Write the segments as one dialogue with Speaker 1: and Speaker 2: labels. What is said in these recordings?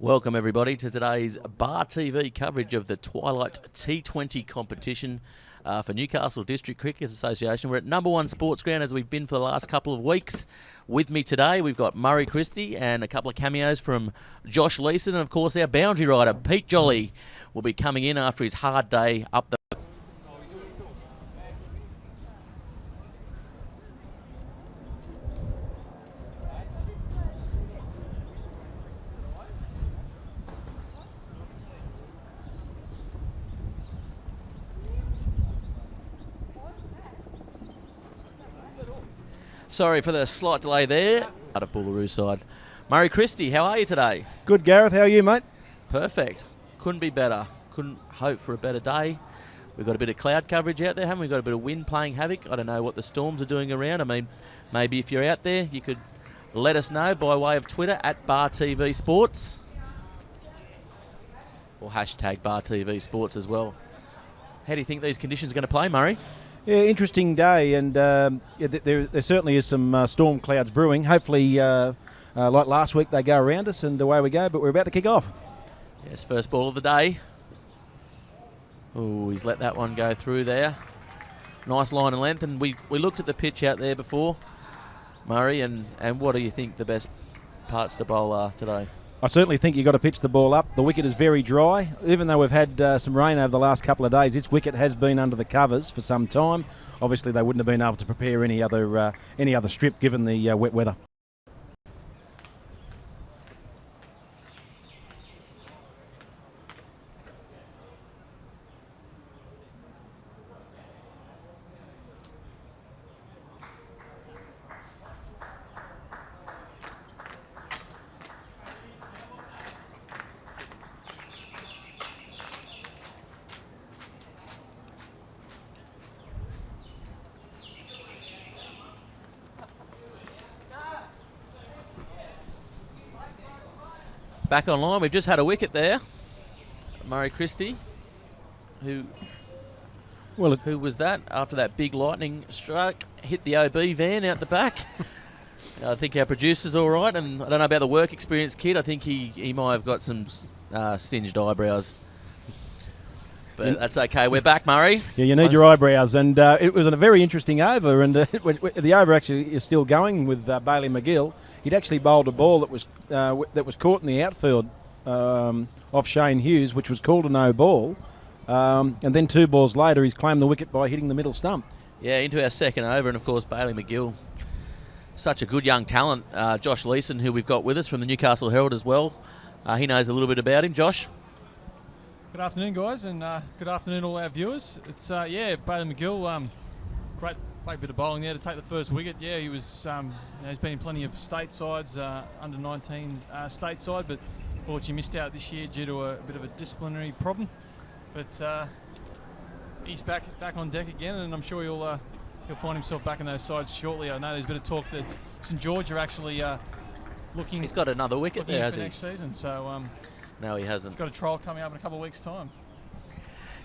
Speaker 1: Welcome everybody to today's Bar TV coverage of the Twilight T20 competition for Newcastle District Cricket Association. We're at number 1 sports ground as we've been for the last couple of weeks. With me today we've got Murray Christie and a couple of cameos from Josh Leeson, and of course our boundary rider Pete Jolly will be coming in after his hard day up the... Sorry for the slight delay there. Cardiff-Boolaroo side. Murray Christie, how are you today?
Speaker 2: Good, Gareth. How are you, mate?
Speaker 1: Perfect. Couldn't be better. Couldn't hope for a better day. We've got a bit of cloud coverage out there, haven't we? We've got a bit of wind playing havoc. I don't know what the storms are doing around. I mean, maybe if you're out there, you could let us know by way of Twitter at Bar TV Sports. Or hashtag Bar TV Sports as well. How do you think these conditions are going to play, Murray?
Speaker 2: Yeah, interesting day, and there certainly is some storm clouds brewing. Hopefully, like last week, they go around us and away we go, but we're about to kick off.
Speaker 1: Yes, first ball of the day. Oh, he's let that one go through there. Nice line and length, and we looked at the pitch out there before, Murray, and what do you think the best parts to bowl are today?
Speaker 2: I certainly think you've got to pitch the ball up. The wicket is very dry. Even though we've had some rain over the last couple of days, this wicket has been under the covers for some time. Obviously, they wouldn't have been able to prepare any other strip given the wet weather.
Speaker 1: Back online, we've just had a wicket there. Murray Christie, who was that after that big lightning strike, hit the OB van out the back. I think our producer's all right, and I don't know about the work experience kid. I think he might have got some singed eyebrows. But that's okay. We're back, Murray.
Speaker 2: Yeah, you need your eyebrows. And it was a very interesting over, and the over actually is still going with Bailey McGill. He'd actually bowled a ball that was caught in the outfield off Shane Hughes, which was called a no ball. And then 2 balls later, he's claimed the wicket by hitting the middle stump.
Speaker 1: Yeah, into our second over, and of course Bailey McGill, such a good young talent. Josh Leeson, who we've got with us from the Newcastle Herald as well. He knows a little bit about him. Josh?
Speaker 3: Good afternoon, guys, and good afternoon, all our viewers. It's Bailey McGill, great bit of bowling there to take the first wicket. Yeah, he was, he's been in plenty of state sides, under 19 state side, but unfortunately missed out this year due to a bit of a disciplinary problem. But he's back on deck again, and I'm sure he'll find himself back in those sides shortly. I know there's a bit of talk that St George are actually looking.
Speaker 1: He's got another wicket there, has he?
Speaker 3: Next season, so.
Speaker 1: No, he hasn't.
Speaker 3: He's got a trial coming up in a couple of weeks' time.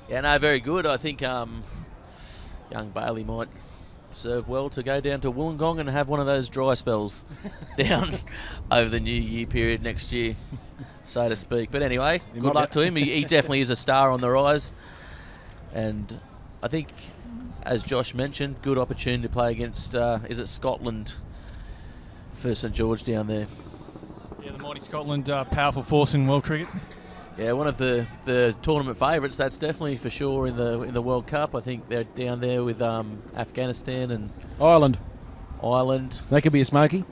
Speaker 1: Yeah, no, very good. I think young Bailey might serve well to go down to Wollongong and have one of those dry spells down over the New Year period next year, so to speak. But anyway, good luck to him. He definitely is a star on the rise. And I think, as Josh mentioned, good opportunity to play against, is it Scotland for St George down there?
Speaker 3: Yeah, the mighty Scotland, powerful force in world cricket.
Speaker 1: Yeah, one of the tournament favourites. That's definitely for sure in the World Cup. I think they're down there with
Speaker 2: Afghanistan and
Speaker 1: Ireland.
Speaker 2: They could be a smoky.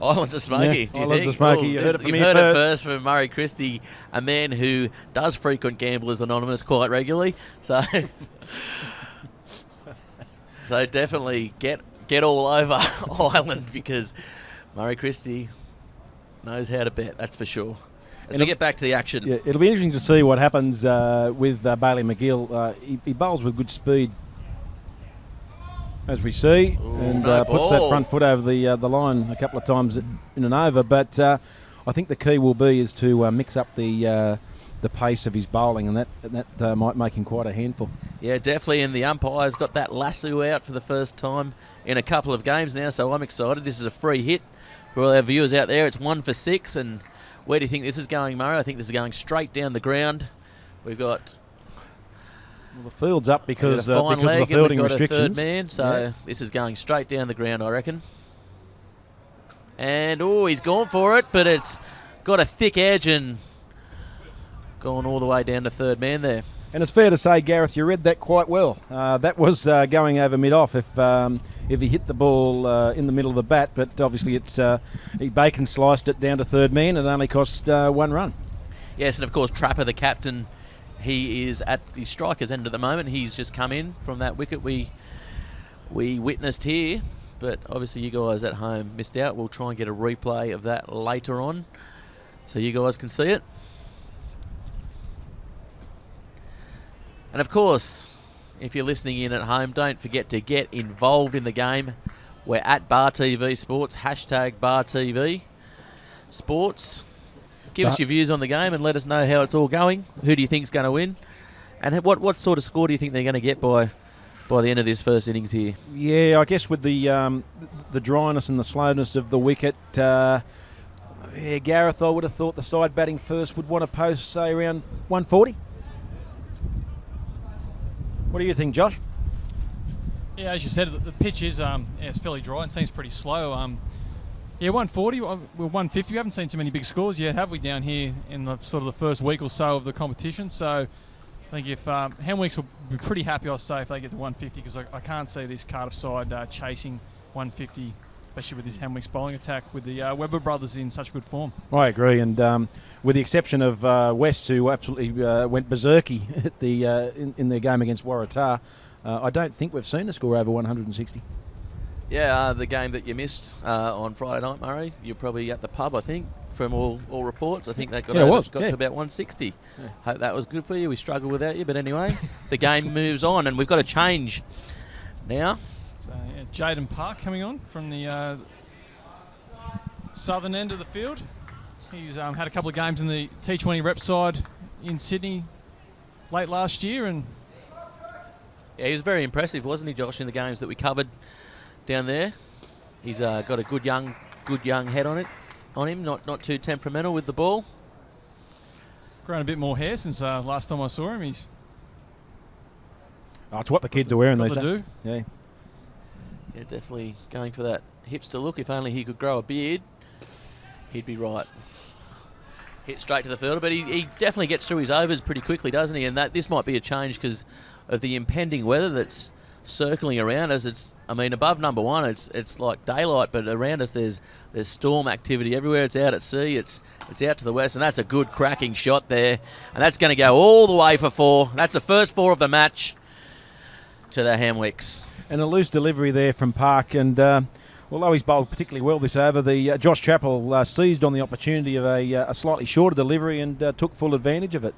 Speaker 1: Ireland's a smoky.
Speaker 2: Yeah, Ireland's a smoky.
Speaker 1: Well,
Speaker 2: you heard it from
Speaker 1: You've
Speaker 2: me
Speaker 1: heard
Speaker 2: first.
Speaker 1: it first from Murray Christie, a man who does frequent Gamblers Anonymous quite regularly. So, so definitely get all over Ireland, because Murray Christie knows how to bet, that's for sure. As we get back to the action.
Speaker 2: Yeah, it'll be interesting to see what happens with Bailey McGill. He bowls with good speed, as we see.
Speaker 1: Ooh,
Speaker 2: and
Speaker 1: no
Speaker 2: puts that front foot over the line a couple of times in an over. But I think the key will be is to mix up the pace of his bowling, and that might make him quite a handful.
Speaker 1: Yeah, definitely. And the umpire's got that lasso out for the first time in a couple of games now, so I'm excited. This is a free hit for all our viewers out there. It's 1 for 6, and Where do you think this is going, Murray? I think this is going straight down the ground. We've got
Speaker 2: the field's up because
Speaker 1: a fine
Speaker 2: of the
Speaker 1: leg and
Speaker 2: fielding
Speaker 1: we've got
Speaker 2: restrictions.
Speaker 1: a third man, so this is going straight down the ground, I reckon. And, he's gone for it, but it's got a thick edge and gone all the way down to third man there.
Speaker 2: And it's fair to say, Gareth, you read that quite well. That was going over mid-off if he hit the ball in the middle of the bat, but obviously he bacon sliced it down to third man and only cost 1 run.
Speaker 1: Yes, and of course Trapper, the captain, he is at the striker's end at the moment. He's just come in from that wicket we witnessed here, but obviously you guys at home missed out. We'll try and get a replay of that later on so you guys can see it. And of course, if you're listening in at home, don't forget to get involved in the game. We're at Bar TV Sports, hashtag Bar TV Sports. Give us your views on the game and let us know how it's all going. Who do you think's going to win? And what sort of score do you think they're going to get by the end of this first innings here?
Speaker 2: Yeah, I guess with the dryness and the slowness of the wicket, Gareth, I would have thought the side batting first would want to post, say, around 140. What do you think, Josh?
Speaker 3: Yeah, as you said, the pitch is it's fairly dry and seems pretty slow. 140, well, 150. We haven't seen too many big scores yet, have we, down here in the sort of the first week or so of the competition? So I think if Hamwicks will be pretty happy, I'll say, if they get to 150, because I can't see this Cardiff side chasing 150, especially with this Hamwicks bowling attack with the Webber brothers in such good form.
Speaker 2: I agree, and with the exception of West, who absolutely went berserky at in their game against Waratah, I don't think we've seen a score over 160.
Speaker 1: Yeah, the game that you missed on Friday night, Murray, you're probably at the pub, I think, from all reports. I think that got to about 160. Yeah. Hope that was good for you. We struggled without you, but anyway, the game moves on, and we've got to change now.
Speaker 3: So, Jaden Park coming on from the southern end of the field. He's had a couple of games in the T20 rep side in Sydney late last year, and
Speaker 1: yeah, he was very impressive, wasn't he, Josh, in the games that we covered down there. He's got a good young head on him, not too temperamental with the ball.
Speaker 3: Grown a bit more hair since last time I saw him. It's
Speaker 2: what the kids are wearing these days.
Speaker 1: Yeah, definitely going for that hipster look. If only he could grow a beard, he'd be right. Hit straight to the fielder, but he definitely gets through his overs pretty quickly, doesn't he? And this might be a change because of the impending weather that's circling around us. It's, above number one, it's like daylight, but around us there's storm activity everywhere. It's out at sea, it's out to the west, and that's a good cracking shot there, and that's going to go all the way for 4. That's the first 4 of the match to the Hamwicks.
Speaker 2: And a loose delivery there from Park, and although he's bowled particularly well this over, the Josh Chappell seized on the opportunity of a slightly shorter delivery and took full advantage of it.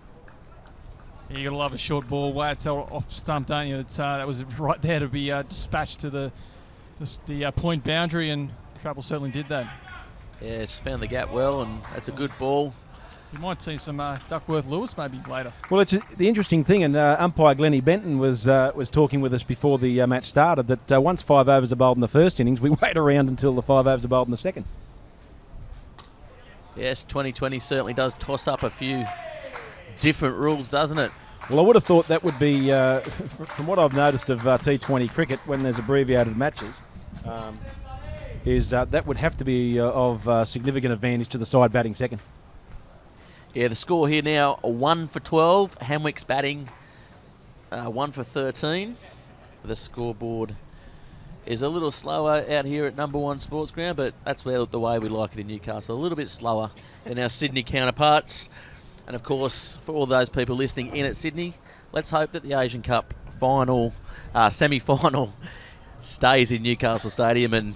Speaker 3: Yeah, you got to love a short ball way it's off stump, don't you? That was right there to be dispatched to the point boundary, and Chappell certainly did that.
Speaker 1: Yes, found the gap well, and that's a good ball.
Speaker 3: You might see some Duckworth-Lewis maybe later.
Speaker 2: Well, it's the interesting thing, and umpire Glennie Benton was talking with us before the match started, that once 5 overs are bowled in the first innings, we wait around until the 5 overs are bowled in the second.
Speaker 1: Yes, 2020 certainly does toss up a few different rules, doesn't it?
Speaker 2: Well, I would have thought that would be, from what I've noticed of T20 cricket when there's abbreviated matches, that would have to be of significant advantage to the side batting second.
Speaker 1: Yeah, the score here now, 1 for 12. Hamwicks batting 1 for 13. The scoreboard is a little slower out here at number 1 Sports Ground, but that's the way we like it in Newcastle. A little bit slower than our Sydney counterparts. And of course, for all those people listening in at Sydney, let's hope that the Asian Cup semi-final stays in Newcastle Stadium, and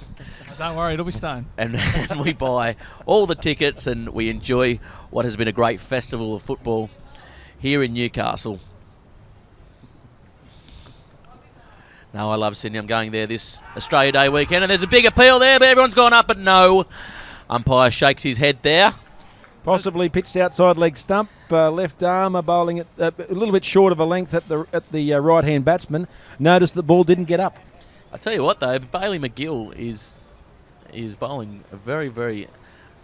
Speaker 3: don't worry, it'll be staying.
Speaker 1: And we buy all the tickets and we enjoy what has been a great festival of football here in Newcastle. No, I love Sydney. I'm going there this Australia Day weekend, and there's a big appeal there, but everyone's gone up, but no. Umpire shakes his head there.
Speaker 2: Possibly pitched outside leg stump, left arm, bowling it a little bit short of a length at the right-hand batsman. Noticed the ball didn't get up.
Speaker 1: I tell you what, though, Bailey McGill is bowling very, very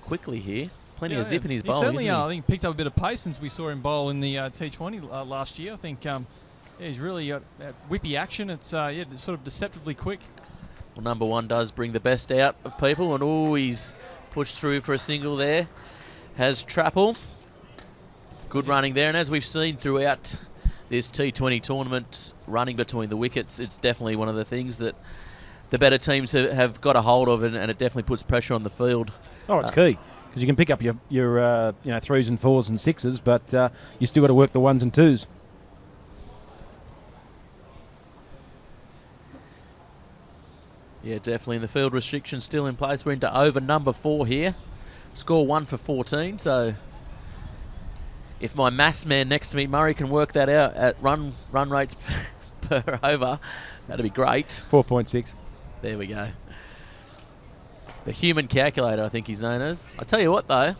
Speaker 1: quickly here. plenty of zip in his
Speaker 3: he
Speaker 1: bowling.
Speaker 3: Certainly,
Speaker 1: isn't he?
Speaker 3: I think picked up a bit of pace since we saw him bowl in the T20 last year. I think he's really got that whippy action. It's sort of deceptively quick.
Speaker 1: Well, number one does bring the best out of people, and he's pushed through for a single there. Has Trapple. Good running there, and as we've seen throughout this T20 tournament, running between the wickets, it's definitely one of the things that the better teams have got a hold of, and it definitely puts pressure on the field.
Speaker 2: Oh, it's key, because you can pick up your threes and fours and sixes, but you still got to work the ones and twos.
Speaker 1: Yeah, definitely. And the field restrictions still in place. We're into over number 4 here. Score 1 for 14. So if my maths man next to me, Murray, can work that out at run rates per over, that'd be great.
Speaker 2: 4.6.
Speaker 1: There we go. The human calculator, I think he's known as. I tell you what, though,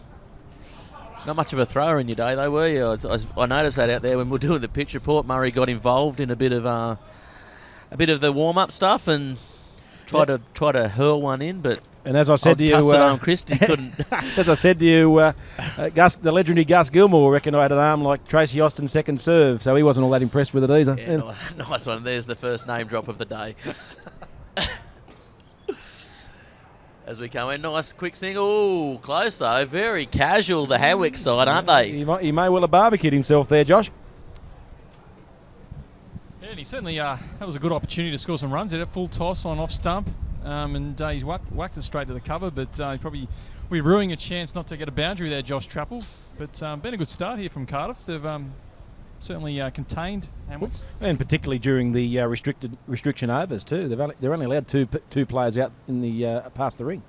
Speaker 1: not much of a thrower in your day, though, were you? I noticed that out there when we were doing the pitch report. Murray got involved in a bit of the warm-up stuff and tried to hurl one in, but
Speaker 2: and as I said to you,
Speaker 1: Christie couldn't.
Speaker 2: As I said to you, the legendary Gus Gilmore reckoned I had an arm like Tracy Austin's second serve, so he wasn't all that impressed with it either.
Speaker 1: Yeah, nice one. There's the first name drop of the day. As we come in, nice quick single. Ooh, close though. Very casual, the Hamwick side, aren't they?
Speaker 2: He may well have barbecued himself there, Josh.
Speaker 3: Yeah, and he certainly that was a good opportunity to score some runs. He had a full toss on off stump, and he's whacked it straight to the cover. But we're ruining a chance not to get a boundary there, Josh Trapple. But been a good start here from Cardiff. They've certainly contained Hamilton,
Speaker 2: and particularly during the restriction overs too. They're only allowed two players out in the past the ring.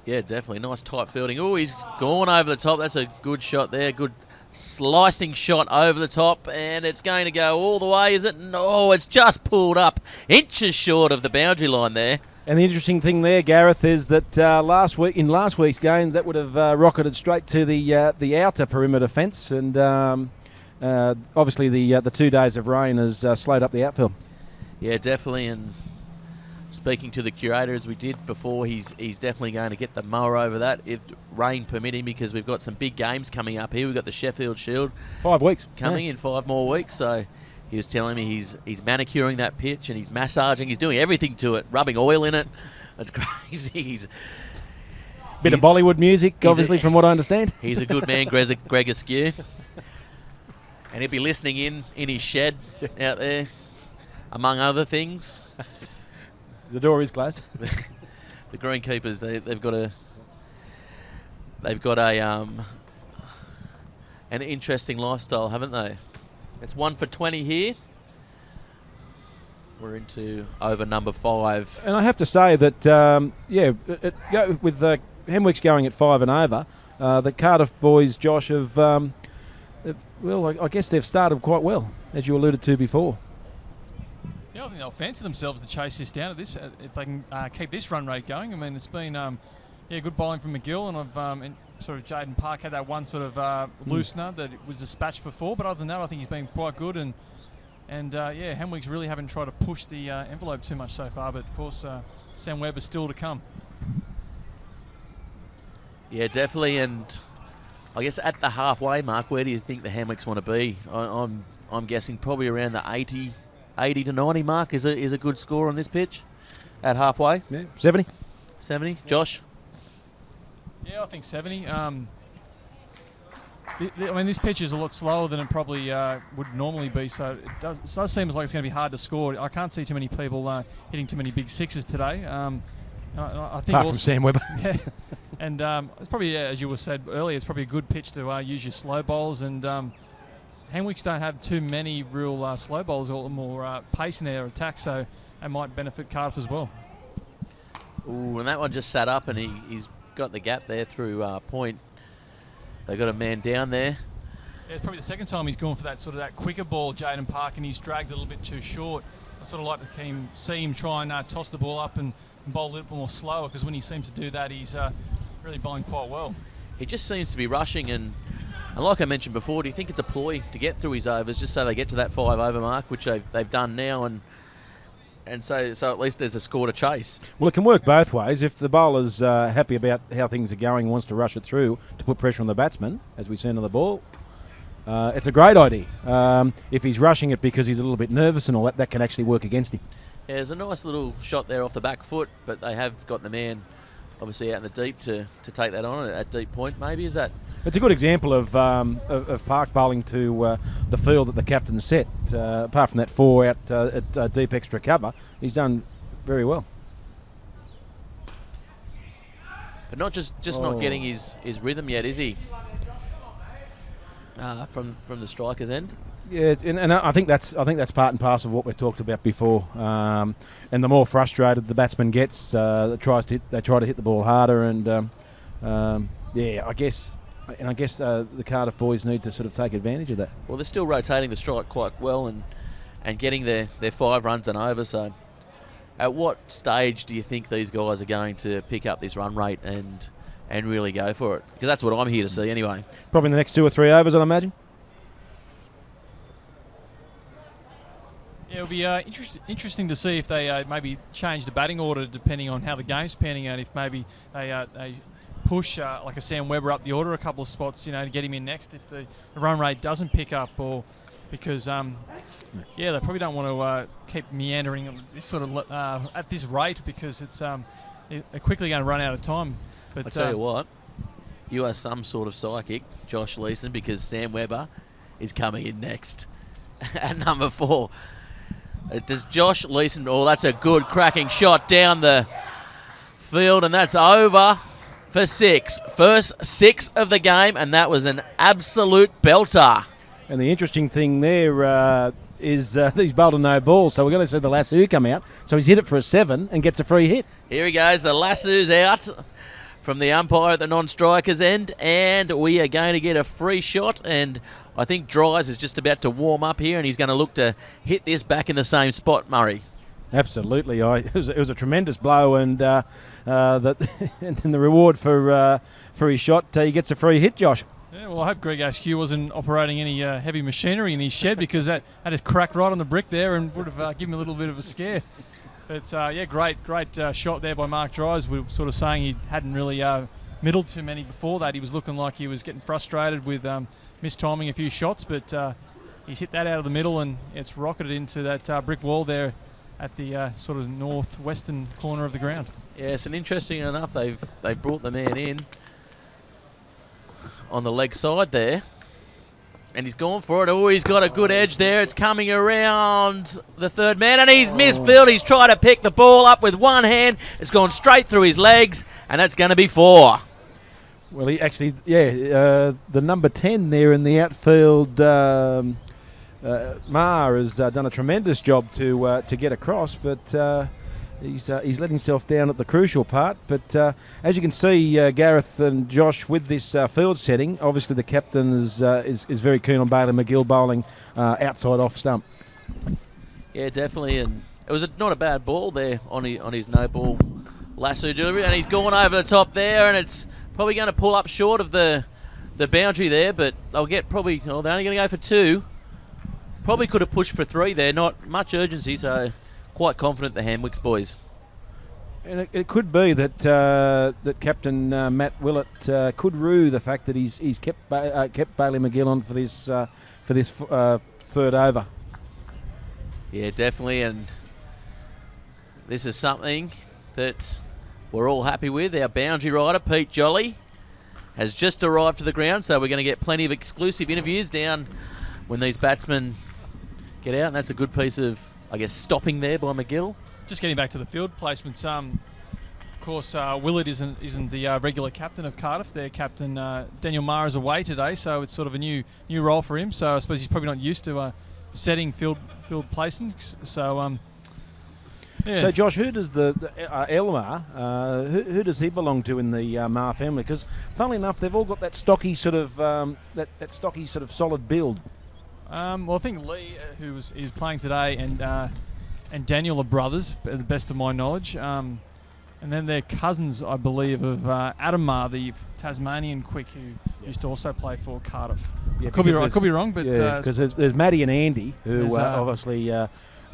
Speaker 1: Yeah, definitely nice tight fielding. Oh, he's gone over the top. That's a good shot there. Good slicing shot over the top, and it's going to go all the way. Is it? No, it's just pulled up inches short of the boundary line there.
Speaker 2: And the interesting thing there, Gareth, is that last week's game that would have rocketed straight to the outer perimeter fence, and obviously the 2 days of rain has slowed up the outfield.
Speaker 1: Yeah, definitely. And speaking to the curator as we did before, he's definitely going to get the mower over that if rain permitting, because we've got some big games coming up here. We've got the Sheffield Shield
Speaker 2: 5 weeks
Speaker 1: coming in 5 more weeks. So he was telling me he's manicuring that pitch and he's massaging. He's doing everything to it, rubbing oil in it. That's crazy.
Speaker 2: Bit of Bollywood music, obviously, from what I understand.
Speaker 1: He's a good man, Greg Askew. And he'll be listening in his shed out there, among other things.
Speaker 2: The door is closed.
Speaker 1: The greenkeepers, they've got an interesting lifestyle, haven't they? It's 1 for 20 here. We're into over number 5.
Speaker 2: And I have to say that with Hamwick's going at 5 and over, the Cardiff boys, Josh, have I guess they've started quite well, as you alluded to before.
Speaker 3: Yeah, I think they'll fancy themselves to chase this down at this if they can keep this run rate going. I mean, it's been good bowling from McGill, and sort of Jaden Park had that one sort of loosener that was dispatched for 4. But other than that, I think he's been quite good, and Hamwick's really haven't tried to push the envelope too much so far. But of course, Sam Webb is still to come. Yeah,
Speaker 1: definitely, and I guess at the halfway mark, where do you think the Hamwicks want to be? I'm guessing probably around the 80 to 90 mark is a good score on this pitch at halfway.
Speaker 2: Yeah, 70.
Speaker 1: 70. Josh?
Speaker 3: Yeah, I think 70. This pitch is a lot slower than it probably would normally be, so it does seem like it's going to be hard to score. I can't see too many people hitting too many big sixes today. I think
Speaker 2: apart from Sam Webber.
Speaker 3: Yeah, and it's probably, as you said earlier, it's probably a good pitch to use your slow bowls, and Hamwicks don't have too many real slow bowls or more pace in their attack, so it might benefit Cardiff as well.
Speaker 1: Ooh, and that one just sat up, and he's got the gap there through point. They got a man down there.
Speaker 3: Yeah, it's probably the second time he's gone for that quicker ball, Jaden Park, and he's dragged a little bit too short. I sort of like to see him try and toss the ball up and bowl a little bit more slower, because when he seems to do that, he's really bowling quite well.
Speaker 1: He just seems to be rushing, and like I mentioned before, do you think it's a ploy to get through his overs just so they get to that 5 over mark, which they've done now? And and so at least there's a score to chase.
Speaker 2: Well, it can work both ways. If the bowler's happy about how things are going, wants to rush it through to put pressure on the batsman, as we've seen on the ball, it's a great idea. If he's rushing it because he's a little bit nervous and all that, that can actually work against him.
Speaker 1: Yeah, there's a nice little shot there off the back foot, but they have got the man obviously out in the deep to take that on at deep point. Maybe is that.
Speaker 2: It's a good example of park bowling to the field that the captain set. Apart from that 4 out at deep extra cover, he's done very well.
Speaker 1: But not just not getting his rhythm yet, is he? From the striker's end.
Speaker 2: Yeah, and I think that's part and parcel of what we've talked about before. And the more frustrated the batsman gets, they try to hit the ball harder. And I guess the Cardiff boys need to sort of take advantage of that.
Speaker 1: Well, they're still rotating the strike quite well and getting their 5 runs and over. So, at what stage do you think these guys are going to pick up this run rate and really go for it? Because that's what I'm here to see anyway.
Speaker 2: Probably in the next 2 or 3 overs, I'd imagine.
Speaker 3: Yeah, it'll be interesting to see if they maybe change the batting order depending on how the game's panning out. If maybe they push like a Sam Webber up the order a couple of spots, to get him in next if the run rate doesn't pick up, or because they probably don't want to keep meandering this sort of at this rate because it's they're quickly going to run out of time. But
Speaker 1: I tell you what, you are some sort of psychic, Josh Leeson, because Sam Webber is coming in next at number 4. Does Josh Leeson? Oh, that's a good cracking shot down the field, and that's over for 6. First 6 of the game, and that was an absolute belter.
Speaker 2: And the interesting thing there is he's bowled a no ball, so we're going to see the lasso come out. So he's hit it for a 7 and gets a free hit.
Speaker 1: Here he goes. The lasso's out from the umpire at the non-striker's end, and we are going to get a free shot. And I think Dries is just about to warm up here, and he's going to look to hit this back in the same spot, Murray.
Speaker 2: Absolutely. It was a tremendous blow, and and then the reward for his shot, he gets a free hit, Josh.
Speaker 3: Yeah, well, I hope Greg Askew wasn't operating any heavy machinery in his shed because that just cracked right on the brick there and would have given him a little bit of a scare. But, great shot there by Mark Dries. We were sort of saying he hadn't really middled too many before that. He was looking like he was getting frustrated with mistiming a few shots, but he's hit that out of the middle and it's rocketed into that brick wall there at the sort of northwestern corner of the ground.
Speaker 1: Yes, and interesting enough, they've brought the man in on the leg side there, and he's gone for it. Oh, he's got a good edge there. It's coming around the third man, and he's misfilled. He's tried to pick the ball up with one hand. It's gone straight through his legs, and that's going to be 4.
Speaker 2: Well, he actually, the number 10 there in the outfield, Maher has done a tremendous job to get across, but he's let himself down at the crucial part. But as you can see, Gareth and Josh, with this field setting, obviously the captain is very keen on Bailey McGill bowling outside off stump.
Speaker 1: Yeah, definitely, and it was not a bad ball there on his no ball lasso delivery, and he's gone over the top there, and it's probably going to pull up short of the boundary there, but they'll get probably, they're only going to go for 2. Probably could have pushed for 3 there, not much urgency, so quite confident the Hamwicks boys.
Speaker 2: And it could be that that Captain Matt Willett could rue the fact that he's kept Bailey McGill on for this third over.
Speaker 1: Yeah, definitely, and this is something that we're all happy with. Our boundary rider, Pete Jolly, has just arrived to the ground, so we're going to get plenty of exclusive interviews down when these batsmen get out, and that's a good piece of, I guess, stopping there by McGill.
Speaker 3: Just getting back to the field placements. Of course, Willett isn't the regular captain of Cardiff. Their captain Daniel Maher is away today, so it's sort of a new role for him. So I suppose he's probably not used to setting field placements. So yeah.
Speaker 2: So Josh, who does the Elmar? Who does he belong to in the Maher family? Because funnily enough, they've all got that stocky sort of solid build.
Speaker 3: Well, I think Lee, he was playing today, and Daniel are brothers, to the best of my knowledge. And then they're cousins, I believe, of Adam Maher, the Tasmanian quick, who used to also play for Cardiff.
Speaker 2: Yeah,
Speaker 3: I could be wrong, but
Speaker 2: because there's Matty and Andy, who obviously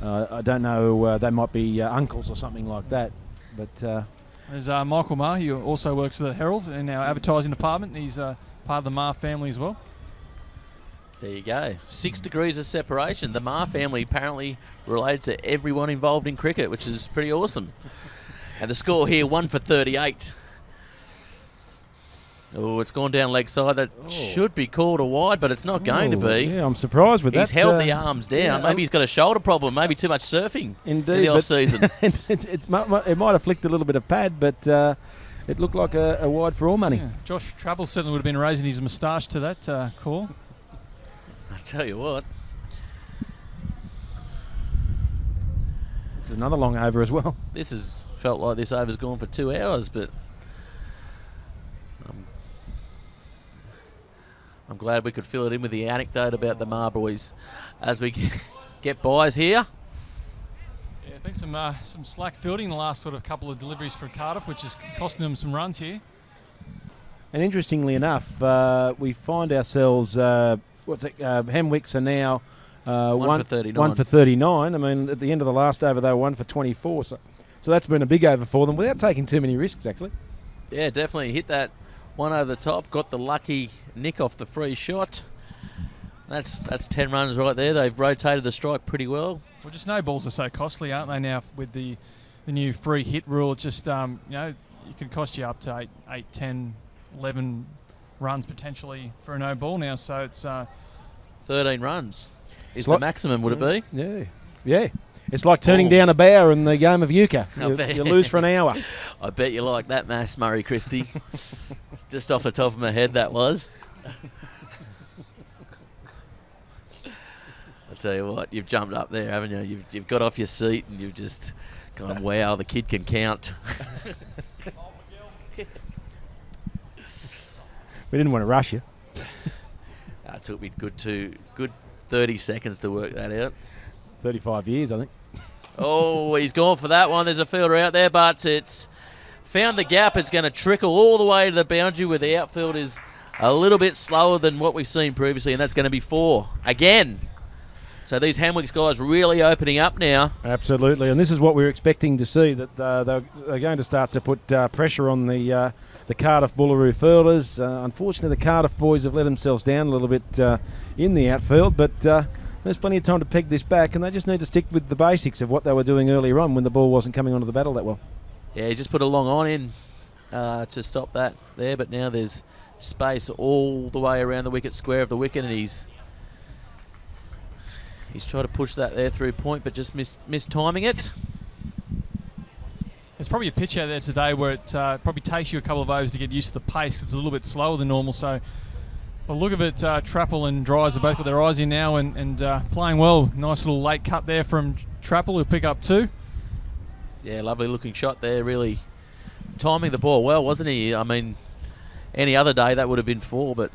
Speaker 2: I don't know, they might be uncles or something like that. But
Speaker 3: there's Michael Marr, who also works at the Herald in our advertising department. He's part of the Marr family as well.
Speaker 1: There you go. 6 degrees of separation. The Marr family apparently related to everyone involved in cricket, which is pretty awesome. And the score here, 1 for 38. Oh, it's gone down leg side. That should be called a wide, but it's not going to be.
Speaker 2: Yeah, I'm surprised with that.
Speaker 1: He's held the arms down.
Speaker 2: Yeah,
Speaker 1: maybe he's got a shoulder problem. Maybe too much surfing in the off-season.
Speaker 2: it might have flicked a little bit of pad, but it looked like a wide for all money.
Speaker 3: Yeah. Josh Travel certainly would have been raising his moustache to that call.
Speaker 1: I tell you what.
Speaker 2: This is another long over as well.
Speaker 1: This has felt like this over's gone for 2 hours, but I'm glad we could fill it in with the anecdote about the Marr boys as we get buys here.
Speaker 3: Yeah, been some slack fielding the last sort of couple of deliveries for Cardiff, which is costing them some runs here.
Speaker 2: And interestingly enough, we find ourselves, Hamwicks are now
Speaker 1: 1 for 39.
Speaker 2: 1 for 39. I mean, at the end of the last over, they were 1 for 24. So that's been a big over for them without taking too many risks, actually.
Speaker 1: Yeah, definitely hit that one over the top. Got the lucky nick off the free shot. That's 10 runs right there. They've rotated the strike pretty well.
Speaker 3: Well, just no balls are so costly, aren't they, now with the new free hit rule? It's just, it can cost you up to 8, 10, 11 runs potentially for a no ball now. So it's
Speaker 1: 13 runs is the maximum, would it
Speaker 2: be? Yeah. It's like turning down a bow in the game of euchre. You lose for an hour.
Speaker 1: I bet you like that, Mass Murray Christie. Just off the top of my head, that was. I tell you what, you've jumped up there, haven't you? You've got off your seat and you've just gone, wow, the kid can count.
Speaker 2: We didn't want to rush you.
Speaker 1: It took me good 30 seconds to work that out.
Speaker 2: 35 years, I think.
Speaker 1: Oh, he's gone for that one. There's a fielder out there, but it's found the gap. It's going to trickle all the way to the boundary where the outfield is a little bit slower than what we've seen previously, and that's going to be 4 again. So these Hamwicks guys really opening up now.
Speaker 2: Absolutely, and this is what we're expecting to see, that they're going to start to put pressure on the Cardiff-Boolaroo fielders. Unfortunately, the Cardiff boys have let themselves down a little bit in the outfield, but there's plenty of time to peg this back, and they just need to stick with the basics of what they were doing earlier on when the ball wasn't coming onto the battle that well.
Speaker 1: Yeah, he just put a long on in to stop that there, but now there's space all the way around the wicket square of the wicket, and he's tried to push that there through point, but just missed timing it.
Speaker 3: There's probably a pitch out there today where it probably takes you a couple of overs to get used to the pace because it's a little bit slower than normal. So, by the look of it, Trapple and Dries have both got their eyes in now and playing well. Nice little late cut there from Trapple, who'll pick up 2.
Speaker 1: Yeah, lovely looking shot there. Really timing the ball well, wasn't he? I mean, any other day that would have been 4, but...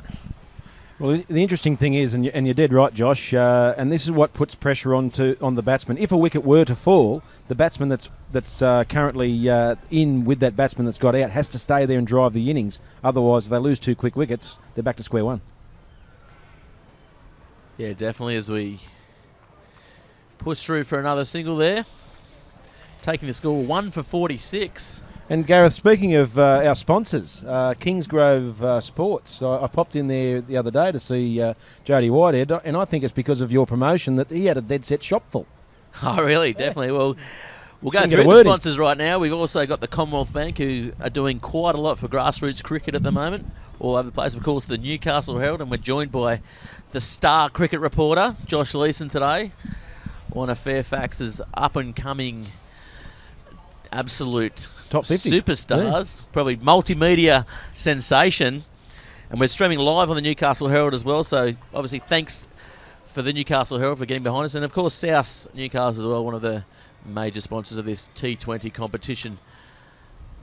Speaker 2: Well, the interesting thing is, and you're dead right, Josh, and this is what puts pressure on the batsman. If a wicket were to fall, the batsman that's currently in with that batsman that's got out has to stay there and drive the innings. Otherwise, if they lose 2 quick wickets, they're back to square one.
Speaker 1: Yeah, definitely, as we push through for another single there. Taking the score 1 for 46.
Speaker 2: And Gareth, speaking of our sponsors, Kingsgrove Sports, I popped in there the other day to see Jody Whitehead, and I think it's because of your promotion that he had a dead set shop full.
Speaker 1: Oh, really? Definitely. Well, we'll go through the sponsors right now. We've also got the Commonwealth Bank, who are doing quite a lot for grassroots cricket at the moment, all over the place. Of course, the Newcastle Herald, and we're joined by the star cricket reporter, Josh Leeson, today. One of Fairfax's up-and-coming absolute
Speaker 2: top 50
Speaker 1: superstars, probably multimedia sensation, and we're streaming live on the Newcastle Herald as well, so obviously thanks for the Newcastle Herald for getting behind us, and of course South Newcastle as well, one of the major sponsors of this T20 competition.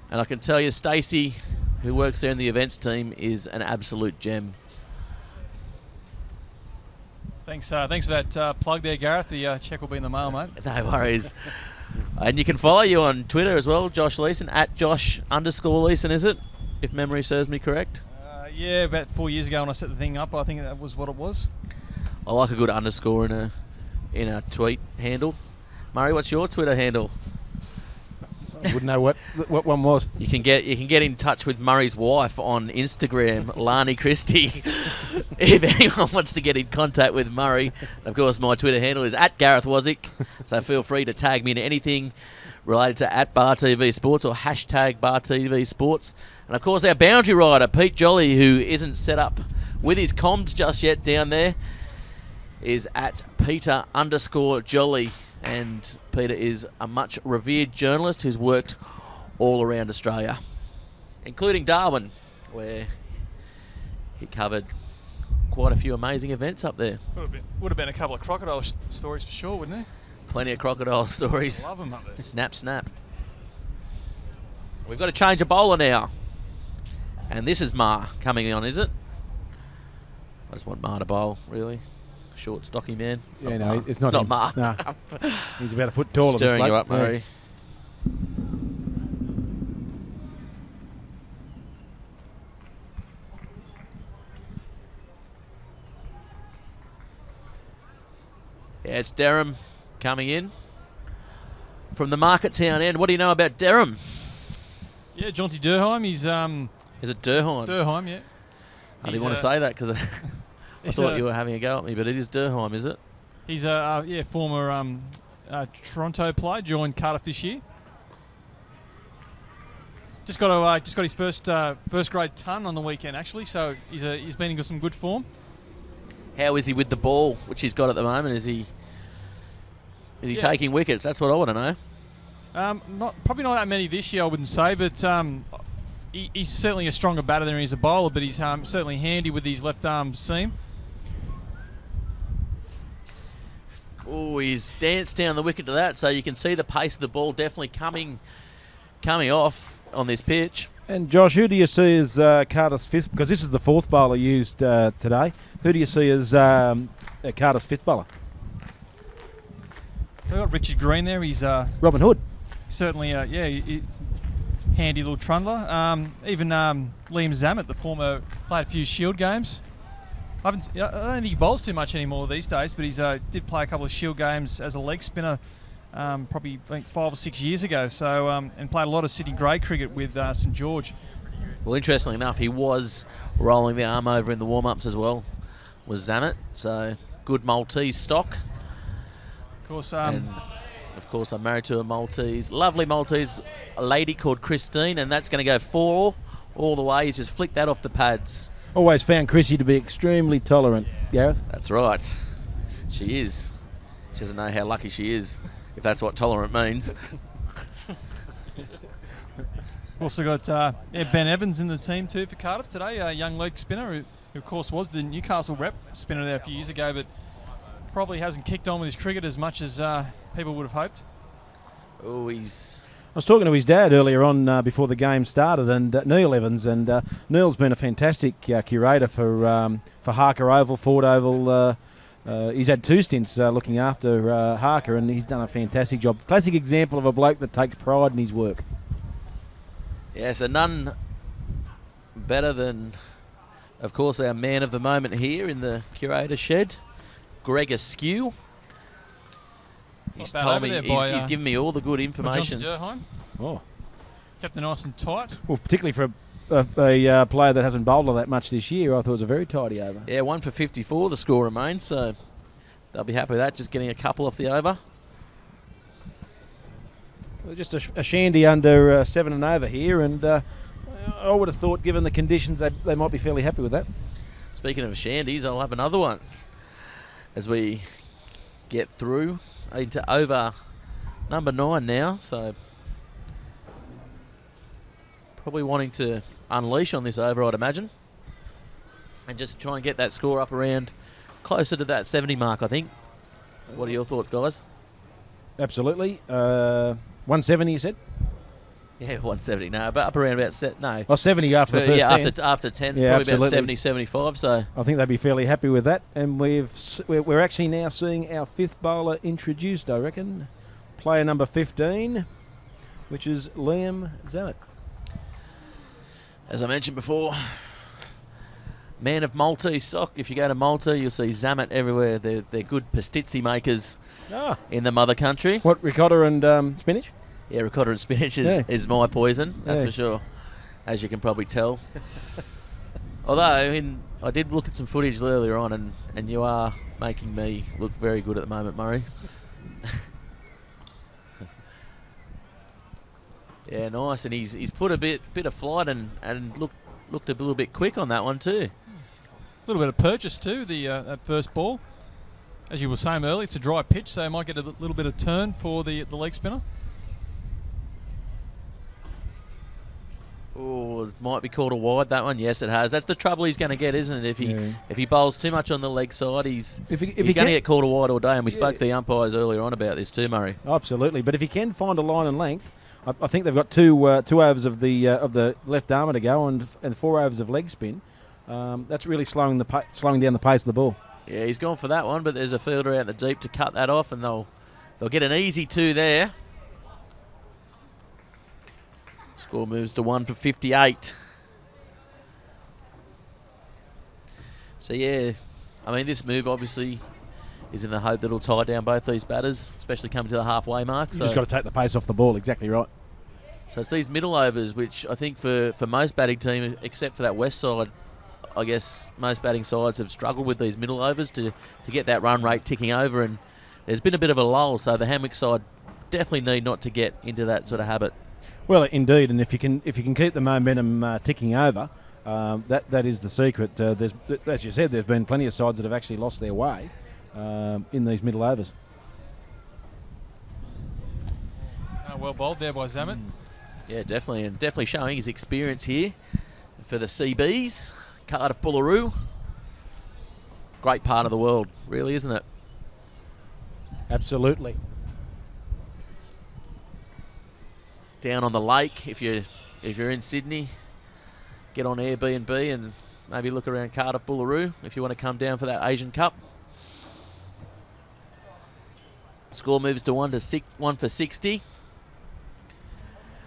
Speaker 1: And I can tell you Stacey, who works there in the events team, is an absolute gem.
Speaker 3: Thanks for that plug there, Gareth. The check will be in the mail, mate.
Speaker 1: No worries. And you can follow you on Twitter as well, Josh Leeson, at Josh_Leeson, is it? If memory serves me correct.
Speaker 3: Yeah, about 4 years ago when I set the thing up, I think that was what it was.
Speaker 1: I like a good underscore in a tweet handle. Murray, what's your Twitter handle?
Speaker 2: I wouldn't know what one was.
Speaker 1: You can get in touch with Murray's wife on Instagram, Lani Christie, if anyone wants to get in contact with Murray. Of course, my Twitter handle is @GarethWazick, so feel free to tag me in anything related to @BarTV Sports or #BarTV Sports. And of course, our boundary rider, Pete Jolly, who isn't set up with his comms just yet down there, is @Peter_Jolly. And Peter is a much revered journalist who's worked all around Australia, including Darwin, where he covered quite a few amazing events up there.
Speaker 3: Would have been a couple of crocodile stories for sure, wouldn't it?
Speaker 1: Plenty of crocodile stories.
Speaker 3: I love them up there.
Speaker 1: Snap, snap. We've got to change a bowler now. And this is Ma coming on, is it? I just want Ma to bowl, really. Short, stocky man.
Speaker 2: It's not him.
Speaker 1: Ma.
Speaker 2: Nah. He's about a foot taller.
Speaker 1: Stirring you up, Murray. Yeah, it's Derham coming in from the Market Town end. What do you know about Derham?
Speaker 3: Yeah, Jonty Durheim. He's
Speaker 1: Is it Durheim?
Speaker 3: Durheim, yeah.
Speaker 1: I didn't want to say that because I thought you were having a go at me, but it is Durheim, is it?
Speaker 3: He's a former Toronto player, joined Cardiff this year. Just got his first grade ton on the weekend actually, so he's been in some good form.
Speaker 1: How is he with the ball, which he's got at the moment? Is he taking wickets? That's what I want to know.
Speaker 3: Probably not that many this year, I wouldn't say, but he's certainly a stronger batter than he is a bowler. But he's certainly handy with his left arm seam.
Speaker 1: Oh, he's danced down the wicket to that, so you can see the pace of the ball definitely coming off on this pitch.
Speaker 2: And Josh, who do you see as Carter's fifth? Because this is the fourth bowler used today. Who do you see as Carter's fifth bowler?
Speaker 3: They've got Richard Green there. He's
Speaker 2: Robin Hood.
Speaker 3: Certainly, handy little trundler. Even Liam Zammit, the former, played a few Shield games. I don't think he bowls too much anymore these days, but he's did play a couple of Shield games as a leg spinner, probably I think 5 or 6 years ago. So and played a lot of Sydney grade cricket with St George.
Speaker 1: Well, interestingly enough, he was rolling the arm over in the warm-ups as well. Was Zammit, so good Maltese stock.
Speaker 3: Of course,
Speaker 1: and of course, I'm married to a Maltese, lovely Maltese, a lady called Christine, and that's going to go 4 all the way. He's just flicked that off the pads.
Speaker 2: Always found Chrissy to be extremely tolerant, Gareth.
Speaker 1: That's right. She is. She doesn't know how lucky she is, if that's what tolerant means.
Speaker 3: Also got Ben Evans in the team too for Cardiff today, a young leg spinner who of course was the Newcastle rep spinner there a few years ago, but probably hasn't kicked on with his cricket as much as people would have hoped.
Speaker 1: Oh,
Speaker 2: I was talking to his dad earlier on before the game started, and Neil Evans, and Neil's been a fantastic curator for Harker Oval, Ford Oval. He's had 2 stints looking after Harker, and he's done a fantastic job. Classic example of a bloke that takes pride in his work.
Speaker 1: Yeah, so none better than, of course, our man of the moment here in the curator shed, Greg Askew. He's told me, he's given me all the good information.
Speaker 3: Oh, kept it nice and tight.
Speaker 2: Well, particularly for a player that hasn't bowled all that much this year, I thought it was a very tidy over.
Speaker 1: Yeah, 1 for 54 the score remains, so they'll be happy with that, just getting a couple off the over.
Speaker 2: Well, just a shandy under 7 and over here, and I would have thought, given the conditions, they might be fairly happy with that.
Speaker 1: Speaking of shandies, I'll have another one as we get through into over number 9 now, so probably wanting to unleash on this over, I'd imagine, and just try and get that score up around closer to that 70 mark, I think. What are your thoughts, guys?
Speaker 2: Absolutely. 170, you said?
Speaker 1: Yeah, 170. No, but up around about
Speaker 2: 70 after the first 10.
Speaker 1: After 10,
Speaker 2: yeah,
Speaker 1: probably
Speaker 2: absolutely.
Speaker 1: about 70, 75. So
Speaker 2: I think they'd be fairly happy with that. And we're actually now seeing our 5th bowler introduced, I reckon. Player number 15, which is Liam Zammit.
Speaker 1: As I mentioned before, Man of Maltese stock. If you go to Malta, you'll see Zamet everywhere. They're good pastizzi makers in the mother country.
Speaker 2: What, ricotta and spinach?
Speaker 1: Yeah, ricotta and spinach is my poison, that's for sure, as you can probably tell. Although, I mean, I did look at some footage earlier on, and you are making me look very good at the moment, Murray. Yeah, nice, and he's put a bit of flight and looked a little bit quick on that one too.
Speaker 3: A little bit of purchase too, that first ball. As you were saying earlier, it's a dry pitch, so it might get a little bit of turn for the leg spinner.
Speaker 1: Oh, it might be called a wide, that one. Yes, it has. That's the trouble he's going to get, isn't it? If he bowls too much on the leg side, he's going to get called a wide all day. And we spoke to the umpires earlier on about this too, Murray.
Speaker 2: Absolutely. But if he can find a line and length, I think they've got two overs of the left armour to go and 4 overs of leg spin. That's really slowing down the pace of the ball. Yeah,
Speaker 1: he's gone for that one, but there's a fielder out in the deep to cut that off, and they'll get an easy 2 there. Score moves to 1 for 58. So yeah, I mean, this move obviously is in the hope that it'll tie down both these batters, especially coming to the halfway mark.
Speaker 2: You just got to take the pace off the ball. Exactly right.
Speaker 1: So it's these middle overs, which I think for most batting teams, except for that west side, I guess most batting sides have struggled with these middle overs to get that run rate ticking over, and there's been a bit of a lull. So the Hamwick side definitely need not to get into that sort of habit.
Speaker 2: Well, indeed, and if you can keep the momentum ticking over, that is the secret. As you said, there's been plenty of sides that have actually lost their way in these middle overs.
Speaker 3: Well bowled there by Zamet.
Speaker 1: Yeah, definitely, and definitely showing his experience here for the CBs, Cardiff-Boolaroo. Great part of the world, really, isn't it?
Speaker 2: Absolutely.
Speaker 1: Down on the lake, if you're in Sydney, get on Airbnb and maybe look around Cardiff-Boolaroo if you want to come down for that Asian Cup. Score moves to 1 for 60.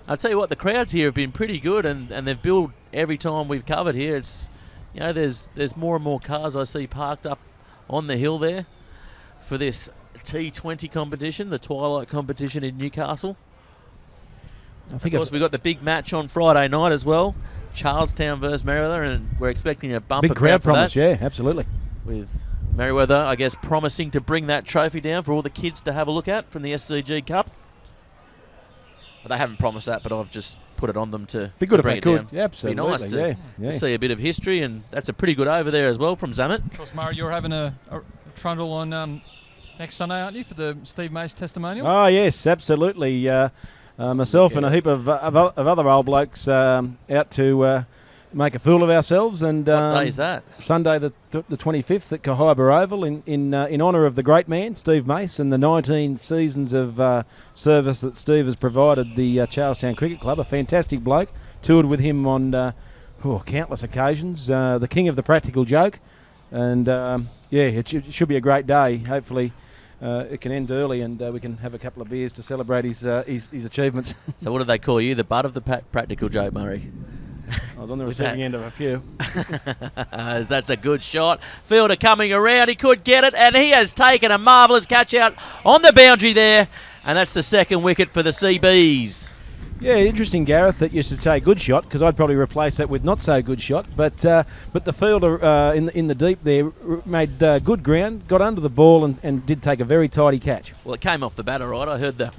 Speaker 1: I'll tell you what, the crowds here have been pretty good, and they've built every time we've covered here. It's, you know, there's more and more cars I see parked up on the hill there for this T20 competition, the Twilight competition in Newcastle. Of course, we've got the big match on Friday night as well, Charlestown versus Merriweather, and we're expecting a bumper
Speaker 2: big crowd promise,
Speaker 1: that,
Speaker 2: yeah, absolutely.
Speaker 1: With Merriweather, I guess, promising to bring that trophy down for all the kids to have a look at from the SCG Cup. But they haven't promised that, but I've just put it on them to
Speaker 2: be good
Speaker 1: to
Speaker 2: if they could. Yeah, absolutely.
Speaker 1: Be nice to see a bit of history, and that's a pretty good over there as well from Zamet.
Speaker 3: Of course, Murray, you're having a trundle on next Sunday, aren't you, for the Steve Mace testimonial?
Speaker 2: Oh, yes, absolutely. Myself and a heap of other old blokes out to make a fool of ourselves. And
Speaker 1: what day is that?
Speaker 2: Sunday the 25th at Cardiff-Boolaroo Oval in honour of the great man, Steve Mace, and the 19 seasons of service that Steve has provided the Charlestown Cricket Club. A fantastic bloke. Toured with him on countless occasions. The king of the practical joke. And, it should be a great day. Hopefully it can end early, and we can have a couple of beers to celebrate his achievements.
Speaker 1: So what do they call you? The butt of the practical joke, Murray?
Speaker 2: I was on the receiving end of a few.
Speaker 1: That's a good shot. Fielder coming around. He could get it, and he has taken a marvellous catch out on the boundary there, and that's the second wicket for the CBs.
Speaker 2: Yeah, interesting, Gareth, that you should say good shot, because I'd probably replace that with not so good shot. But the fielder in the deep there made good ground, got under the ball, and did take a very tidy catch.
Speaker 1: Well, it came off the bat, all right. I heard the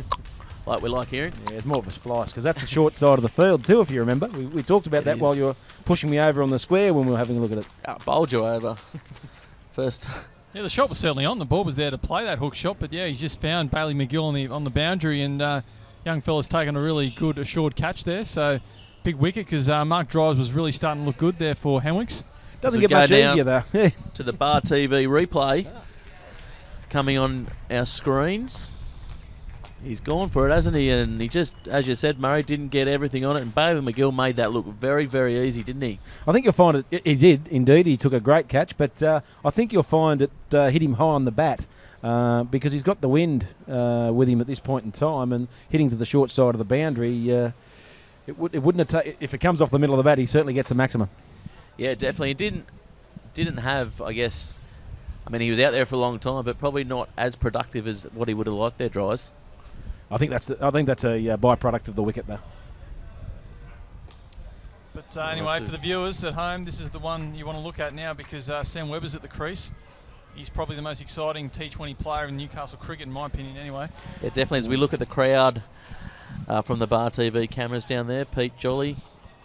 Speaker 1: like we like hearing.
Speaker 2: Yeah, it's more of a splice, because that's the short side of the field too, if you remember. We talked about that while you were pushing me over on the square when we were having a look at it.
Speaker 1: Bowled you over first.
Speaker 3: Yeah, the shot was certainly on. The ball was there to play that hook shot, but yeah, he's just found Bailey McGill on the boundary, and young fella's taken a really good assured catch there. So big wicket, because Mark Drives was really starting to look good there for Hamwicks.
Speaker 2: Doesn't get much easier though.
Speaker 1: To the Bar TV replay coming on our screens. He's gone for it, hasn't he? And he just, as you said, Murray didn't get everything on it, and Bailey McGill made that look very, very easy, didn't he?
Speaker 2: I think you'll find it. He did indeed. He took a great catch, but I think you'll find it hit him high on the bat. Because he's got the wind with him at this point in time, and hitting to the short side of the boundary, it wouldn't have if it comes off the middle of the bat, he certainly gets the maximum.
Speaker 1: Yeah, definitely. It didn't have, I guess, I mean, he was out there for a long time, but probably not as productive as what he would have liked their dries.
Speaker 2: I think that's a byproduct of the wicket, though.
Speaker 3: But anyway, for the viewers at home, this is the one you want to look at now because Sam Webber's at the crease. He's probably the most exciting T20 player in Newcastle cricket, in my opinion, anyway.
Speaker 1: Yeah, definitely. As we look at the crowd from the Bar TV cameras down there, Pete Jolly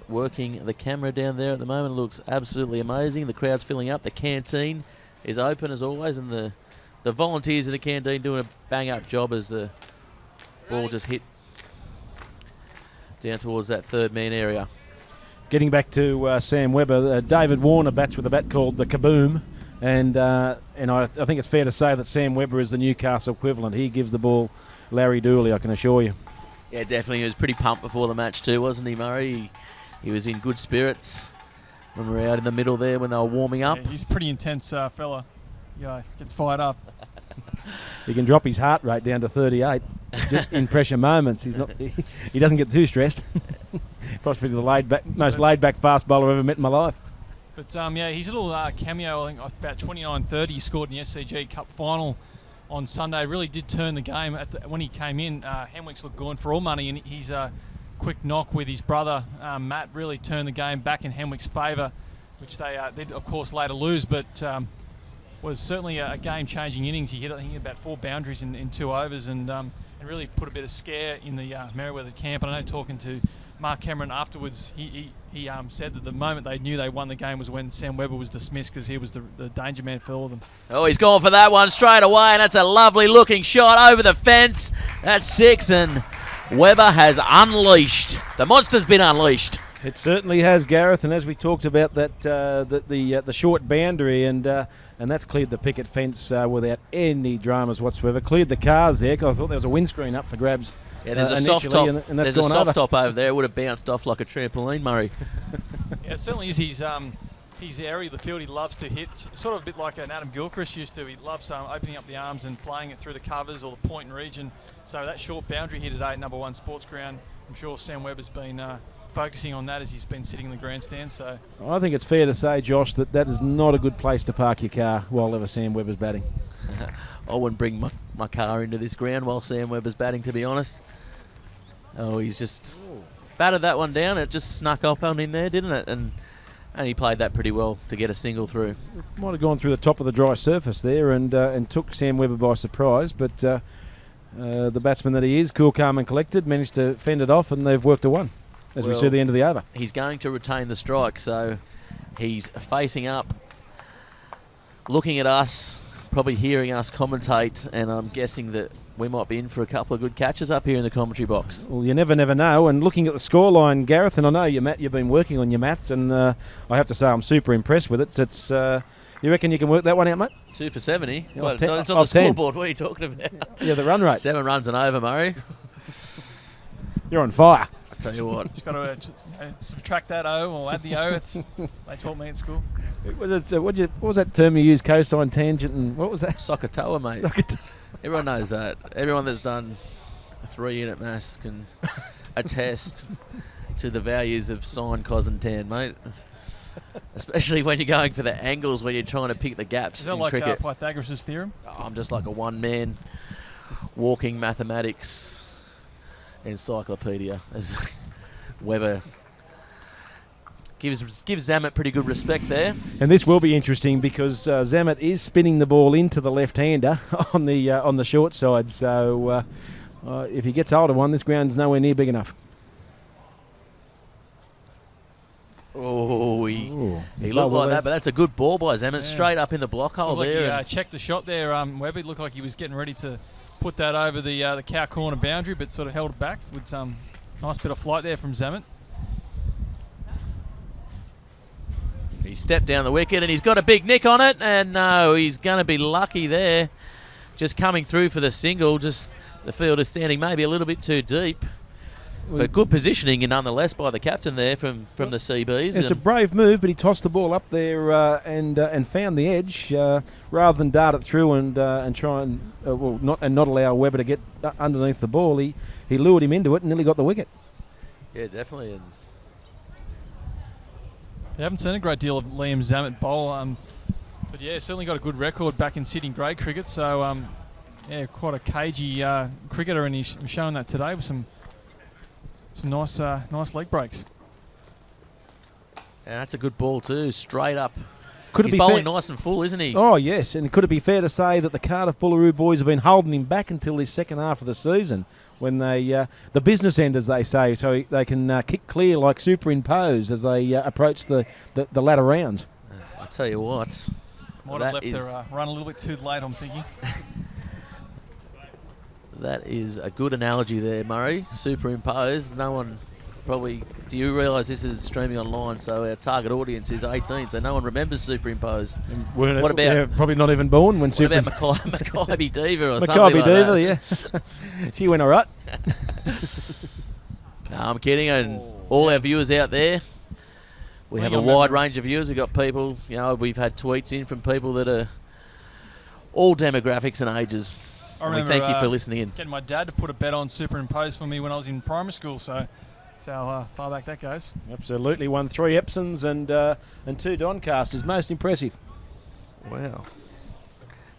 Speaker 1: working the camera down there at the moment. It looks absolutely amazing. The crowd's filling up. The canteen is open as always, and the volunteers in the canteen doing a bang-up job as the ball just hit down towards that third man area.
Speaker 2: Getting back to Sam Webber, David Warner bats with a bat called the Kaboom, and I think it's fair to say that Sam Webber is the Newcastle equivalent. He gives the ball Larry Dooley, I can assure you.
Speaker 1: Yeah, definitely. He was pretty pumped before the match too, wasn't he, Murray? He was in good spirits when we were out in the middle there when they were warming up.
Speaker 3: Yeah, he's a pretty intense fella. Yeah, gets fired up.
Speaker 2: He can drop his heart rate down to 38 in pressure moments. He doesn't get too stressed. Possibly the most laid-back fast bowler I've ever met in my life.
Speaker 3: But yeah, his little cameo, I think about 29:30, he scored in the SCG Cup final on Sunday. Really did turn the game. When he came in, Hamwicks looked good for all money, and his quick knock with his brother Matt really turned the game back in Hamwick's favour, which they did of course later lose, but was certainly a game-changing innings. He hit, I think, about 4 boundaries in 2 overs, and really put a bit of scare in the Merriweather camp. And I know, talking to Mark Cameron afterwards, he said that the moment they knew they won the game was when Sam Webber was dismissed, because he was the danger man for all of them.
Speaker 1: Oh, he's gone for that one straight away, and that's a lovely looking shot over the fence. That's 6, and Webber has unleashed. The monster's been unleashed.
Speaker 2: It certainly has, Gareth, and as we talked about that the short boundary, and that's cleared the picket fence without any dramas whatsoever. Cleared the cars there, because I thought there was a windscreen up for grabs.
Speaker 1: Yeah, there's a soft top.
Speaker 2: And that's
Speaker 1: there's a soft
Speaker 2: over.
Speaker 1: top over there. It would have bounced off like a trampoline, Murray.
Speaker 3: Yeah, it certainly is his area of the field. He loves to hit, sort of a bit like an Adam Gilchrist used to. He loves opening up the arms and playing it through the covers or the point and region. So that short boundary here today at number 1 Sports Ground, I'm sure Sam Webber's been focusing on that as he's been sitting in the grandstand. So
Speaker 2: I think it's fair to say, Josh, that is not a good place to park your car while ever Sam Webber's batting.
Speaker 1: I wouldn't bring my car into this ground while Sam Webber's batting, to be honest. Oh, he's just batted that one down. It just snuck up on him there, didn't it? And he played that pretty well to get a single through.
Speaker 2: Might have gone through the top of the dry surface there and took Sam Webber by surprise, but the batsman that he is, cool, calm and collected, managed to fend it off, and they've worked a one as we see the end of the over.
Speaker 1: He's going to retain the strike, so he's facing up, looking at us, probably hearing us commentate, and I'm guessing that we might be in for a couple of good catches up here in the commentary box.
Speaker 2: Well, you never know. And looking at the scoreline, Gareth, and I know you've been working on your maths, and I have to say I'm super impressed with it. It's you reckon you can work that one out, mate?
Speaker 1: 2 for 70.
Speaker 2: Yeah,
Speaker 1: Well, it's on the scoreboard. What are you talking about?
Speaker 2: Yeah, the run rate.
Speaker 1: 7 runs and over, Murray.
Speaker 2: You're on fire.
Speaker 1: I tell you what.
Speaker 3: Just got to subtract that O or add the O. They taught me at school.
Speaker 2: What was that term you used? Cosine, tangent, and what was that?
Speaker 1: Sokotoa, mate. Everyone knows that. Everyone that's done a 3-unit maths can attest to the values of sine, cos and tan, mate. Especially when you're going for the angles when you're trying to pick the gaps.
Speaker 3: Is that
Speaker 1: in
Speaker 3: like
Speaker 1: cricket.
Speaker 3: Pythagoras' theorem?
Speaker 1: I'm just like a one-man walking mathematics encyclopedia, as Webber gives Zammit pretty good respect there.
Speaker 2: And this will be interesting because Zammit is spinning the ball into the left-hander on the short side. So if he gets hold of one, this ground's nowhere near big enough.
Speaker 1: Oh, he looked like that, but that's a good ball by Zammit, straight up in the block hole there.
Speaker 3: He checked the shot there. Webber looked like he was getting ready to put that over the cow corner boundary, but sort of held it back with some nice bit of flight there from Zammit.
Speaker 1: He stepped down the wicket and he's got a big nick on it, and no, he's going to be lucky there. Just coming through for the single, just the fielder standing maybe a little bit too deep. But good positioning nonetheless by the captain there from the CBs.
Speaker 2: It's a brave move, but he tossed the ball up there and found the edge rather than dart it through and try and not allow Webber to get underneath the ball. He lured him into it and nearly got the wicket.
Speaker 1: Yeah, definitely.
Speaker 3: We haven't seen a great deal of Liam Zammit bowl. But yeah, certainly got a good record back in Sydney grade cricket. So yeah, quite a cagey cricketer, and he's showing that today with some nice leg breaks.
Speaker 1: And that's a good ball too, straight up.
Speaker 2: Could it
Speaker 1: He's
Speaker 2: be
Speaker 1: bowling
Speaker 2: fair?
Speaker 1: nice and full, isn't he?
Speaker 2: Oh yes, and could it be fair to say that the Cardiff-Boolaroo boys have been holding him back until this second half of the season, when they the business end, as they say, so they can kick clear like superimpose as they approach the latter rounds.
Speaker 1: I'll tell you what.
Speaker 3: Might have left her run a little bit too late, I'm thinking.
Speaker 1: That is a good analogy there, Murray. Superimpose. No one probably... Do you realise this is streaming online, so our target audience is 18, so no one remembers Superimpose. What about...
Speaker 2: probably not even born when
Speaker 1: What about Mackay Diva or something
Speaker 2: Mackay
Speaker 1: like
Speaker 2: Diva,
Speaker 1: that?
Speaker 2: yeah. She went all right.
Speaker 1: No, I'm kidding. And all our viewers out there, we have a wide range of viewers. We've got people, you know, we've had tweets in from people that are all demographics and ages.
Speaker 3: I remember,
Speaker 1: we thank you for listening in.
Speaker 3: Getting my dad to put a bet on Superimpose for me when I was in primary school, so that's how far back that goes.
Speaker 2: Absolutely. Won 3 Epsoms and 2 Doncasters. Most impressive.
Speaker 1: Wow.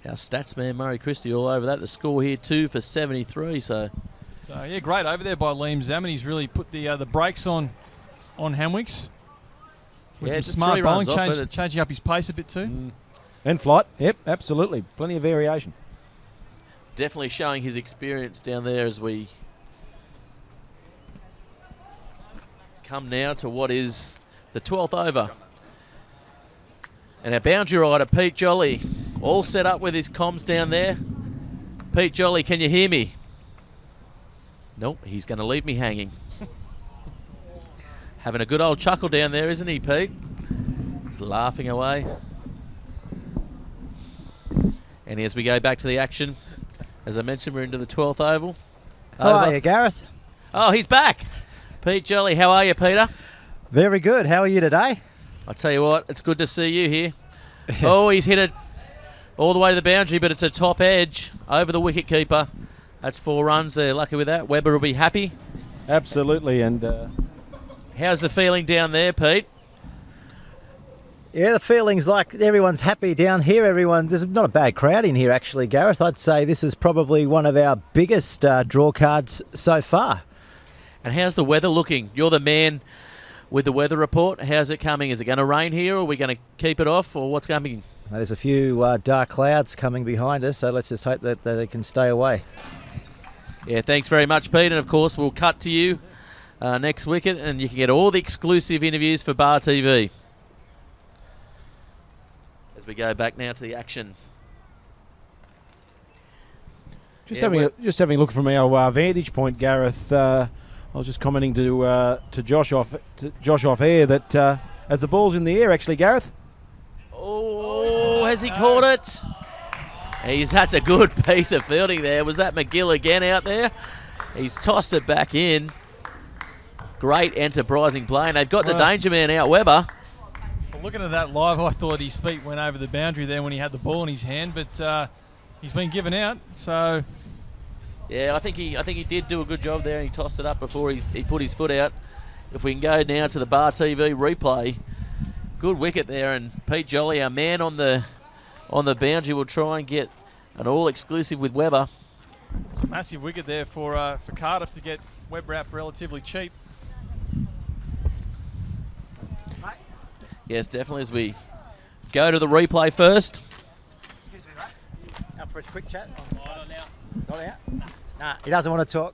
Speaker 1: Our stats man, Murray Christie, all over that. The score here, 2 for 73, so
Speaker 3: yeah, great over there by Liam Zaman. He's really put the brakes on Hamwicks. With some smart bowling, changing up his pace a bit too.
Speaker 2: And flight, yep, absolutely. Plenty of variation.
Speaker 1: Definitely showing his experience down there as we come now to what is the 12th over. And our boundary rider, Pete Jolly, all set up with his comms down there. Pete Jolly, can you hear me? Nope, he's going to leave me hanging. Having a good old chuckle down there, isn't he, Pete? He's laughing away. And as we go back to the action, as I mentioned, we're into the 12th oval.
Speaker 4: How are you, Gareth?
Speaker 1: Oh, he's back. Pete Jolly, how are you, Peter?
Speaker 4: Very good. How are you today?
Speaker 1: I'll tell you what, it's good to see you here. Oh, he's hit it all the way to the boundary, but it's a top edge over the wicket keeper. That's 4 runs. They're lucky with that. Webber will be happy.
Speaker 2: Absolutely. And
Speaker 1: how's the feeling down there, Pete?
Speaker 4: Yeah, the feeling's like everyone's happy down here. There's not a bad crowd in here, actually, Gareth. I'd say this is probably one of our biggest draw cards so far.
Speaker 1: And how's the weather looking? You're the man with the weather report. How's it coming? Is it going to rain here, or are we going to keep it off, or what's coming?
Speaker 4: There's a few dark clouds coming behind us, so let's just hope that it can stay away.
Speaker 1: Yeah, thanks very much, Pete. And, of course, we'll cut to you next wicket, and you can get all the exclusive interviews for Bar TV. As we go back now to the action.
Speaker 2: Just having a look from our vantage point, Gareth. I was just commenting to Josh off air that as the ball's in the air, actually, Gareth.
Speaker 1: Oh, has he caught it? That's a good piece of fielding there. Was that McGill again out there? He's tossed it back in. Great enterprising play, and they've got the danger man out, Webber.
Speaker 3: Well, looking at that live, I thought his feet went over the boundary there when he had the ball in his hand, but he's been given out, so...
Speaker 1: Yeah, I think he did do a good job there, and he tossed it up before he put his foot out. If we can go now to the Bar TV replay, good wicket there, and Pete Jolly, our man on the boundary, will try and get an all-exclusive with Webber.
Speaker 3: It's a massive wicket there for Cardiff to get Webber out for relatively cheap.
Speaker 1: Yes, definitely, as we go to the replay first.
Speaker 4: Excuse me, mate. Out for a quick chat? Not now. Not out? Nah, he doesn't want to talk.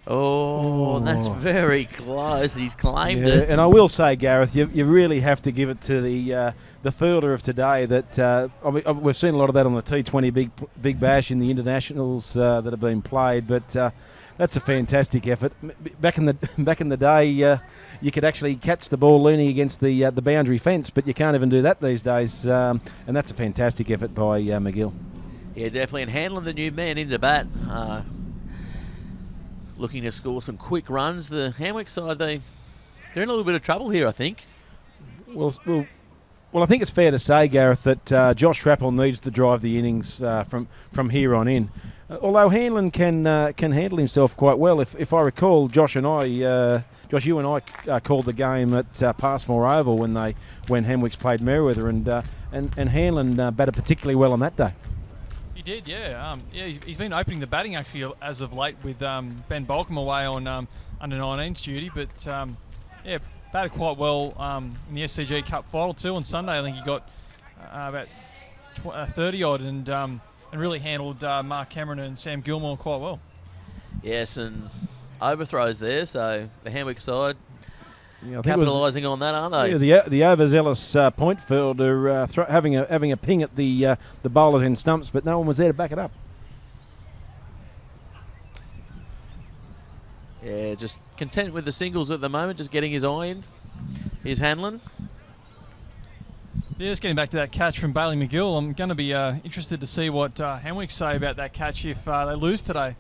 Speaker 1: Oh, that's very close. He's claimed it.
Speaker 2: And I will say, Gareth, you really have to give it to the fielder of today. That we've seen a lot of that on the T20 Big Bash in the internationals that have been played, but that's a fantastic effort. Back in the day, you could actually catch the ball leaning against the boundary fence, but you can't even do that these days. And that's a fantastic effort by McGill.
Speaker 1: Yeah, definitely, and handling the new man into bat. Looking to score some quick runs. The Hamwick side, they're in a little bit of trouble here, I think.
Speaker 2: We'll Well, I think it's fair to say, Gareth, that Josh Trappel needs to drive the innings from here on in. Although Hanlon can handle himself quite well. If I recall, Josh, you and I called the game at Passmore Oval when Hamwicks played Merewether, and Hanlon batted particularly well on that day.
Speaker 3: He did, yeah. He's been opening the batting actually as of late with Ben Balcombe away on under 19s duty, but batted quite well in the SCG Cup final too on Sunday. I think he got about 30 odd and really handled Mark Cameron and Sam Gilmore quite well.
Speaker 1: Yes, and overthrows there, so the Hamwick side
Speaker 2: Yeah,
Speaker 1: capitalising on that, aren't they?
Speaker 2: Yeah, the overzealous point fielder having a ping at the bowler's end stumps, but no one was there to back it up.
Speaker 1: Yeah, just content with the singles at the moment, just getting his eye in. Here's Hanlon.
Speaker 3: Yeah, just getting back to that catch from Bailey McGill. I'm going to be interested to see what Hamwick say about that catch if they lose today.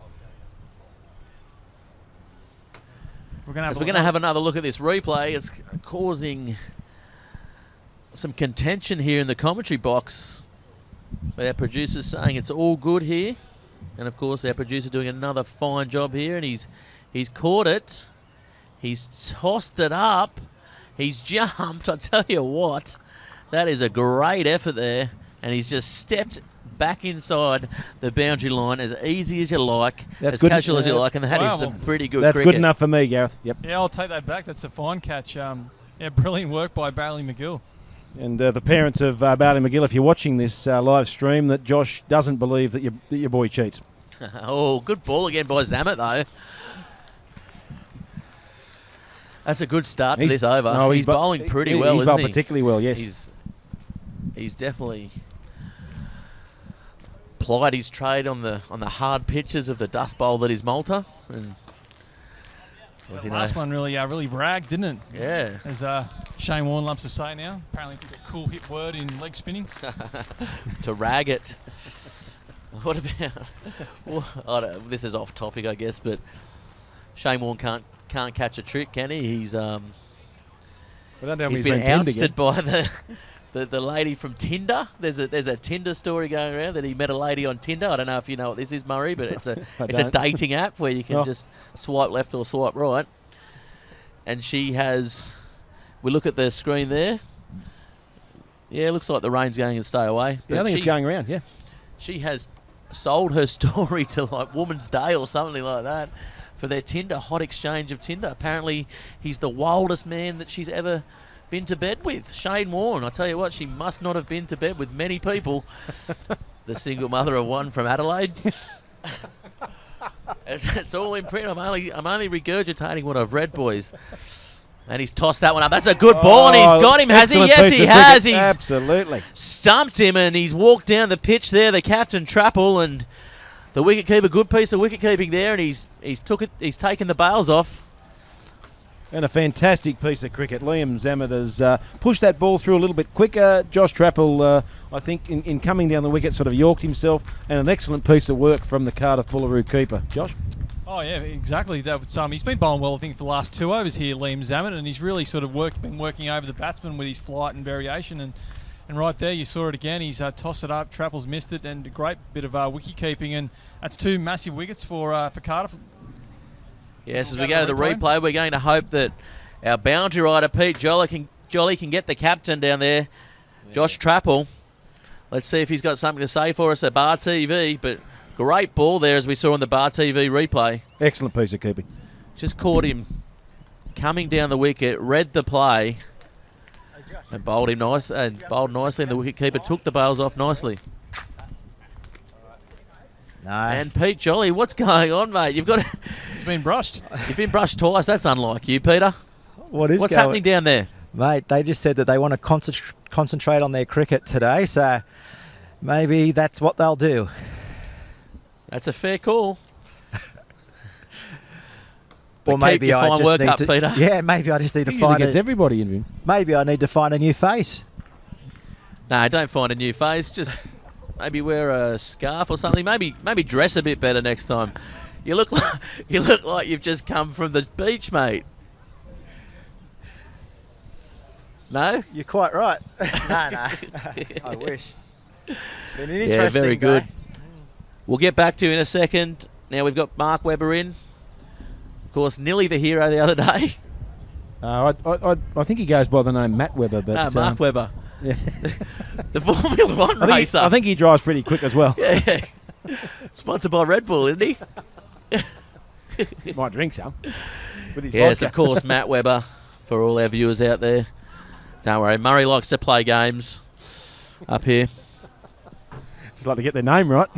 Speaker 3: We're going to
Speaker 1: have another look at this replay. It's causing some contention here in the commentary box. But our producer's saying it's all good here. And of course our producer doing another fine job here, and he's caught it. He's tossed it up. He's jumped. I tell you what, that is a great effort there. And he's just stepped back inside the boundary line as easy as you like, as casual as you like, and that is some pretty good cricket.
Speaker 2: That's good enough for me, Gareth. Yep.
Speaker 3: Yeah, I'll take that back. That's a fine catch. Brilliant work by Bailey McGill.
Speaker 2: And the parents of Bailey McGill, if you're watching this live stream, that Josh doesn't believe that your boy cheats.
Speaker 1: Oh, good ball again by Zammit, though. That's a good start to this over.
Speaker 2: No,
Speaker 1: he's bowling pretty well,
Speaker 2: he's
Speaker 1: isn't
Speaker 2: bowled
Speaker 1: he?
Speaker 2: particularly well, yes.
Speaker 1: He's definitely plied his trade on the hard pitches of the dust bowl that is Malta. And
Speaker 3: the last one really ragged, didn't it?
Speaker 1: Yeah.
Speaker 3: As Shane Warne loves to say now. Apparently it's a cool hip word in leg spinning.
Speaker 1: To rag it. What about... Well, this is off topic, I guess, but Shane Warne can't catch a trick, can he? He's been ousted by the lady from Tinder. There's a Tinder story going around that he met a lady on Tinder. I don't know if you know what this is, Murray, but it's a dating app where you can just swipe left or swipe right. And she has... We look at the screen there. Yeah, it looks like the rain's going to stay away.
Speaker 2: Yeah, I think it's going around, yeah.
Speaker 1: She has sold her story to like Woman's Day or something like that for their Tinder, hot exchange of Tinder. Apparently he's the wildest man that she's ever been to bed with. Shane Warne, I tell you what, she must not have been to bed with many people. The single mother of one from Adelaide. It's all in print. I'm only regurgitating what I've read, boys. And he's tossed that one up. That's a good ball, and he's got him, has he? Yes, he has. He's
Speaker 2: absolutely
Speaker 1: stumped him, and he's walked down the pitch there, the captain Trappel, and the wicketkeeper, good piece of wicket-keeping there, and he's taken the bails off.
Speaker 2: And a fantastic piece of cricket. Liam Zammit has pushed that ball through a little bit quicker. Josh Trappel, I think, in coming down the wicket, sort of yorked himself, and an excellent piece of work from the Cardiff-Boolaroo keeper. Josh?
Speaker 3: Oh, yeah, exactly. He's been bowling well, I think, for the last 2 overs here, Liam Zammit, and he's really sort of been working over the batsman with his flight and variation. And right there, you saw it again. He's tossed it up. Trappel's missed it, and a great bit of wicket-keeping. And that's 2 massive wickets for Cardiff.
Speaker 1: Yes, as we go to the replay, we're going to hope that our boundary rider, Pete Jolly, can get the captain down there, Josh Trappel. Let's see if he's got something to say for us at Bar TV, but... Great ball there, as we saw on the Bar TV replay.
Speaker 2: Excellent piece of keeping.
Speaker 1: Just caught him coming down the wicket, read the play, and bowled him nicely. And the wicketkeeper took the bails off nicely.
Speaker 4: No.
Speaker 1: And Pete Jolly, what's going on, mate? He's
Speaker 3: been brushed.
Speaker 1: You've been brushed twice. That's unlike you, Peter. What's happening down there,
Speaker 4: mate? They just said that they want to concentrate on their cricket today, so maybe that's what they'll do.
Speaker 1: That's a fair call.
Speaker 4: Or maybe I just need to,
Speaker 1: Peter.
Speaker 4: Yeah, maybe I just need to find
Speaker 2: everybody in.
Speaker 4: Maybe I need to find a new face.
Speaker 1: No, don't find a new face. Just maybe wear a scarf or something. Maybe dress a bit better next time. You look like you've just come from the beach, mate. No?
Speaker 4: You're quite right. No. I wish. Been an
Speaker 1: Yeah,
Speaker 4: interesting
Speaker 1: very good.
Speaker 4: day.
Speaker 1: We'll get back to you in a second. Now we've got Mark Webber in. Of course, nearly the hero the other day.
Speaker 2: I think he goes by the name Matt Webber, but
Speaker 1: No, Mark Webber.
Speaker 2: Yeah.
Speaker 1: The Formula One racer.
Speaker 2: I think he drives pretty quick as well.
Speaker 1: Yeah. Sponsored by Red Bull, isn't he?
Speaker 2: Might drink some with his
Speaker 1: Yes,
Speaker 2: vodka.
Speaker 1: of course, Matt Webber, for all our viewers out there. Don't worry, Murray likes to play games up here.
Speaker 2: Just like to get their name right.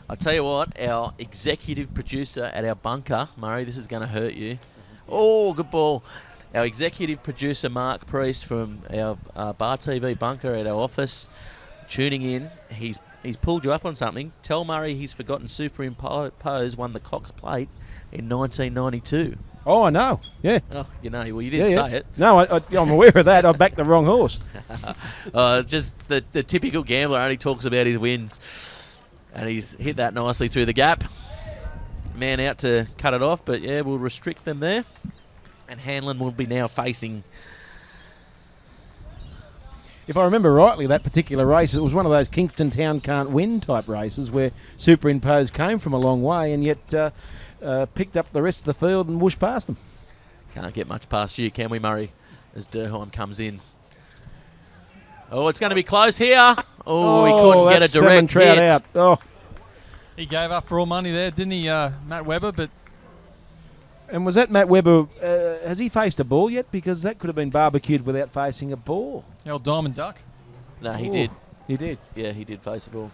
Speaker 1: I'll tell you what, our executive producer at our bunker, Murray, this is going to hurt you. Oh, good ball. Our executive producer, Mark Priest, from our Bar TV bunker at our office, tuning in. He's pulled you up on something. Tell Murray he's forgotten Superimpose won the Cox Plate in 1992.
Speaker 2: Oh, I know. Yeah.
Speaker 1: Oh, you know, well, you didn't say it.
Speaker 2: No, I'm aware of that. I backed the wrong horse.
Speaker 1: Just the typical gambler only talks about his wins. And he's hit that nicely through the gap. Man out to cut it off, but yeah, we'll restrict them there. And Hanlon will be now facing...
Speaker 2: If I remember rightly, that particular race, it was one of those Kingston Town can't win type races where Superimpose came from a long way and yet picked up the rest of the field and whooshed past them.
Speaker 1: Can't get much past you, can we, Murray? As Durham comes in. Oh, it's going to be close here. Oh, he couldn't get a
Speaker 2: that's Salmon
Speaker 1: direct
Speaker 2: Trout
Speaker 1: hit.
Speaker 2: out. Oh,
Speaker 3: He gave up for all money there, didn't he, Matt Webber? But
Speaker 2: and was that Matt Webber? Has he faced a ball yet? Because that could have been barbecued without facing a ball.
Speaker 3: the old Diamond Duck.
Speaker 1: No, he
Speaker 2: Oh,
Speaker 1: did.
Speaker 2: He did.
Speaker 1: Yeah, he did face the ball.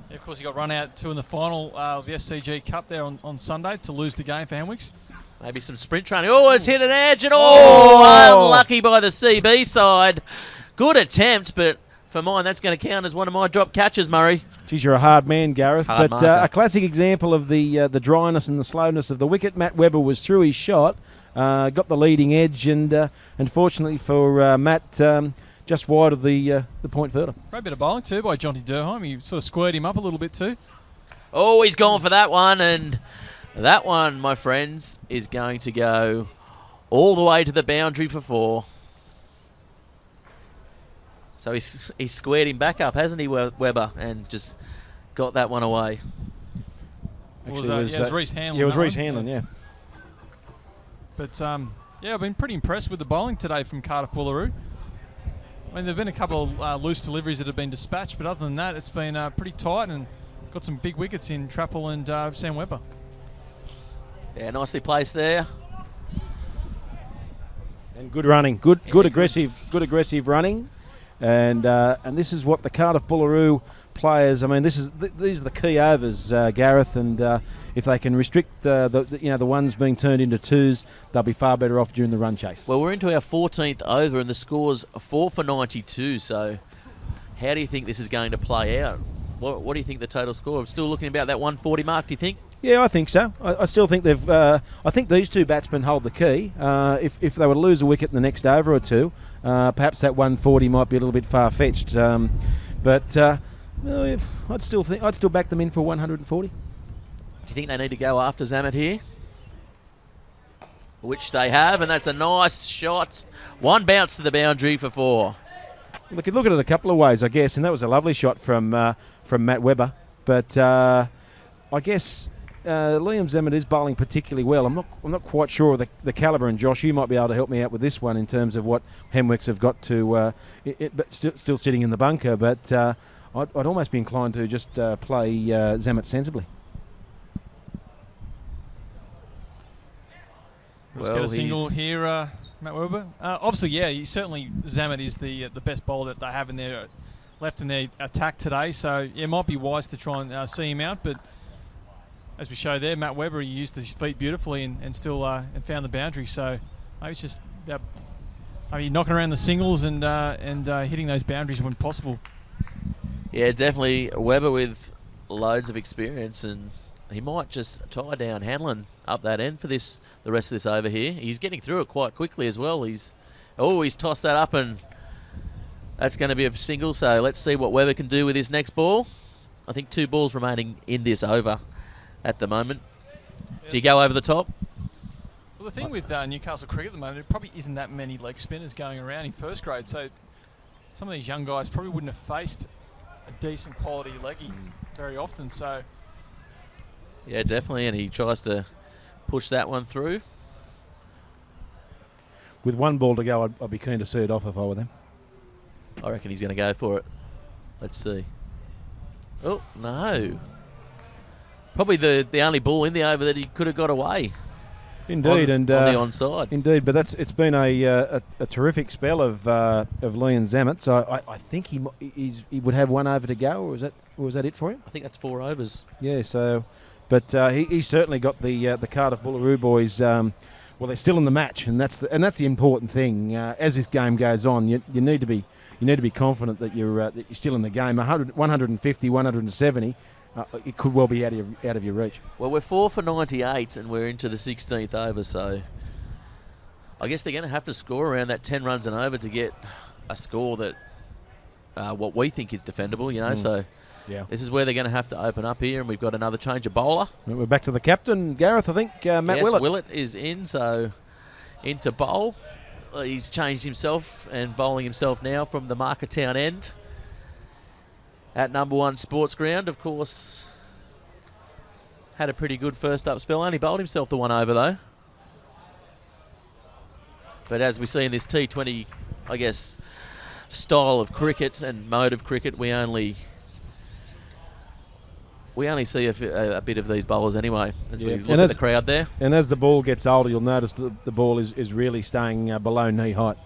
Speaker 3: Yeah, of course, he got run out two in the final of the SCG Cup there on Sunday to lose the game for Hamwicks.
Speaker 1: Maybe some sprint training. Oh, it's hit an edge and unlucky by the CB side. Good attempt, but for mine, that's going to count as one of my drop catches, Murray.
Speaker 2: Geez, you're a hard man, Gareth.
Speaker 1: Hard
Speaker 2: but
Speaker 1: marker.
Speaker 2: a classic example of the dryness and the slowness of the wicket. Matt Webber was through his shot, got the leading edge, and unfortunately for Matt, just wide of the point further.
Speaker 3: Great bit of bowling too by Jonty Durham. He sort of squared him up a little bit too.
Speaker 1: Oh, he's gone for that one, and that one, my friends, is going to go all the way to the boundary for 4. So he's squared him back up, hasn't he, Webber, and just got that one away.
Speaker 3: What was that? Yeah, it was Reece Hanlon.
Speaker 2: Yeah, it was
Speaker 3: that
Speaker 2: Reece
Speaker 3: one.
Speaker 2: Hanlon, yeah.
Speaker 3: But yeah, I've been pretty impressed with the bowling today from Cardiff-Boolaroo. I mean, there've been a couple of loose deliveries that have been dispatched, but other than that, it's been pretty tight and got some big wickets in Trappel and Sam Webber.
Speaker 1: Yeah, nicely placed there.
Speaker 2: And good running, good aggressive running, and this is what the Cardiff-Boolaroo players. I mean, these are the key overs, Gareth, and if they can restrict the ones being turned into twos, they'll be far better off during the run chase.
Speaker 1: Well, we're into our 14th over, and the score's 4 for 92. So, how do you think this is going to play out? What do you think the total score? I'm still looking about that 140 mark. Do you think?
Speaker 2: Yeah, I think so. I still think they've. I think these two batsmen hold the key. If they were to lose a wicket in the next over or two, perhaps that 140 might be a little bit far fetched. But I'd still back them in for 140.
Speaker 1: Do you think they need to go after Zamet here? Which they have, and that's a nice shot. One bounce to the boundary for 4.
Speaker 2: They could look at it a couple of ways, I guess, and that was a lovely shot from Matt Webber. But I guess Liam Zamet is bowling particularly well. I'm not quite sure of the calibre, and Josh, you might be able to help me out with this one in terms of what Hamwicks have got to, but still sitting in the bunker. But I'd almost be inclined to just play Zamet sensibly.
Speaker 3: Let's get a single here, Matt Webber. Obviously, yeah, Zamet is the best bowler that they have in their left in their attack today. So yeah, it might be wise to try and see him out. But as we show there, Matt Webber, he used his feet beautifully and still and found the boundary. So maybe it's just knocking around the singles and hitting those boundaries when possible.
Speaker 1: Yeah, definitely Webber with loads of experience, and he might just tie down Hanlon up that end for the rest of this over here. He's getting through it quite quickly as well. He's tossed that up, and that's going to be a single. So let's see what Webber can do with his next ball. I think 2 balls remaining in this over at the moment. Do you go over the top?
Speaker 3: Well, the thing with Newcastle cricket at the moment, there probably isn't that many leg spinners going around in first grade. So some of these young guys probably wouldn't have faced a decent quality leggy very often. So
Speaker 1: Yeah, definitely, and he tries to push that one through.
Speaker 2: With one ball to go, I'd be keen to see it off if I were them.
Speaker 1: I reckon he's going to go for it. Let's see. Oh, no. Probably the only ball in the over that he could have got away.
Speaker 2: Indeed,
Speaker 1: on the onside.
Speaker 2: Indeed, but it's been a terrific spell of Liam Zammit. So I think he would have one over to go, or was that it for him?
Speaker 1: I think that's 4 overs.
Speaker 2: Yeah. So, but he certainly got the Cardiff-Boolaroo boys. Well, they're still in the match, and that's the important thing. As this game goes on, you need to be confident that you're still in the game. 150, 170. It could well be out of your reach.
Speaker 1: Well, we're 4 for 98 and we're into the 16th over, so I guess they're going to have to score around that 10 runs and over to get a score that what we think is defendable, you know. So
Speaker 2: yeah,
Speaker 1: this is where they're going to have to open up here, and we've got another change of bowler.
Speaker 2: We're back to the captain, Gareth. I think Matt
Speaker 1: Yes,
Speaker 2: Willett.
Speaker 1: Willett is in, so into bowl. He's changed himself and bowling himself now from the Marketown end. At number 1 sports ground, of course, had a pretty good first up spell. Only bowled himself the 1 over though. But as we see in this T20, I guess, style of cricket and mode of cricket, we only see a bit of these bowlers anyway. As we look at the crowd there.
Speaker 2: And as the ball gets older, you'll notice that the ball is really staying below knee height.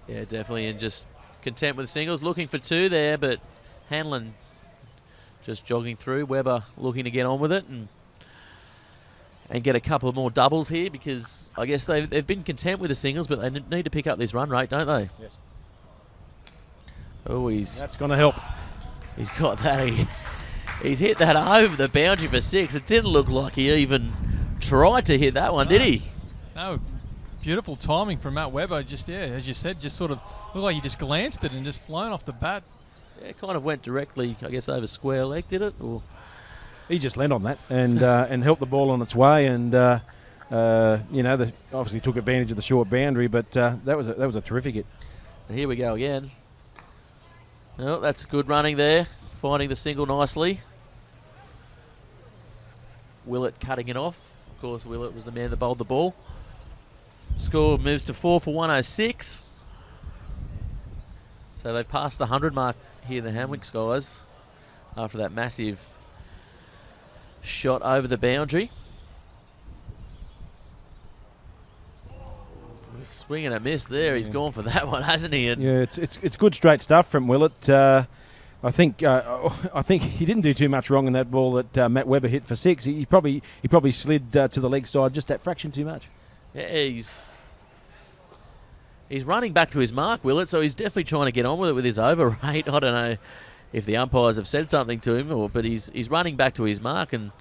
Speaker 1: Yeah, definitely, and just content with singles, looking for 2 there, but Hanlon just jogging through. Webber looking to get on with it and get a couple of more doubles here, because I guess they've been content with the singles, but they need to pick up this run rate, don't they?
Speaker 2: Yes.
Speaker 1: Oh,
Speaker 2: that's going to help.
Speaker 1: He's got that. He's hit that over the boundary for 6. It didn't look like he even tried to hit that one, did he?
Speaker 3: No. Beautiful timing from Matt Webber. Just, as you said, just sort of looked like he just glanced it and just flown off the bat.
Speaker 1: Yeah, it kind of went directly, I guess, over square leg, did it? Or
Speaker 2: he just landed on that and helped the ball on its way, and obviously took advantage of the short boundary, but that was a terrific hit.
Speaker 1: And here we go again. Oh, that's good running there, finding the single nicely. Willett cutting it off. Of course, Willett was the man that bowled the ball. Score moves to 4 for 106. So they've passed the 100 mark here, the Hamwicks guys, after that massive shot over the boundary. Swing and a miss there. He's gone for that one, hasn't he? And
Speaker 2: yeah, it's good straight stuff from Willett. I think he didn't do too much wrong in that ball that Matt Webber hit for 6. He probably slid to the leg side just that fraction too much.
Speaker 1: Yeah, he's running back to his mark, Willett, so he's definitely trying to get on with it with his over rate. I don't know if the umpires have said something to him, but he's running back to his mark and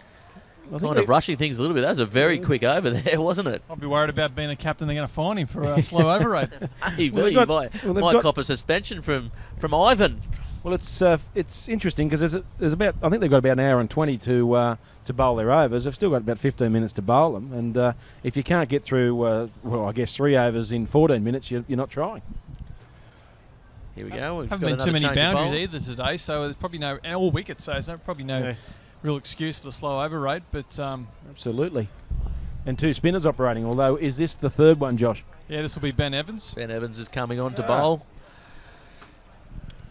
Speaker 1: kind of rushing things a little bit. That was a very quick over there, wasn't it?
Speaker 3: I'd be worried about being the captain. They're going to fine him for a slow over rate.
Speaker 1: He might cop a suspension from Ivan.
Speaker 2: Well, it's interesting because there's about, I think they've got about an hour and 20 to bowl their overs. They've still got about 15 minutes to bowl them, and if you can't get through, I guess 3 overs in 14 minutes, you're not trying.
Speaker 1: Here we go.
Speaker 3: Haven't been too many boundaries either today, so there's probably no, and all wickets, so there's probably no real excuse for the slow over rate. But
Speaker 2: absolutely. And 2 spinners operating. Although, is this the 3rd one, Josh?
Speaker 3: Yeah, this will be Ben Evans.
Speaker 1: Ben Evans is coming on to bowl.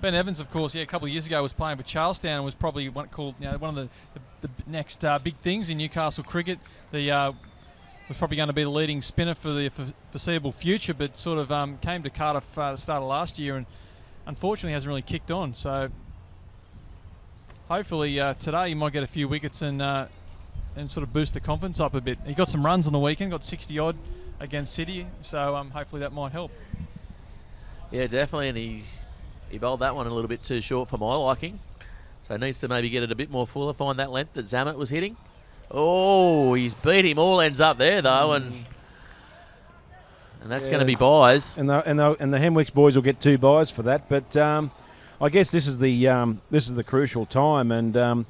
Speaker 3: Ben Evans, of course, a couple of years ago was playing with Charlestown and was probably one of the next big things in Newcastle cricket. Was probably going to be the leading spinner for the foreseeable future, but sort of came to Cardiff at the start of last year and unfortunately hasn't really kicked on. So hopefully today he might get a few wickets and sort of boost the confidence up a bit. He got some runs on the weekend, got 60 odd against City, so hopefully that might help.
Speaker 1: Yeah, definitely, and he bowled that one a little bit too short for my liking. So needs to maybe get it a bit more fuller, find that length that Zammit was hitting. Oh, he's beat him all ends up there though, and that's going to be buys.
Speaker 2: And the Hamwicks boys will get 2 buys for that. But I guess this is the crucial time, and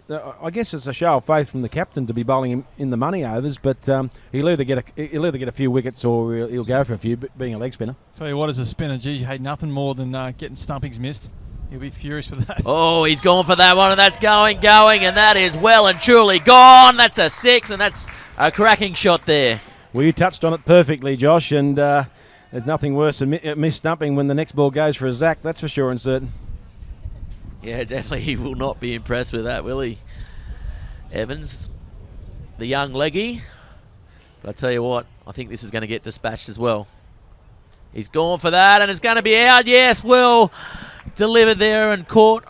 Speaker 2: I guess it's a show of faith from the captain to be bowling him in the money overs, but he'll either get a few wickets or he'll go for a few, being a leg spinner.
Speaker 3: Tell you what, as a spinner, geez, you hate nothing more than getting stumpings missed. He'll be furious with that.
Speaker 1: Oh, he's gone for that one, and that's going, and that is well and truly gone. That's a 6, and that's a cracking shot there.
Speaker 2: Well, you touched on it perfectly, Josh, and there's nothing worse than miss-stumping when the next ball goes for a zack, that's for sure and certain.
Speaker 1: Yeah, definitely he will not be impressed with that, will he? Evans, the young leggy. But I tell you what, I think this is going to get dispatched as well. He's gone for that, and it's going to be out. Yes, well delivered there and caught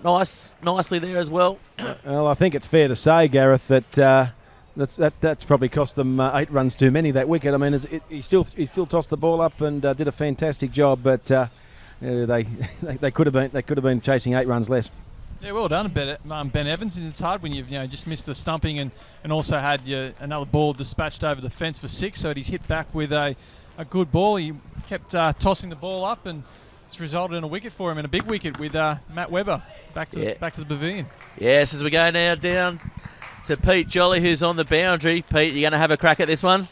Speaker 1: nicely there as well.
Speaker 2: Well, I think it's fair to say, Gareth, that that's probably cost them 8 runs too many, that wicket. I mean, he still tossed the ball up and did a fantastic job, but they could have been chasing 8 runs less.
Speaker 3: Yeah, well done, Ben Evans. It's hard when you've just missed a stumping and also had another ball dispatched over the fence for 6. So he's hit back with a good ball. He kept tossing the ball up, and it's resulted in a wicket for him, and a big wicket with Matt Webber back to the pavilion.
Speaker 1: Yes, as we go now down to Pete Jolly, who's on the boundary. Pete, you going to have a crack at this one?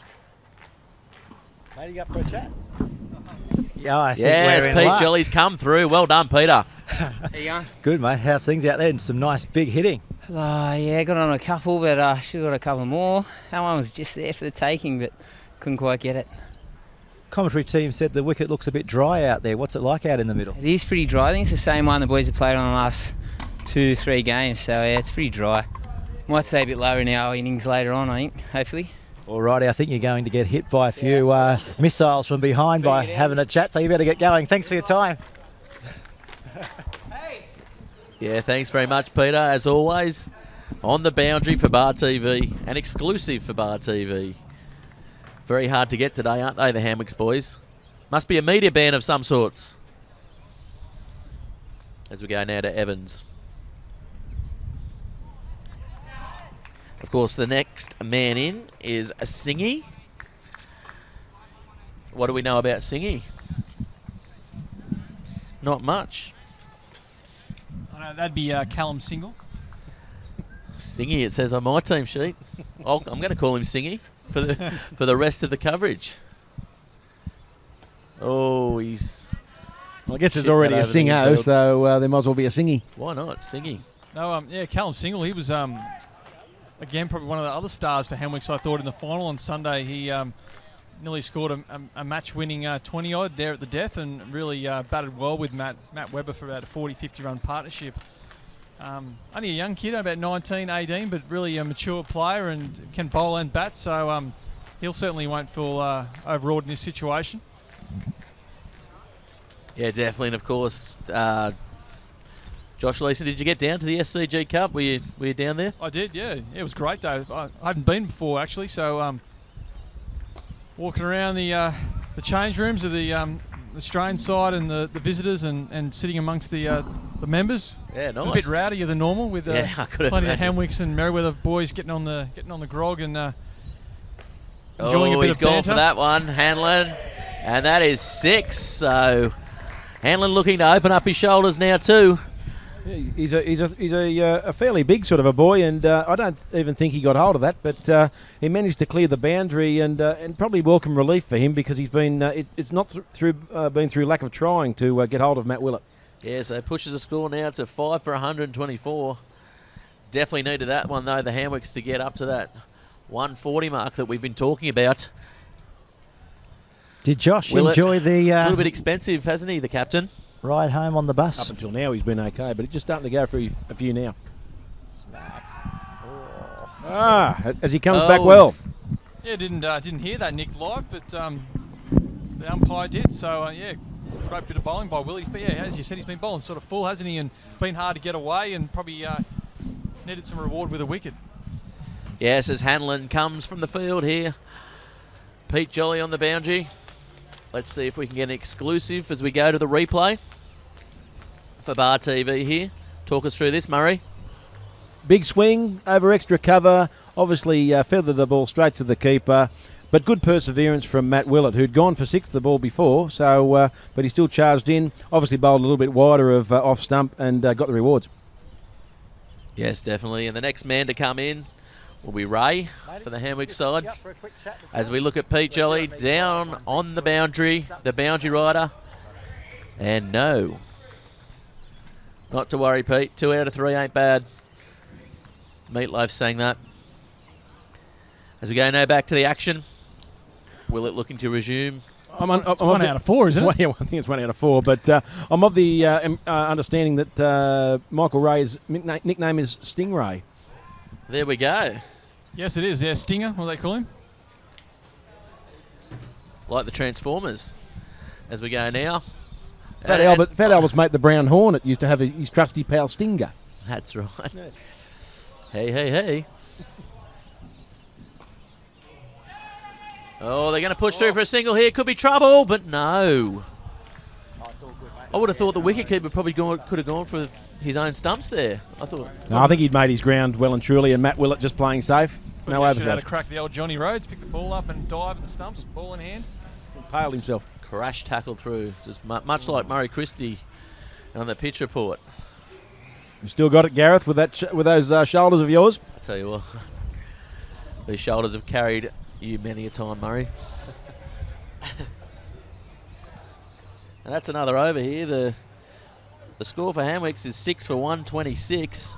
Speaker 4: Mate, you up for a chat? Yeah, I think
Speaker 1: yes,
Speaker 4: we're in
Speaker 1: Pete
Speaker 4: luck.
Speaker 1: Jolly's come through. Well done, Peter.
Speaker 5: How you going?
Speaker 4: Good, mate. How's things out there? And some nice big hitting.
Speaker 5: Yeah, got on a couple, but should have got a couple more. That one was just there for the taking, but couldn't quite get it.
Speaker 4: Commentary team said the wicket looks a bit dry out there. What's it like out in the middle?
Speaker 5: It is pretty dry. I think it's the same one the boys have played on the last 2-3 games, so yeah, it's pretty dry. Might stay a bit lower in our innings later on, I think, hopefully.
Speaker 4: Alrighty, I think you're going to get hit by a few missiles from behind by having a chat, so you better get going. Thanks for your time.
Speaker 1: Yeah, thanks very much, Peter. As always, on the boundary for Bar TV and exclusive for Bar TV. Very hard to get today, aren't they, the Hamwicks boys? Must be a media ban of some sorts. As we go now to Evans. Of course, the next man in is a Singy. What do we know about Singy? Not much.
Speaker 3: I know, that'd be Callum Single.
Speaker 1: Singy, it says on my team sheet. I'm going to call him Singy for the rest of the coverage. Oh, he's...
Speaker 2: Well, I guess there's already a Singo, so there might as well be a Singy.
Speaker 1: Why not? Singy.
Speaker 3: No, Callum Single, he was... again, probably one of the other stars for Hamwicks, I thought, in the final on Sunday. He nearly scored a match-winning 20-odd there at the death and really batted well with Matt Webber for about a 40-50 run partnership. Only a young kid, about 19, 18, but really a mature player and can bowl and bat, so he'll certainly won't feel overawed in this situation.
Speaker 1: Yeah, definitely. And, of course, Josh Leeson, did you get down to the SCG Cup? Were you down there?
Speaker 3: I did, yeah. It was great, Dave. I haven't been before, actually, so walking around the change rooms of the Australian side and the visitors and sitting amongst the members.
Speaker 1: Yeah, nice.
Speaker 3: A bit rowdier than normal with plenty
Speaker 1: imagine.
Speaker 3: of Hamwicks and Merriweather boys getting on the grog and enjoying a bit
Speaker 1: he's
Speaker 3: of
Speaker 1: gone
Speaker 3: banter.
Speaker 1: for that one, Hanlon, and that is 6. So Hanlon looking to open up his shoulders now too.
Speaker 2: He's a fairly big sort of a boy, and I don't even think he got hold of that, but he managed to clear the boundary and probably welcome relief for him because he's been it's not been through lack of trying to get hold of Matt Willett.
Speaker 1: Yeah, so pushes the score now to 5 for 124. Definitely needed that one though, the Hamwicks, to get up to that 140 mark that we've been talking about.
Speaker 4: Did Josh
Speaker 1: Willett,
Speaker 4: enjoy the
Speaker 1: a little bit expensive, hasn't he, the captain?
Speaker 4: ride home on the bus?
Speaker 2: Up until now he's been okay, but it's just starting to go for a few now. As he comes back well.
Speaker 3: Yeah, didn't hear that, Nick, live, but the umpire did. So great bit of bowling by Willie. But yeah, as you said, he's been bowling sort of full, hasn't he? And been hard to get away, and probably needed some reward with a wicket.
Speaker 1: Yes, as Hanlon comes from the field here. Pete Jolly on the boundary. Let's see if we can get an exclusive as we go to the replay for Bar TV here. Talk us through this, Murray.
Speaker 2: Big swing over extra cover. Obviously feathered the ball straight to the keeper. But good perseverance from Matt Willett, who'd gone for 6 the ball before. So, but he still charged in. Obviously bowled a little bit wider of off stump and got the rewards.
Speaker 1: Yes, definitely. And the next man to come in will be Ray for the Hamwick side. As we look at Pete Jolly down on the boundary rider. And no. Not to worry, Pete. 2 out of 3 ain't bad. Meatloaf saying that. As we go now back to the action. Will it looking to resume?
Speaker 3: I'm 1 out of 4, isn't it?
Speaker 2: Yeah, I think it's 1 out of 4. But I'm of the understanding that Michael Ray's nickname is Stingray.
Speaker 1: There we go.
Speaker 3: Yes, it is. Yeah, Stinger, what do they call him?
Speaker 1: Like the Transformers. As we go now.
Speaker 2: Fat Albert's mate, the Brown Hornet, used to have his trusty pal Stinger.
Speaker 1: That's right. Hey, hey, hey. Oh, they're going to push through for a single here. Could be trouble, but no. I would have thought the wicketkeeper probably could have gone for his own stumps there.
Speaker 2: I think he'd made his ground well and truly, and Matt Willett just playing safe. No
Speaker 3: Should have had a
Speaker 2: overs.
Speaker 3: crack the old Johnny Rhodes, pick the ball up and dive at the stumps, ball in hand.
Speaker 2: Paled himself.
Speaker 1: Crash tackle through, just much like Murray Christie on the pitch report.
Speaker 2: You still got it, Gareth, with those shoulders of yours?
Speaker 1: I tell you what, these shoulders have carried you many a time, Murray. And that's another over here. The score for Hamwicks is 6 for 126.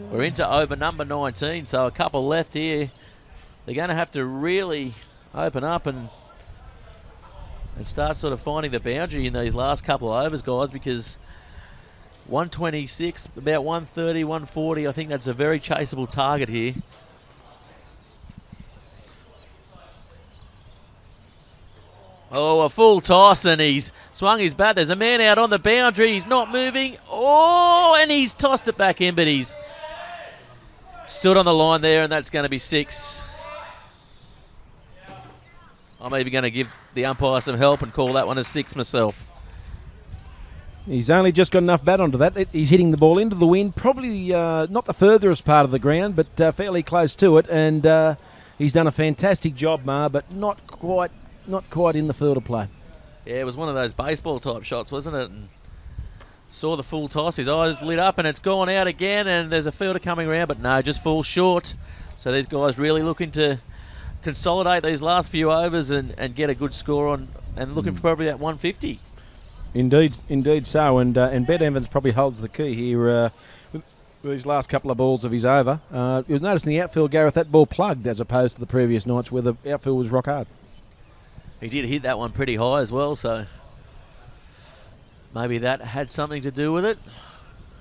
Speaker 1: We're into over number 19, so a couple left here. They're going to have to really open up and start sort of finding the boundary in these last couple of overs, guys, because 126, about 130, 140, I think that's a very chaseable target here. Oh, a full toss, and he's swung his bat. There's a man out on the boundary. He's not moving. Oh, and he's tossed it back in, but he's stood on the line there, and that's going to be 6. I'm even going to give the umpire some help and call that one a 6 myself.
Speaker 2: He's only just got enough bat onto that. He's hitting the ball into the wind, probably not the furthest part of the ground, but fairly close to it, and he's done a fantastic job, Mar, but not quite in the field of play.
Speaker 1: Yeah, it was one of those baseball type shots, wasn't it? And saw the full toss, his eyes lit up, and it's gone out again, and there's a fielder coming around, but no, just falls short. So these guys really looking to consolidate these last few overs and get a good score on, and looking for probably that 150.
Speaker 2: Indeed so, and Ben Evans probably holds the key here with these last couple of balls of his over. You was noticing the outfield, Gareth, that ball plugged as opposed to the previous nights where the outfield was rock hard.
Speaker 1: He did hit that one pretty high as well, so maybe that had something to do with it.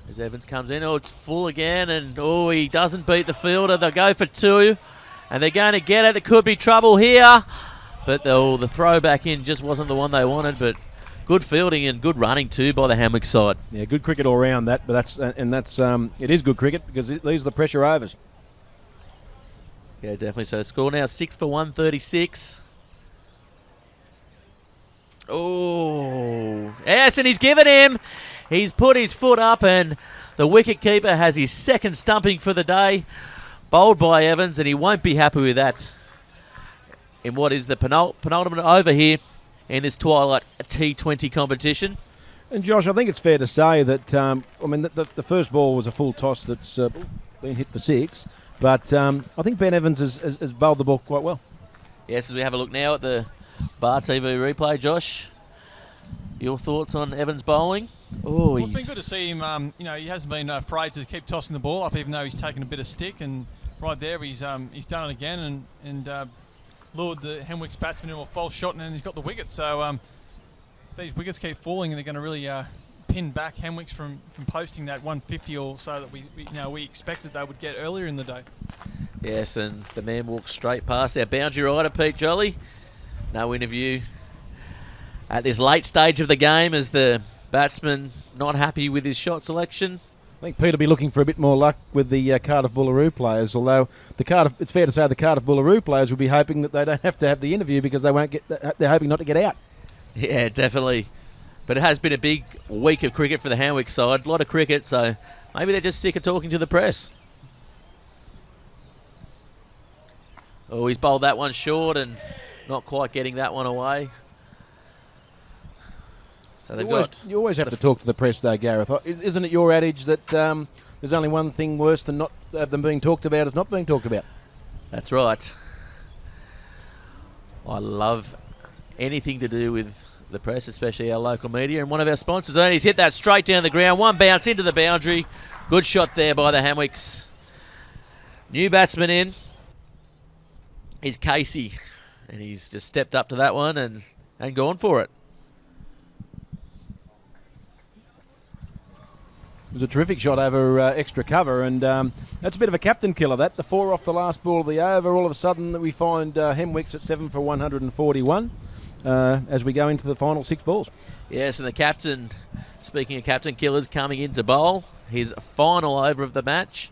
Speaker 1: As Evans comes in, it's full again, and he doesn't beat the fielder. They'll go for 2, and they're going to get it. There could be trouble here, but the throw back in just wasn't the one they wanted, but good fielding and good running too by the Hamwick side.
Speaker 2: Yeah, good cricket all round that, but it is good cricket because these are the pressure overs.
Speaker 1: Yeah, definitely. So the score now 6 for 136. Oh, yes, and he's given him. He's put his foot up, and the wicketkeeper has his second stumping for the day, bowled by Evans, and he won't be happy with that in what is the penultimate over here in this Twilight T20 competition.
Speaker 2: And Josh, I think it's fair to say that the first ball was a full toss that's been hit for 6, but I think Ben Evans has bowled the ball quite well.
Speaker 1: Yes, as we have a look now at the Bar TV replay, Josh, your thoughts on Evans bowling?
Speaker 3: Well, it's been good to see him. He hasn't been afraid to keep tossing the ball up, even though he's taken a bit of stick. And right there, he's done it again and lured the Hamwick's batsman into a false shot, and then he's got the wicket. So if these wickets keep falling, and they're going to really pin back Hamwick's from posting that 150 or so that we expected they would get earlier in the day.
Speaker 1: Yes, and the man walks straight past our boundary rider, Pete Jolly. No interview at this late stage of the game as the batsman not happy with his shot selection.
Speaker 2: I think Pete will be looking for a bit more luck with the Cardiff-Boolaroo players, although it's fair to say the Cardiff-Boolaroo players will be hoping that they don't have to have the interview because they're hoping not to get out.
Speaker 1: Yeah, definitely. But it has been a big week of cricket for the Hamwick side. A lot of cricket, so maybe they're just sick of talking to the press. Oh, he's bowled that one short and not quite getting that one away. So they've got.
Speaker 2: You always have to talk to the press, though, Gareth. Isn't it your adage that there's only one thing worse than not them being talked about is not being talked about?
Speaker 1: That's right. I love anything to do with the press, especially our local media. And one of our sponsors, and he's hit that straight down the ground. One bounce into the boundary. Good shot there by the Hamwicks. New batsman in is Casey. And he's just stepped up to that one and gone for it.
Speaker 2: It was a terrific shot over extra cover, and that's a bit of a captain killer, that. The 4 off the last ball of the over. All of a sudden, we find Hamwicks at 7 for 141 as we go into the final 6 balls.
Speaker 1: Yes, and the captain, speaking of captain killers, coming in to bowl his final over of the match.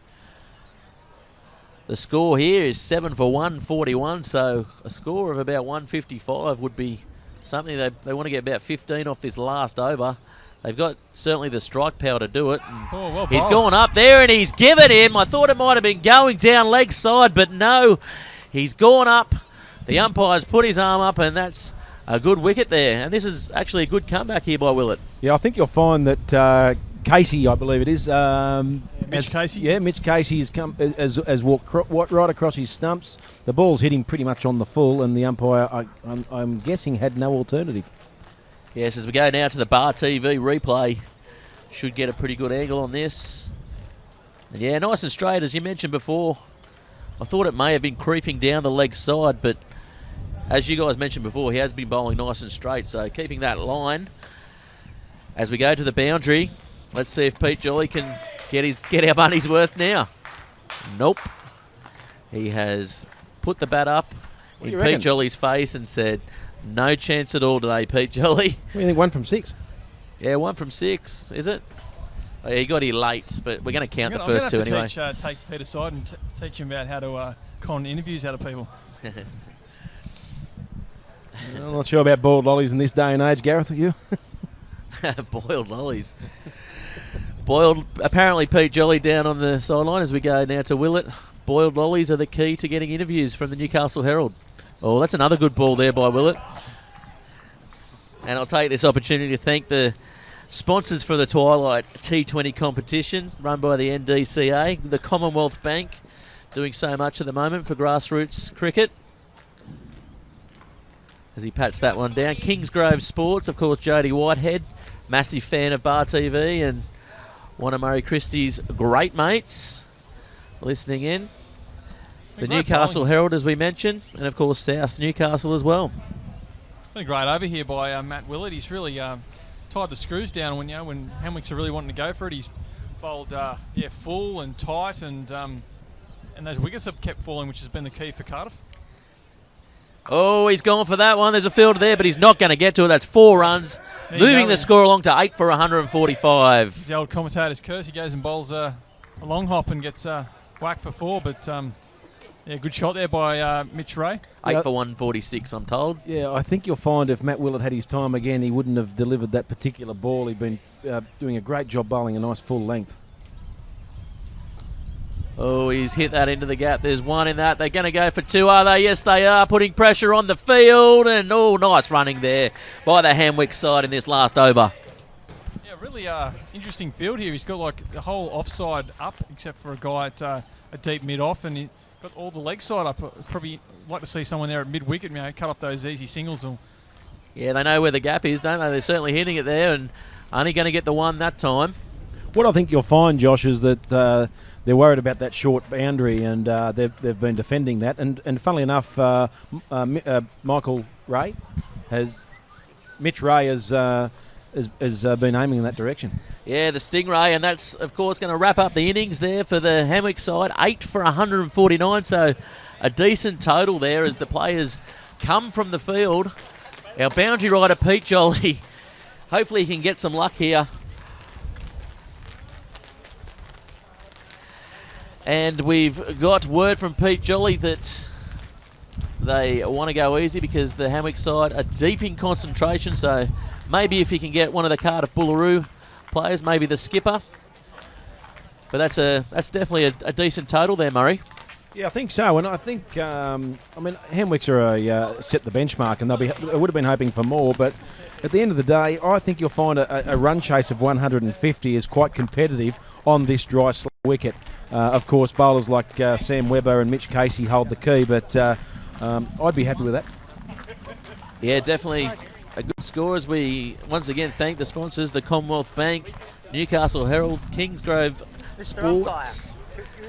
Speaker 1: The score here is 7 for 141, so a score of about 155 would be something they want to get about 15 off this last over. They've got certainly the strike power to do it. He's gone up there and he's given him. I thought it might have been going down leg side, but no. He's gone up. The umpire's put his arm up, and that's a good wicket there. And this is actually a good comeback here by Willett.
Speaker 2: Yeah, I think you'll find that Casey, I believe it is.
Speaker 3: Mitch Casey?
Speaker 2: Yeah, Mitch Casey has walked right across his stumps. The ball's hitting pretty much on the full, and the umpire, I'm guessing, had no alternative.
Speaker 1: Yes, as we go now to the Bar TV replay, should get a pretty good angle on this. And yeah, nice and straight, as you mentioned before. I thought it may have been creeping down the leg side, but as you guys mentioned before, he has been bowling nice and straight, so keeping that line. As we go to the boundary, let's see if Pete Jolly can get our money's worth now. Nope. He has put the bat up in Pete Jolly's face and said, no chance at all today, Pete Jolly.
Speaker 2: What do you think, 1 from 6?
Speaker 1: Yeah, 1 from 6, is it? Oh, yeah, he got here late, but we're going to count the first 2 anyway.
Speaker 3: Take Pete aside and teach him about how to con interviews out of people.
Speaker 2: I'm not sure about boiled lollies in this day and age, Gareth, are you?
Speaker 1: Boiled lollies. Boiled, apparently Pete Jolly down on the sideline as we go now to Willett. Boiled lollies are the key to getting interviews from the Newcastle Herald. Oh, that's another good ball there by Willett. And I'll take this opportunity to thank the sponsors for the Twilight T20 competition run by the NDCA, the Commonwealth Bank, doing so much at the moment for grassroots cricket. As he pats that one down. Kingsgrove Sports, of course, Jody Whitehead, massive fan of Bar TV and one of Murray Christie's great mates, listening in. The Newcastle Herald, as we mentioned, and of course South Newcastle as well.
Speaker 3: Been a great over here by Matt Willett. He's really tied the screws down when Hamwicks are really wanting to go for it. He's bowled full and tight, and those wickets have kept falling, which has been the key for Cardiff.
Speaker 1: Oh, he's gone for that one. There's a fielder there, but he's not going to get to it. That's 4 runs, moving the score along to 8 for 145.
Speaker 3: It's the old commentator's curse. He goes and bowls a long hop and gets whacked for 4, but. Yeah, good shot there by Mitch Ray.
Speaker 1: 8 for 146, I'm told.
Speaker 2: Yeah, I think you'll find if Matt Willett had his time again, he wouldn't have delivered that particular ball. He'd been doing a great job bowling a nice full length.
Speaker 1: Oh, he's hit that into the gap. There's 1 in that. They're going to go for 2, are they? Yes, they are. Putting pressure on the field. And, nice running there by the Hamwick side in this last over.
Speaker 3: Yeah, really interesting field here. He's got like the whole offside up, except for a guy at a deep mid-off, and he got all the leg side up. Probably like to see someone there at mid-wicket, cut off those easy singles.
Speaker 1: Yeah, they know where the gap is, don't they? They're certainly hitting it there, and only going to get the 1 that time.
Speaker 2: What I think you'll find, Josh, is that they're worried about that short boundary, and they've been defending that. And funnily enough, Mitch Ray has been aiming in that direction.
Speaker 1: Yeah, the Stingray, and that's, of course, going to wrap up the innings there for the Hamwick side. 8 for 149, so a decent total there as the players come from the field. Our boundary rider, Pete Jolly, hopefully he can get some luck here. And we've got word from Pete Jolly that they want to go easy because the Hamwick side are deep in concentration, so maybe if he can get one of the Cardiff-Boolaroo players, maybe the skipper. But that's definitely a decent total there, Murray.
Speaker 2: Yeah, I think so, and I think Hamwicks are set the benchmark, and they would have been hoping for more. But at the end of the day, I think you'll find a run chase of 150 is quite competitive on this dry slow wicket. Of course, bowlers like Sam Webber and Mitch Casey hold the key, but I'd be happy with that.
Speaker 1: Yeah, definitely a good score as we once again thank the sponsors, the Commonwealth Bank, Newcastle Herald, Kingsgrove Sports,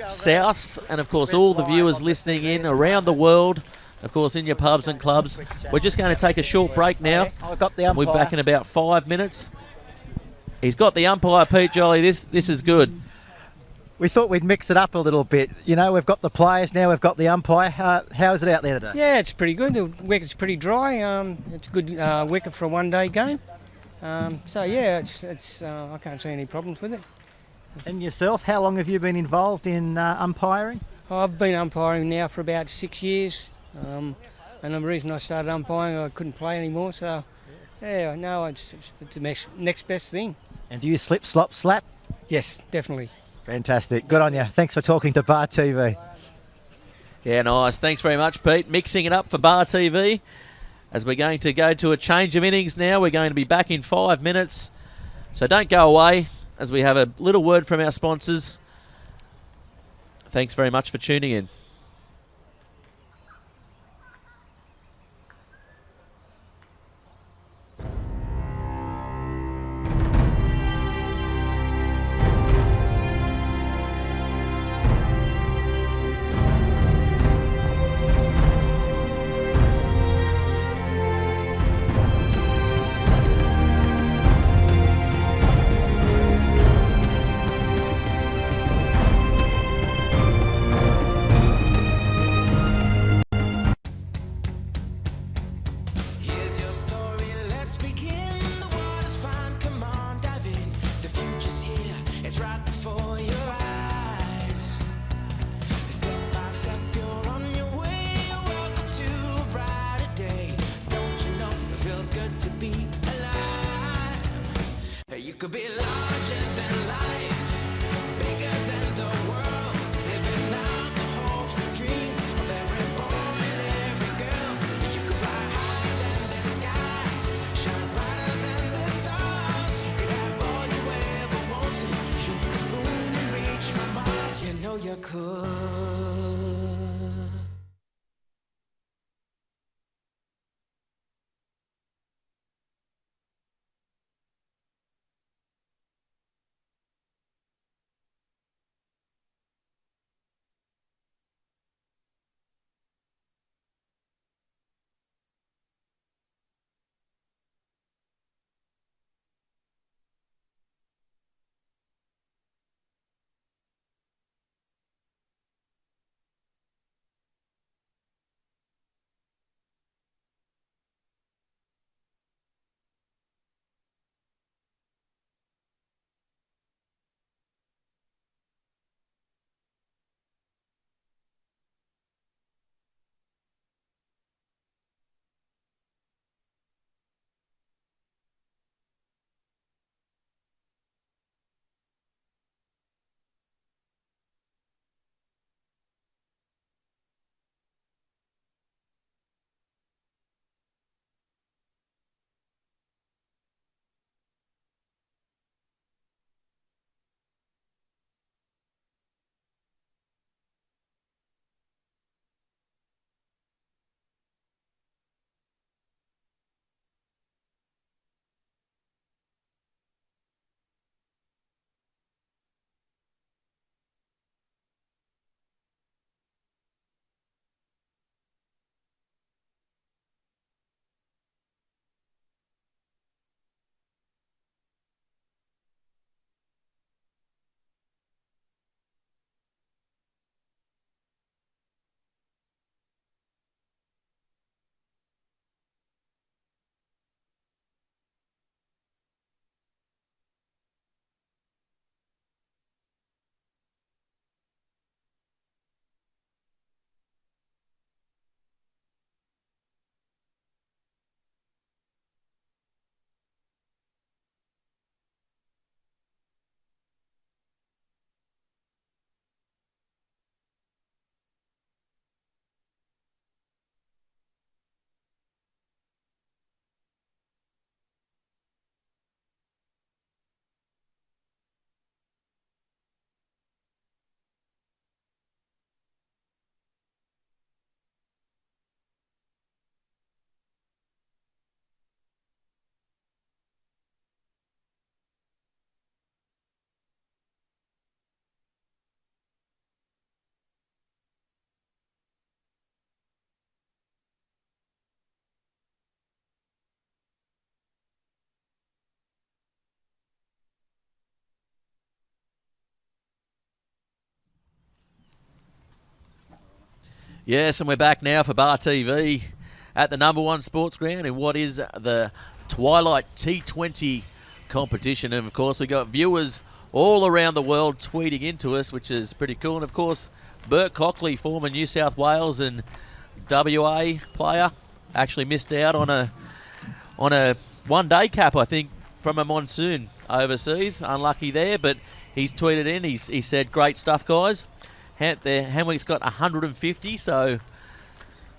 Speaker 1: South, and of course all the viewers listening in around the world, of course in your pubs and clubs. We're just going to take a short break now.
Speaker 4: I've got the umpire.
Speaker 1: We'll be back in about 5 minutes. He's got the umpire, Pete Jolly. This is good.
Speaker 4: We thought we'd mix it up a little bit. You know, we've got the players now, we've got the umpire. How is it out there today?
Speaker 6: Yeah, it's pretty good. The wicket's pretty dry. It's a good wicket for a one-day game. So yeah, it's I can't see any problems with it.
Speaker 4: And yourself, how long have you been involved in umpiring?
Speaker 6: I've been umpiring now for about 6 years. And the reason I started umpiring, I couldn't play anymore. So yeah, no, it's the next best thing.
Speaker 4: And do you slip, slop, slap?
Speaker 6: Yes, definitely.
Speaker 4: Fantastic. Good on you. Thanks for talking to Bar TV.
Speaker 1: Yeah, nice. Thanks very much, Pete. Mixing it up for Bar TV as we're going to go to a change of innings now. We're going to be back in 5 minutes. So don't go away as we have a little word from our sponsors. Thanks very much for tuning in.
Speaker 7: Here's your story, let's begin. The water's fine, come on, dive in. The future's here, it's right before your eyes. Step by step, you're on your way. Welcome to a brighter day. Don't you know it feels good to be alive? You could be larger than life, bigger than the world, living out the hopes and dreams of every boy and every girl. You could fly higher than the sky, shine brighter than the stars. You could have all you ever wanted, shoot the moon and reach for Mars. You know you could.
Speaker 1: Yes, and we're back now for Bar TV at the number one sports ground in what is the Twilight T20 competition. And of course, we got viewers all around the world tweeting into us, which is pretty cool. And of course, Bert Cockley, former New South Wales and WA player, actually missed out on a one-day cap, I think, from a monsoon overseas. Unlucky there, but he's tweeted in. He said, "Great stuff, guys." Hamwick's got 150, so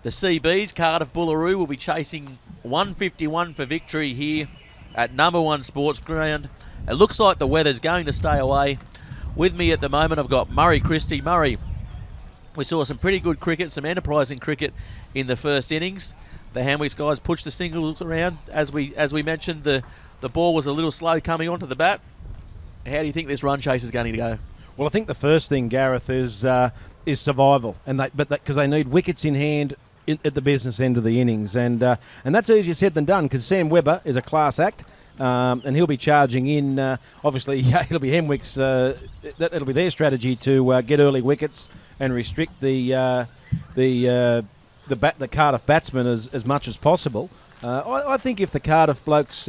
Speaker 1: the CBs, Cardiff-Boolaroo, will be chasing 151 for victory here at number one sports ground. It looks like the weather's going to stay away. With me at the moment, I've got Murray Christie. Murray, we saw some pretty good cricket, some enterprising cricket in the first innings. The Hamwick's guys pushed the singles around. As we mentioned, the ball was a little slow coming onto the bat. How do you think this run chase is going to go?
Speaker 2: Well, I think the first thing, Gareth, is survival, because they need wickets in hand at the business end of the innings, and that's easier said than done. Because Sam Webber is a class act, and he'll be charging in. Obviously, it'll be Hamwick's. It'll be their strategy to get early wickets and restrict the Cardiff batsmen as much as possible. I think if the Cardiff blokes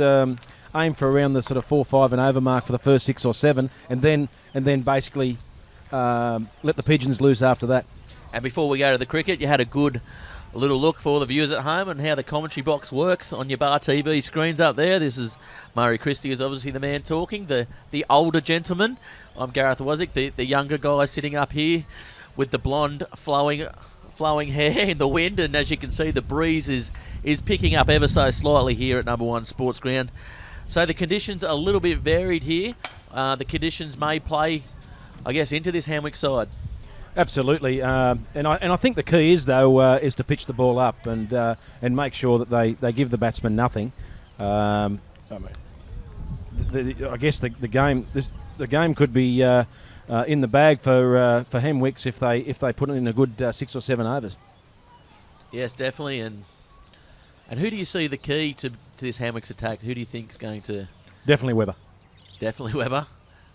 Speaker 2: aim for around the sort of 4-5 and over mark for the first 6 or 7, and then basically let the pigeons loose after that.
Speaker 1: And before we go to the cricket, you had a good little look for the viewers at home and how the commentary box works on your Bar TV screens up there. This is Murray Christie, is obviously the man talking, the older gentleman. I'm Gareth Wazick, the younger guy sitting up here with the blonde flowing hair in the wind, and as you can see, the breeze is picking up ever so slightly here at number one sports ground. So the conditions are a little bit varied here. The conditions may play, I guess, into this Hamwick side.
Speaker 2: Absolutely, and I think the key is though is to pitch the ball up and make sure that they give the batsman nothing. I guess the game could be in the bag for Hamwicks if they put it in a good 6 or 7 overs.
Speaker 1: Yes, definitely. And who do you see the key to this Hamwick's attack? Who do you think is going to?
Speaker 2: Definitely Webber.
Speaker 1: Definitely Webber.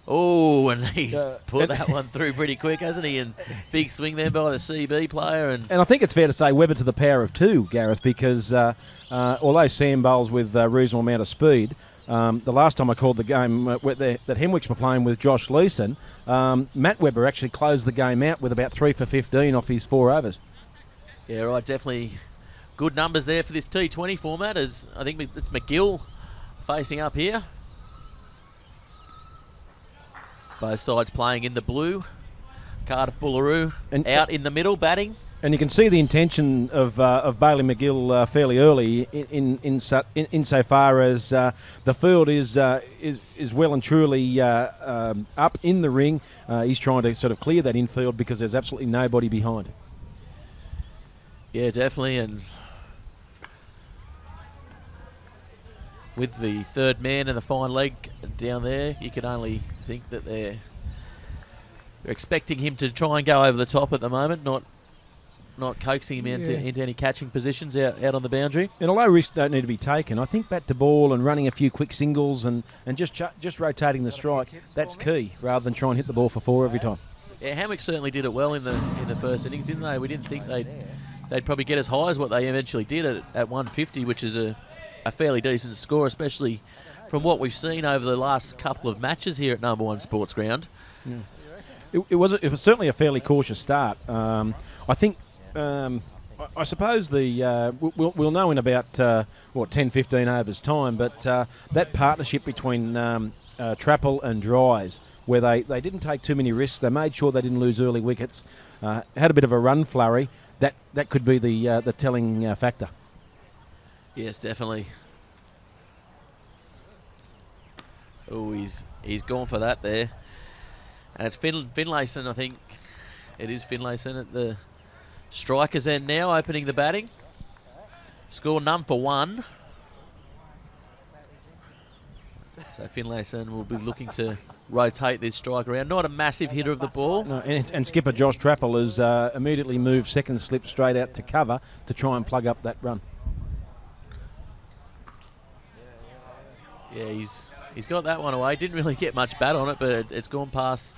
Speaker 1: Oh, and he's put that one through pretty quick, hasn't he? And big swing there by the CB player. And
Speaker 2: I think it's fair to say Webber to the power of 2, Gareth, because although Sam bowls with a reasonable amount of speed, the last time I called the game that Hamwicks were playing with Josh Leeson, Matt Webber actually closed the game out with about 3 for 15 off his 4 overs.
Speaker 1: Yeah, right, definitely good numbers there for this T20 format, as I think it's McGill facing up here. Both sides playing in the blue. Cardiff-Boolaroo out in the middle batting.
Speaker 2: And you can see the intention of Bailey McGill fairly early insofar as the field is well and truly up in the ring. He's trying to sort of clear that infield because there's absolutely nobody behind.
Speaker 1: Yeah, definitely. And with the third man and the fine leg down there, you can only think that they're expecting him to try and go over the top at the moment, not coaxing him into any catching positions out on the boundary.
Speaker 2: And although risks don't need to be taken, I think bat to ball and running a few quick singles and just rotating the strike, that's key, rather than try and hit the ball for 4 every time.
Speaker 1: Yeah, Hamwick certainly did it well in the first innings, didn't they? We didn't think they'd probably get as high as what they eventually did at 150, which is a fairly decent score, especially from what we've seen over the last couple of matches here at number one sports ground.
Speaker 2: Yeah. It was certainly a fairly cautious start. I think I suppose we'll know in about 10-15 overs time, but that partnership between Trappel and Dries, where they didn't take too many risks, they made sure they didn't lose early wickets, had a bit of a run flurry, that could be the telling factor.
Speaker 1: Yes, definitely. Oh, he's gone for that there. And it's Finlayson, I think. It is Finlayson at the striker's end now, opening the batting. Score none for 1. So Finlayson will be looking to rotate this strike around. Not a massive hitter of the ball.
Speaker 2: No, and skipper Josh Trappel has immediately moved second slip straight out to cover to try and plug up that run.
Speaker 1: Yeah, he's got that one away. Didn't really get much bat on it, but it's gone past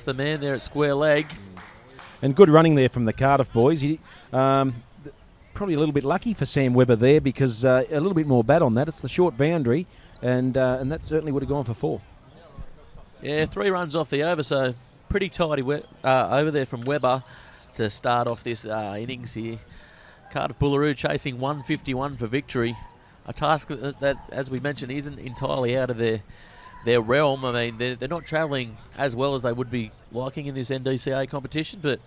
Speaker 1: the man there at square leg.
Speaker 2: And good running there from the Cardiff boys. Probably a little bit lucky for Sam Webber there because a little bit more bat on that. It's the short boundary, and that certainly would have gone for 4.
Speaker 1: Yeah, 3 runs off the over, so pretty tidy over there from Webber to start off this innings here. Cardiff-Boolaroo chasing 151 for victory. A task that, as we mentioned, isn't entirely out of their realm. I mean, they're not travelling as well as they would be liking in this NDCA competition, but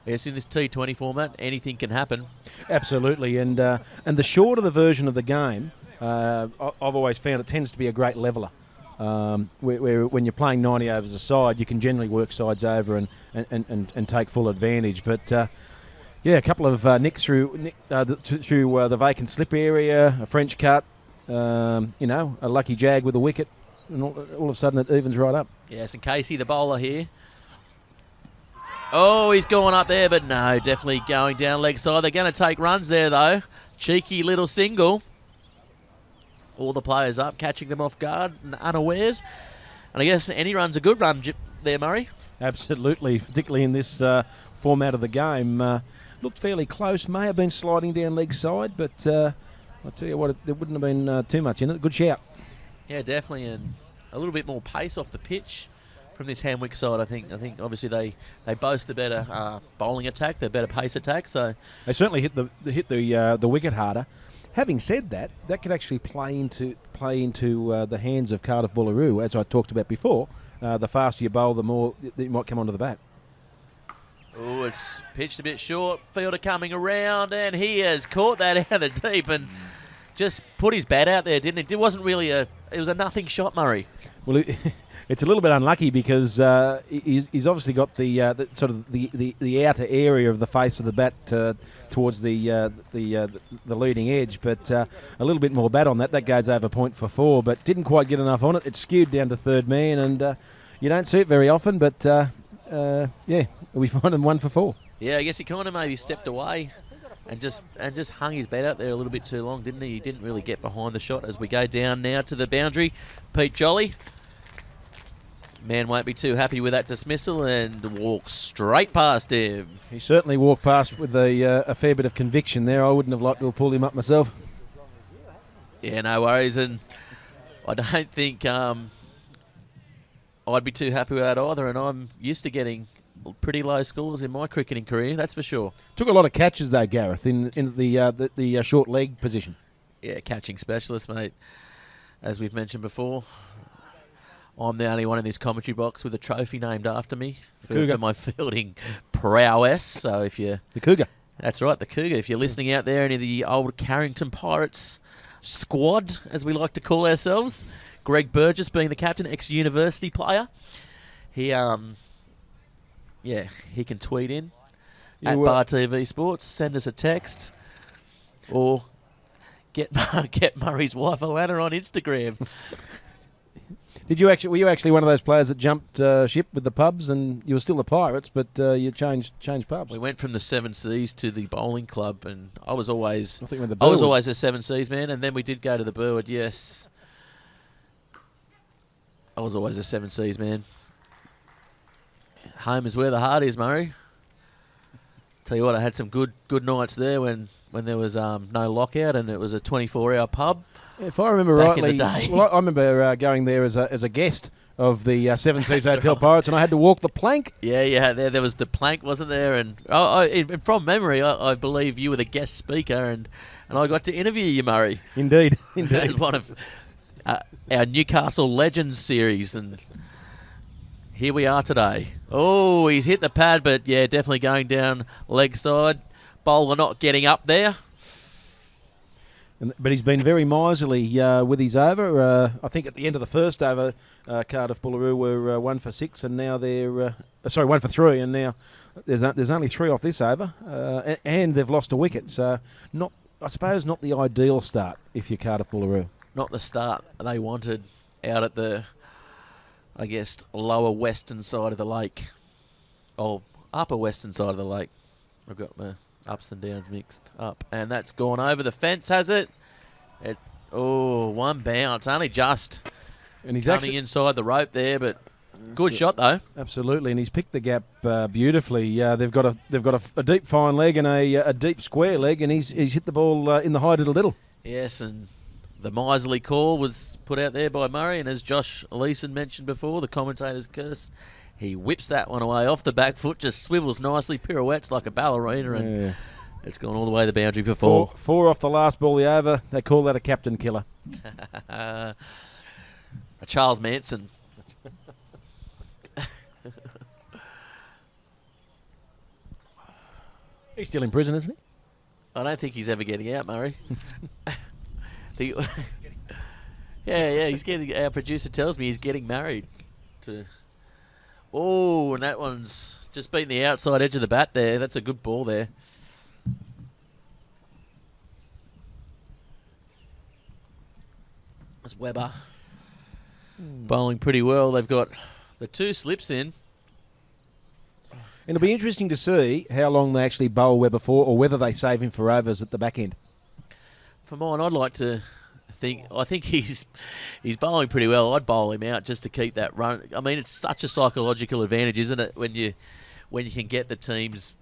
Speaker 1: yes, in this T20 format, anything can happen.
Speaker 2: Absolutely, and the shorter the version of the game, I've always found it tends to be a great leveller. Where when you're playing 90 overs a side, you can generally work sides over and take full advantage. But yeah, a couple of nicks through the vacant slip area, a French cut, a lucky jag with a wicket, and all of a sudden it evens right up.
Speaker 1: Yes, and Casey, the bowler here. Oh, he's going up there, but no, definitely going down leg side. They're going to take runs there, though. Cheeky little single. All the players up, catching them off guard and unawares. And I guess any run's a good run there, Murray.
Speaker 2: Absolutely, particularly in this format of the game. Looked fairly close, may have been sliding down leg side, but I'll tell you what, there wouldn't have been too much in it. Good shout.
Speaker 1: Yeah, definitely, and a little bit more pace off the pitch from this Hamwick side. I think obviously they boast the better bowling attack, the better pace attack. So
Speaker 2: they certainly hit the wicket harder. Having said that, that could actually play into the hands of Cardiff-Boolaroo, as I talked about before. The faster you bowl, the more you might come onto the bat.
Speaker 1: Oh, it's pitched a bit short. Fielder coming around, and he has caught that out of the deep and just put his bat out there, didn't he? It wasn't really it was a nothing shot, Murray.
Speaker 2: Well, it's a little bit unlucky because he's obviously got the sort of the outer area of the face of the bat towards the leading edge, but a little bit more bat on that. That goes over point for 4, but didn't quite get enough on it. It's skewed down to third man, and you don't see it very often, but yeah, we find him 1 for 4.
Speaker 1: Yeah, I guess he kind of maybe stepped away and just hung his bat out there a little bit too long, didn't he? He didn't really get behind the shot. As we go down now to the boundary, Pete Jolly. Man won't be too happy with that dismissal and walks straight past him.
Speaker 2: He certainly walked past with a fair bit of conviction there. I wouldn't have liked to have pulled him up myself.
Speaker 1: Yeah, no worries, and I don't think I'd be too happy with that either, and I'm used to getting pretty low scores in my cricketing career, that's for sure.
Speaker 2: Took a lot of catches though, Gareth, in the short leg position.
Speaker 1: Yeah, catching specialist, mate. As we've mentioned before, I'm the only one in this commentary box with a trophy named after me for my fielding prowess. So if you...
Speaker 2: The Cougar.
Speaker 1: That's right, the Cougar. If you're listening out there, any of the old Carrington Pirates squad, as we like to call ourselves, Greg Burgess being the captain, ex-university player, he can tweet in at Bar TV Sports, send us a text, or get Murray's wife Alana on Instagram.
Speaker 2: Were you actually one of those players that jumped ship with the pubs, and you were still the Pirates, but you changed pubs?
Speaker 1: We went from the Seven Seas to the bowling club, and I was always a Seven Seas man, and then we did go to the Burwood. Yes, I was always a Seven Seas man. Home is where the heart is, Murray. Tell you what, I had some good nights there when there was no lockout and it was a 24-hour pub.
Speaker 2: If I remember
Speaker 1: back
Speaker 2: rightly,
Speaker 1: in the day.
Speaker 2: well, I remember going there as a guest of the Seven Seas Hotel Pirates, and I had to walk the plank.
Speaker 1: Yeah, there was the plank, wasn't there? And from memory, I believe you were the guest speaker, and I got to interview you, Murray.
Speaker 2: Indeed.
Speaker 1: As one of our Newcastle Legends series, and here we are today. Oh, he's hit the pad, but yeah, definitely going down leg side. Bowler not getting up there.
Speaker 2: But he's been very miserly with his over. I think at the end of the first over, Cardiff-Boolaroo were 1 for 6, and now they're 1 for 3, and now there's only 3 off this over, and they've lost a wicket. So I suppose not the ideal start if you're Cardiff-Boolaroo.
Speaker 1: Not the start they wanted out at the, I guess, lower western side of the lake, or upper western side of the lake. I've got my ups and downs mixed up, and that's gone over the fence, has it? One bounce, only just. And he's coming inside the rope there, but Good shot though.
Speaker 2: Absolutely, and he's picked the gap beautifully. They've got a deep fine leg and a deep square leg, and he's hit the ball in the high diddle.
Speaker 1: Yes, and the miserly call was put out there by Murray, and as Josh Leeson mentioned before, the commentator's curse, he whips that one away off the back foot, just swivels nicely, pirouettes like a ballerina, and it's gone all the way to the boundary for four.
Speaker 2: Four off the last ball of the over. They call that a captain killer.
Speaker 1: A Charles Manson.
Speaker 2: He's still in prison, isn't he?
Speaker 1: I don't think he's ever getting out, Murray. Yeah, he's getting. Our producer tells me he's getting married to. Oh, and that one's just beating the outside edge of the bat there. That's a good ball there. That's Webber bowling pretty well. They've got the two slips in.
Speaker 2: And it'll be interesting to see how long they actually bowl Webber for, or whether they save him for overs at the back end.
Speaker 1: For mine, I'd like to think. I think he's bowling pretty well. I'd bowl him out just to keep that run. I mean, it's such a psychological advantage, isn't it, when you can get the teams,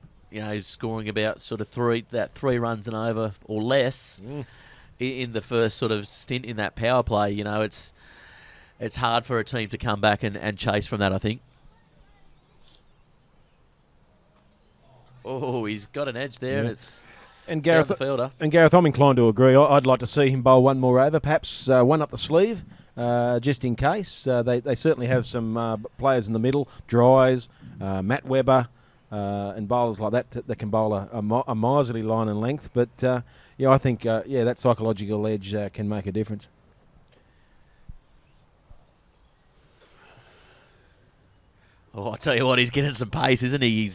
Speaker 1: scoring about sort of three runs and over or less in the first sort of stint in that power play. It's hard for a team to come back and chase from that, I think. Oh, he's got an edge there.
Speaker 2: Yeah.
Speaker 1: It's
Speaker 2: and Gareth,
Speaker 1: the fielder.
Speaker 2: And Gareth, I'm inclined to agree. I'd like to see him bowl one more over, perhaps one up the sleeve, just in case. They certainly have some players in the middle, Dries, Matt Webber, and bowlers like that can bowl a miserly line and length. But I think that psychological edge can make a difference.
Speaker 1: Oh, I tell you what, he's getting some pace, isn't he?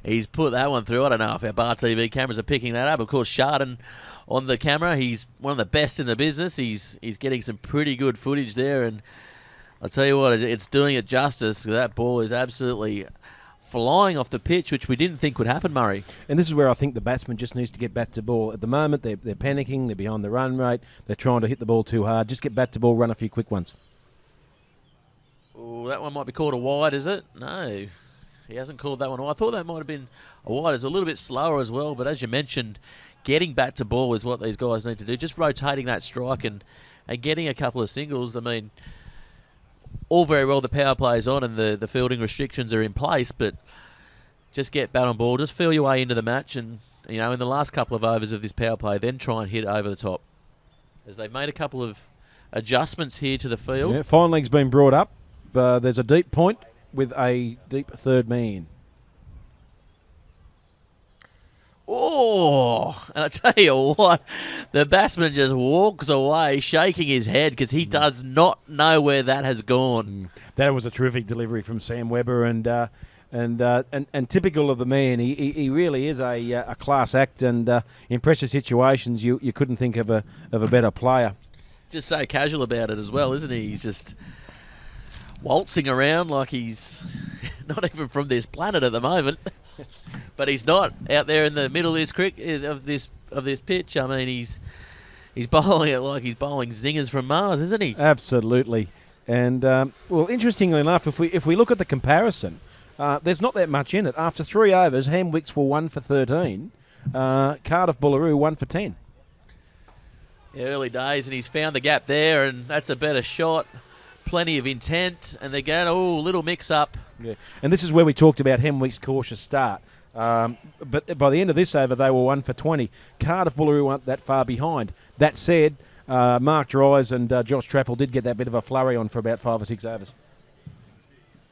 Speaker 1: He's put that one through. I don't know if our Bar TV cameras are picking that up. Of course, Chardon on the camera. He's one of the best in the business. He's getting some pretty good footage there, and I'll tell you what, it's doing it justice. That ball is absolutely flying off the pitch, which we didn't think would happen, Murray.
Speaker 2: And this is where I think the batsman just needs to get bat to ball. At the moment, they're panicking. They're behind the run rate. They're trying to hit the ball too hard. Just get bat to ball, run a few quick ones.
Speaker 1: Oh, that one might be called a wide, is it? No, he hasn't called that one. I thought that might have been a wide. It's a little bit slower as well, but as you mentioned, getting bat to ball is what these guys need to do. Just rotating that strike and getting a couple of singles. I mean, all very well the power play is on and the fielding restrictions are in place, but just get bat on ball. Just feel your way into the match and, in the last couple of overs of this power play, then try and hit it over the top. As they've made a couple of adjustments here to the field.
Speaker 2: Yeah, fine leg's been brought up. There's a deep point with a deep third man.
Speaker 1: Oh, and I tell you what, the batsman just walks away shaking his head because he does not know where that has gone.
Speaker 2: That was a terrific delivery from Sam Webber, and typical of the man. He really is a class act, and in pressure situations, you couldn't think of a better player.
Speaker 1: Just so casual about it as well, isn't he? He's just waltzing around like he's not even from this planet at the moment. But he's not out there in the middle of this pitch. I mean, he's bowling it like he's bowling zingers from Mars, isn't he?
Speaker 2: Absolutely. And interestingly enough, if we look at the comparison, there's not that much in it. After 3 overs, Hamwicks were 1 for 13. Cardiff-Boolaroo 1 for 10.
Speaker 1: Yeah, early days, and he's found the gap there, and that's a better shot. Plenty of intent, and they're going, little mix-up.
Speaker 2: Yeah, and this is where we talked about Hamwick's cautious start. But by the end of this over, they were 1 for 20. Cardiff-Boolaroo weren't that far behind. That said, Mark Dries and Josh Trappel did get that bit of a flurry on for about 5 or 6 overs.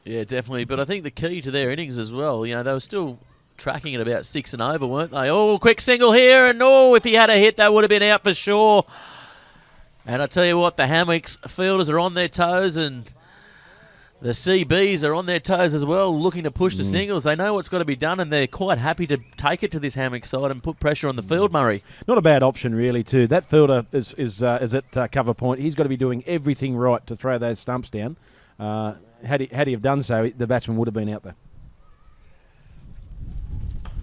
Speaker 1: Yeah, definitely. But I think the key to their innings as well, they were still tracking at about 6 and over, weren't they? Oh, quick single here, and if he had a hit, that would have been out for sure. And I tell you what, the Hamwicks fielders are on their toes, and the CBs are on their toes as well, looking to push the singles. They know what's got to be done, and they're quite happy to take it to this Hamwick side and put pressure on the field, Murray.
Speaker 2: Not a bad option, really, too. That fielder is at cover point. He's got to be doing everything right to throw those stumps down. Had he have done so, the batsman would have been out there.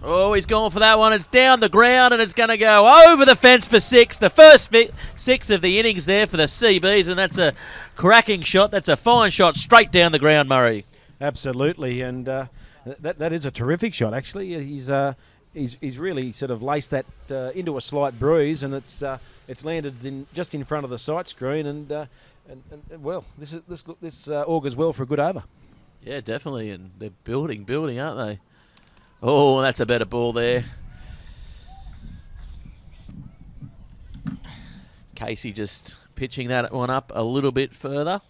Speaker 1: Oh, he's gone for that one. It's down the ground, and it's going to go over the fence for 6. The first 6 of the innings there for the CBs, and that's a cracking shot. That's a fine shot straight down the ground, Murray.
Speaker 2: Absolutely, and that is a terrific shot. Actually, he's really sort of laced that into a slight breeze, and it's landed just in front of the sight screen, and well, this augurs well for a good over.
Speaker 1: Yeah, definitely, and they're building, aren't they? Oh, that's a better ball there. Casey just pitching that one up a little bit further.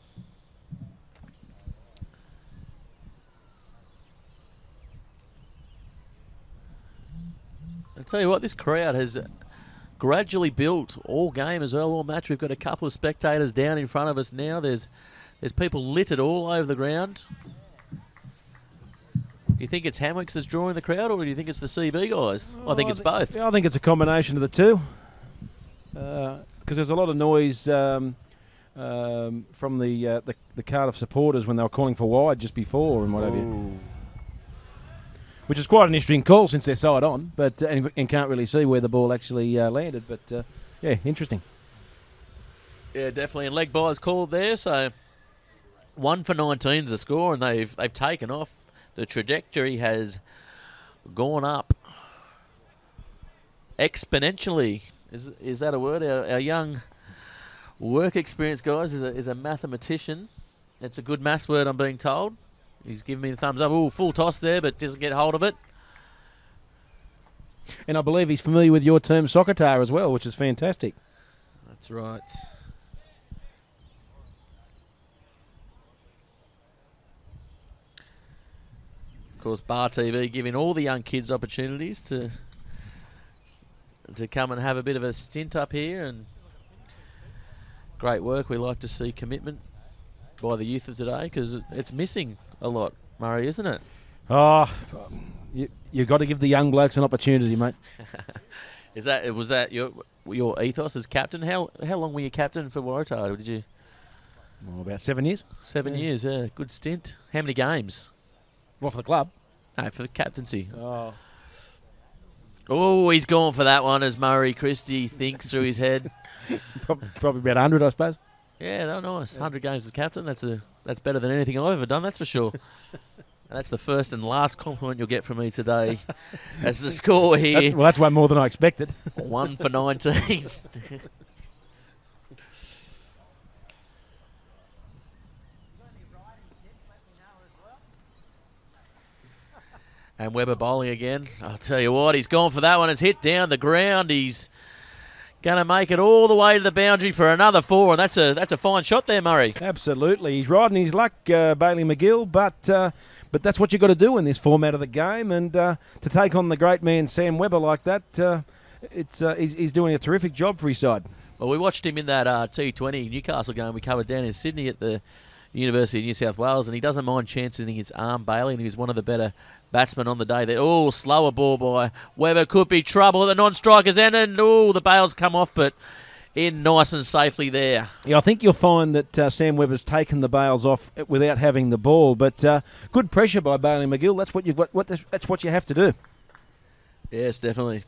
Speaker 1: I'll tell you what, this crowd has gradually built all game as well, all match. We've got a couple of spectators down in front of us now. There's people littered all over the ground. Do you think it's Hamwicks that's drawing the crowd, or do you think it's the CB guys? I think it's both.
Speaker 2: I think it's a combination of the two. Because there's a lot of noise from the Cardiff supporters when they were calling for wide just before and what have you. Which is quite an interesting call since they're side on, but and can't really see where the ball actually landed. But yeah, interesting.
Speaker 1: Yeah, definitely. And leg by's called there, so 1 for 19's the score, and they've taken off. The trajectory has gone up exponentially. Is that a word? Our young work experience guys is a mathematician. It's a good maths word, I'm being told. He's giving me the thumbs up. Ooh, full toss there, but doesn't get hold of it.
Speaker 2: And I believe he's familiar with your term soccer as well, which is fantastic.
Speaker 1: That's right. Of course, Bar TV giving all the young kids opportunities to come and have a bit of a stint up here, and great work. We like to see commitment by the youth of today, because it's missing a lot, Murray, isn't it?
Speaker 2: Oh, you've got to give the young blokes an opportunity, mate.
Speaker 1: Was that your ethos as captain? How long were you captain for Waratah? Did you?
Speaker 2: Well, about 7 years.
Speaker 1: 7 years, yeah. Good stint. How many games?
Speaker 2: What, for the club?
Speaker 1: No, for the captaincy.
Speaker 2: Oh,
Speaker 1: he's gone for that one as Murray Christie thinks through his head.
Speaker 2: Probably about 100, I suppose.
Speaker 1: Yeah, nice. 100 games as captain. That's better than anything I've ever done, that's for sure. And that's the first and last compliment you'll get from me today. As the score here.
Speaker 2: That's one more than I expected.
Speaker 1: 1 for 19. And Webber bowling again. I'll tell you what, he's gone for that one. It's hit down the ground. He's going to make it all the way to the boundary for another 4, and that's a fine shot there, Murray.
Speaker 2: Absolutely. He's riding his luck, Bailey McGill, but that's what you've got to do in this format of the game, and to take on the great man Sam Webber like that, he's doing a terrific job for his side.
Speaker 1: Well, we watched him in that T20 Newcastle game we covered down in Sydney at the University of New South Wales, and he doesn't mind chancing his arm, Bailey, and he's one of the better batsmen on the day there. Oh, slower ball by Webber. Could be trouble at the non-striker's end, and the bails come off, but in nice and safely there.
Speaker 2: Yeah, I think you'll find that Sam Webber's taken the bails off without having the ball, but good pressure by Bailey McGill. That's what you've got. That's what you have to do.
Speaker 1: Yes, definitely.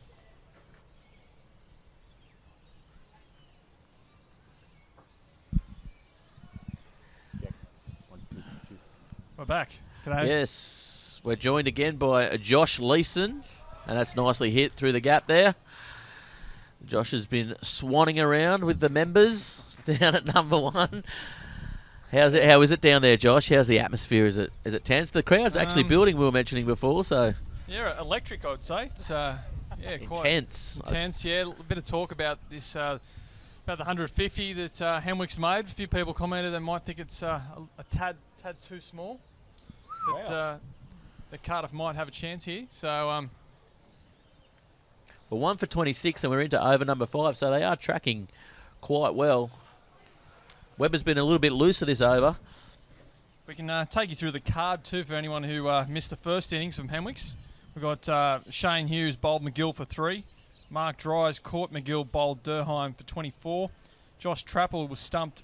Speaker 3: We're back. G'day.
Speaker 1: Yes, we're joined again by Josh Leeson, and that's nicely hit through the gap there. Josh has been swanning around with the members down at number 1. How is it down there, Josh? How's the atmosphere? Is it tense? The crowd's actually building, we were mentioning before, so
Speaker 3: Yeah, electric, I would say. It's quite
Speaker 1: intense.
Speaker 3: Intense, yeah. A bit of talk about this, about the 150 that Hamwick's made. A few people commented they might think it's a tad too small. But that Cardiff might have a chance here. So,
Speaker 1: well, 1 for 26, and we're into over number 5, so they are tracking quite well. Webber's been a little bit looser this over.
Speaker 3: We can take you through the card too for anyone who missed the first innings from Hamwicks. We've got Shane Hughes bowled McGill for 3. Mark Dries caught McGill, bowled Durheim for 24. Josh Trapple was stumped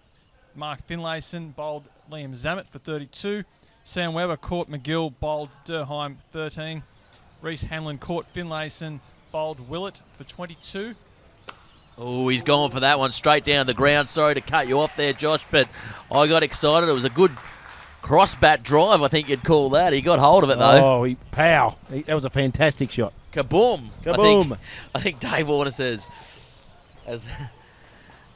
Speaker 3: Mark Finlayson, bowled Liam Zammit for 32. Sam Webber caught McGill, bowled Durheim for 13. Reece Hanlon caught Finlayson, bowled Willett for 22.
Speaker 1: Oh, he's gone for that one straight down the ground. Sorry to cut you off there, Josh, but I got excited. It was a good cross-bat drive, I think you'd call that. He got hold of it, though.
Speaker 2: Oh, that was a fantastic shot.
Speaker 1: Kaboom.
Speaker 2: Kaboom.
Speaker 1: I think Dave Warner says, as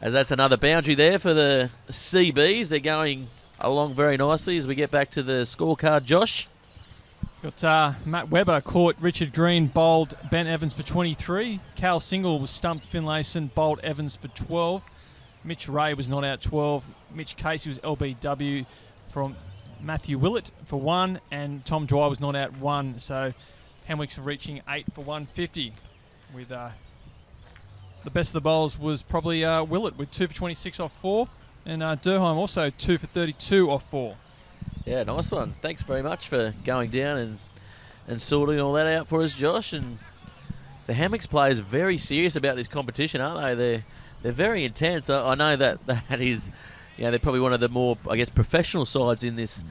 Speaker 1: that's another boundary there for the CBs. They're going along very nicely as we get back to the scorecard, Josh.
Speaker 3: Got Matt Webber caught Richard Green, bowled Ben Evans for 23. Cal Single was stumped Finlayson, bowled Evans for 12. Mitch Ray was not out 12. Mitch Casey was LBW from Matthew Willett for 1. And Tom Dwyer was not out 1. So Hamwicks are reaching 8 for 150. With the best of the bowlers was probably Willett with 2 for 26 off 4. And Durheim also 2 for 32 off 4.
Speaker 1: Yeah, nice one. Thanks very much for going down and sorting all that out for us, Josh. And the Hamwicks players are very serious about this competition, aren't they? They're very intense. I know that is, they're probably one of the more, I guess, professional sides in this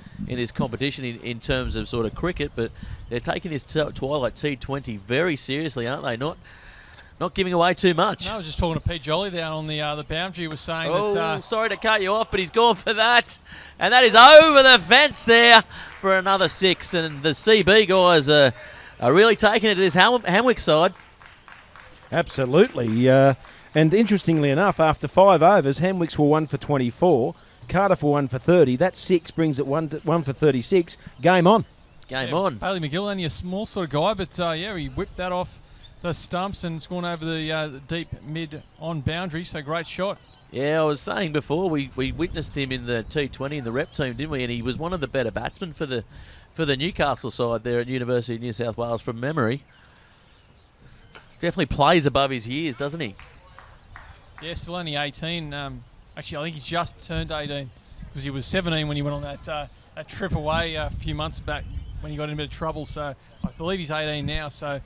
Speaker 1: competition in terms of sort of cricket. But they're taking this Twilight T20 very seriously, aren't they? Not giving away too much.
Speaker 3: No, I was just talking to Pete Jolly down on the boundary. He was saying that...
Speaker 1: sorry to cut you off, but he's gone for that. And that is over the fence there for another 6. And the CB guys are really taking it to this Hamwick side.
Speaker 2: Absolutely. And interestingly enough, after 5 overs, Hamwicks were 1 for 24. Cardiff were 1 for 30. That 6 brings it 1 for 36. Game on.
Speaker 1: Game on.
Speaker 3: Bailey McGill, only a small sort of guy, but he whipped that off the stumps and it's gone over the deep mid on boundary, so great shot.
Speaker 1: Yeah, I was saying before, we witnessed him in the T20 in the rep team, didn't we? And he was one of the better batsmen for the Newcastle side there at University of New South Wales from memory. Definitely plays above his years, doesn't he?
Speaker 3: Yeah, still only 18. Actually, I think he's just turned 18 because he was 17 when he went on that trip away a few months back when he got in a bit of trouble. So I believe he's 18 now, so...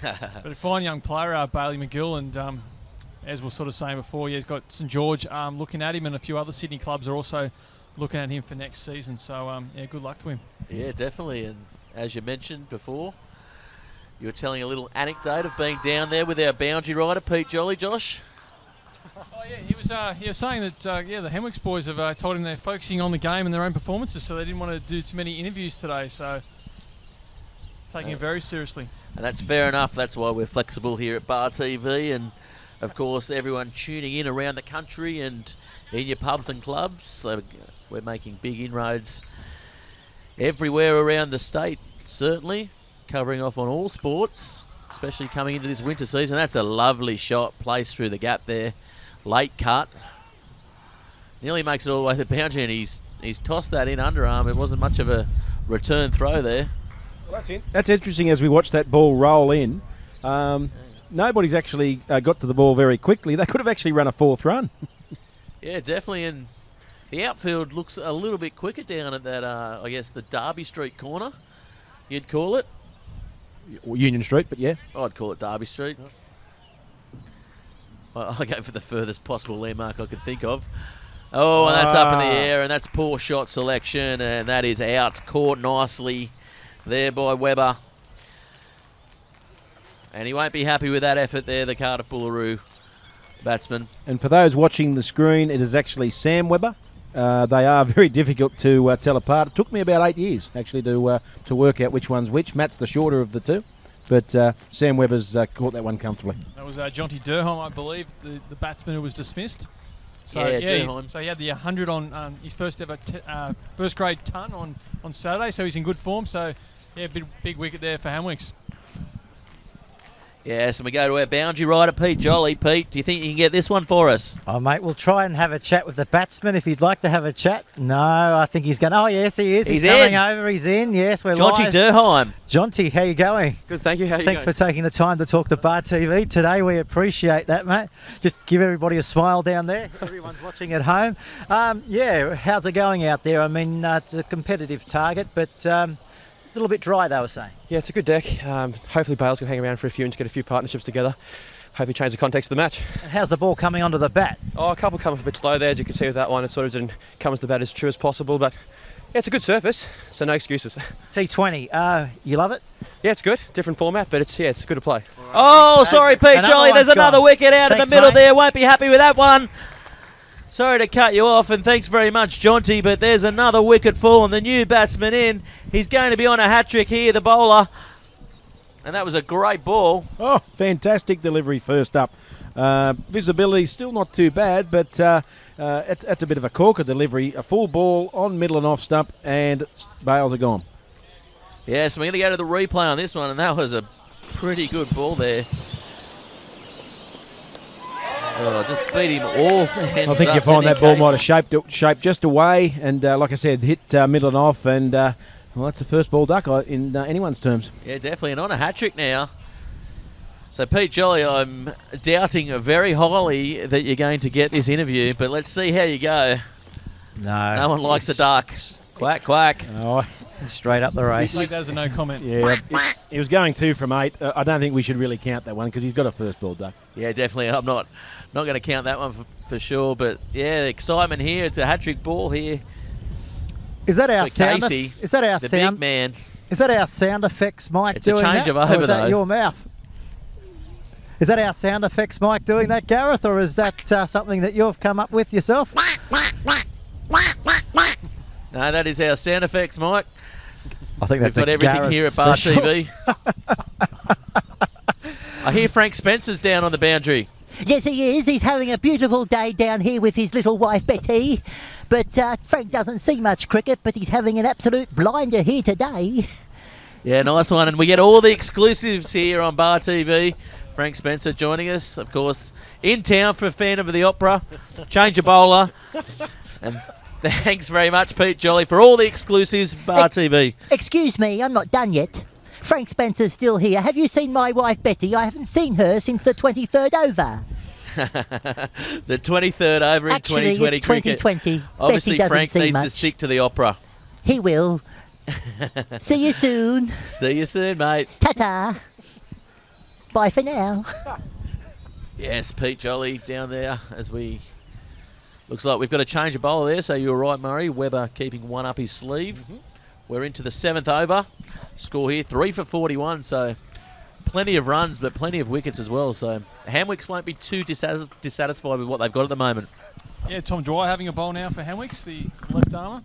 Speaker 3: But a fine young player, Bailey McGill, and as we were sort of saying before, he's got St George looking at him, and a few other Sydney clubs are also looking at him for next season. So, good luck to him.
Speaker 1: Yeah, definitely. And as you mentioned before, you were telling a little anecdote of being down there with our boundary rider, Pete Jolly, Josh.
Speaker 3: Oh yeah, he was saying that the Hamwicks boys have told him they're focusing on the game and their own performances, so they didn't want to do too many interviews today. So, taking it very seriously.
Speaker 1: And that's fair enough. That's why we're flexible here at Bar TV. And, of course, everyone tuning in around the country and in your pubs and clubs. So we're making big inroads everywhere around the state, certainly. Covering off on all sports, especially coming into this winter season. That's a lovely shot placed through the gap there. Late cut. Nearly makes it all the way to the boundary, and he's tossed that in underarm. It wasn't much of a return throw there.
Speaker 2: Well, that's interesting as we watch that ball roll in. Nobody's actually got to the ball very quickly. They could have actually run a 4th run.
Speaker 1: Yeah, definitely. And the outfield looks a little bit quicker down at that, I guess, the Derby Street corner, you'd call it.
Speaker 2: Union Street, but yeah.
Speaker 1: I'd call it Derby Street. I go for the furthest possible landmark I could think of. Oh, and that's up in the air, and that's poor shot selection, and that is out. Caught nicely there by Webber. And he won't be happy with that effort there, the Cardiff-Boolaroo batsman.
Speaker 2: And for those watching the screen, it is actually Sam Webber. They are very difficult to tell apart. It took me about 8 years, actually, to work out which one's which. Matt's the shorter of the two, but Sam Webber's caught that one comfortably.
Speaker 3: That was Jonty Durham, I believe, the batsman who was dismissed. So,
Speaker 1: Durham.
Speaker 3: So he had the 100 on his first ever first grade ton on Saturday, so he's in good form. So, yeah, big wicket there for Hamwicks.
Speaker 1: Yes, and we go to our boundary rider, Pete Jolly. Pete, do you think you can get this one for us?
Speaker 4: Oh, mate, we'll try and have a chat with the batsman if you'd like to have a chat. No, I think he's going. Oh, yes, he is. He's coming over. He's in. Yes, we're
Speaker 1: Jonty
Speaker 4: live.
Speaker 1: Durheim.
Speaker 4: Jonty, how you going?
Speaker 8: Good, thank you. How are you
Speaker 4: Thanks for taking the time to talk to Bar TV today. We appreciate that, mate. Just give everybody a smile down there. Everyone's watching at home. How's it going out there? I mean, it's a competitive target, but a little bit dry, they were saying.
Speaker 8: Yeah, it's a good deck. Hopefully Bale's going to hang around for a few and just get a few partnerships together. Hopefully change the context of the match.
Speaker 4: And how's the ball coming onto the bat?
Speaker 8: Oh, a couple come off a bit slow there, as you can see with that one. It sort of didn't come as the bat as true as possible, but yeah, it's a good surface, so no excuses.
Speaker 4: T20, you love it?
Speaker 8: Yeah, it's good. Different format, but it's good to play.
Speaker 1: Oh, sorry, Pete
Speaker 4: Another
Speaker 1: Jolly. There's
Speaker 4: one's
Speaker 1: another
Speaker 4: gone.
Speaker 1: wicket out in the
Speaker 4: Thanks,
Speaker 1: middle
Speaker 4: mate.
Speaker 1: there. Won't be happy with that one. Sorry to cut you off, and thanks very much, Jonty, but there's another wicket fall and the new batsman in. He's going to be on a hat-trick here, the bowler. And that was a great ball.
Speaker 2: Oh, fantastic delivery first up. Visibility still not too bad, but that's a bit of a corker delivery. A full ball on middle and off stump, and bails are gone.
Speaker 1: Yeah, so we're going to go to the replay on this one, and that was a pretty good ball there. Oh, just beat him all hands
Speaker 2: I think
Speaker 1: up,
Speaker 2: you find
Speaker 1: didn't
Speaker 2: that
Speaker 1: he,
Speaker 2: ball might
Speaker 1: Casey?
Speaker 2: have shaped just away, and like I said, hit middle and off, and well, that's the first ball duck in anyone's terms.
Speaker 1: Yeah, definitely, and on a hat-trick now. So, Pete Jolly, I'm doubting very highly that you're going to get this interview, but let's see how you go. No one likes a duck. Quack, quack.
Speaker 2: Oh,
Speaker 4: Straight up the race.
Speaker 3: Take that as a no comment.
Speaker 2: yeah, he was going 2 from 8. I don't think we should really count that one because he's got a first ball duck.
Speaker 1: Yeah, definitely. I'm not going to count that one for sure, but yeah, the excitement here. It's a hat-trick ball here.
Speaker 4: Is that our
Speaker 1: For
Speaker 4: sound?
Speaker 1: Casey,
Speaker 4: Is that our
Speaker 1: the
Speaker 4: sound?
Speaker 1: big man.
Speaker 4: Is that our sound effects mic
Speaker 1: It's a
Speaker 4: doing
Speaker 1: change
Speaker 4: that?
Speaker 1: of over,
Speaker 4: or is that
Speaker 1: though.
Speaker 4: your mouth? Is that our sound effects mic doing that, Gareth, or is that something that you've come up with yourself?
Speaker 1: No, that is our sound effects, Mike.
Speaker 4: I think
Speaker 1: We've
Speaker 4: that's
Speaker 1: got
Speaker 4: a
Speaker 1: everything
Speaker 4: Gareth
Speaker 1: here at Bar
Speaker 4: special.
Speaker 1: TV. I hear Frank Spencer's down on the boundary.
Speaker 9: Yes, he is. He's having a beautiful day down here with his little wife, Betty. But Frank doesn't see much cricket, but he's having an absolute blinder here today.
Speaker 1: Yeah, nice one. And we get all the exclusives here on Bar TV. Frank Spencer joining us, of course, in town for Phantom of the Opera. Change of bowler. And thanks very much, Pete Jolly, for all the exclusives, Bar TV.
Speaker 9: Excuse me, I'm not done yet. Frank Spencer's still here. Have you seen my wife, Betty? I haven't seen her since the 23rd over.
Speaker 1: The 23rd over in
Speaker 9: Actually,
Speaker 1: 2020
Speaker 9: it's
Speaker 1: cricket.
Speaker 9: 2020.
Speaker 1: Obviously,
Speaker 9: Betty doesn't
Speaker 1: Frank
Speaker 9: see
Speaker 1: needs
Speaker 9: much.
Speaker 1: to stick to the opera.
Speaker 9: He will. See you soon.
Speaker 1: See you soon, mate.
Speaker 9: Ta-ta. Bye for now.
Speaker 1: Yes, Pete Jolly down there as we... Looks like we've got a change of bowler there, so you were right, Murray. Webber keeping one up his sleeve. We're into the 7th over. Score here, 3 for 41, so plenty of runs, but plenty of wickets as well. So Hamwicks won't be too dissatisfied with what they've got at the moment.
Speaker 3: Yeah, Tom Dwyer having a bowl now for Hamwicks, the left armour.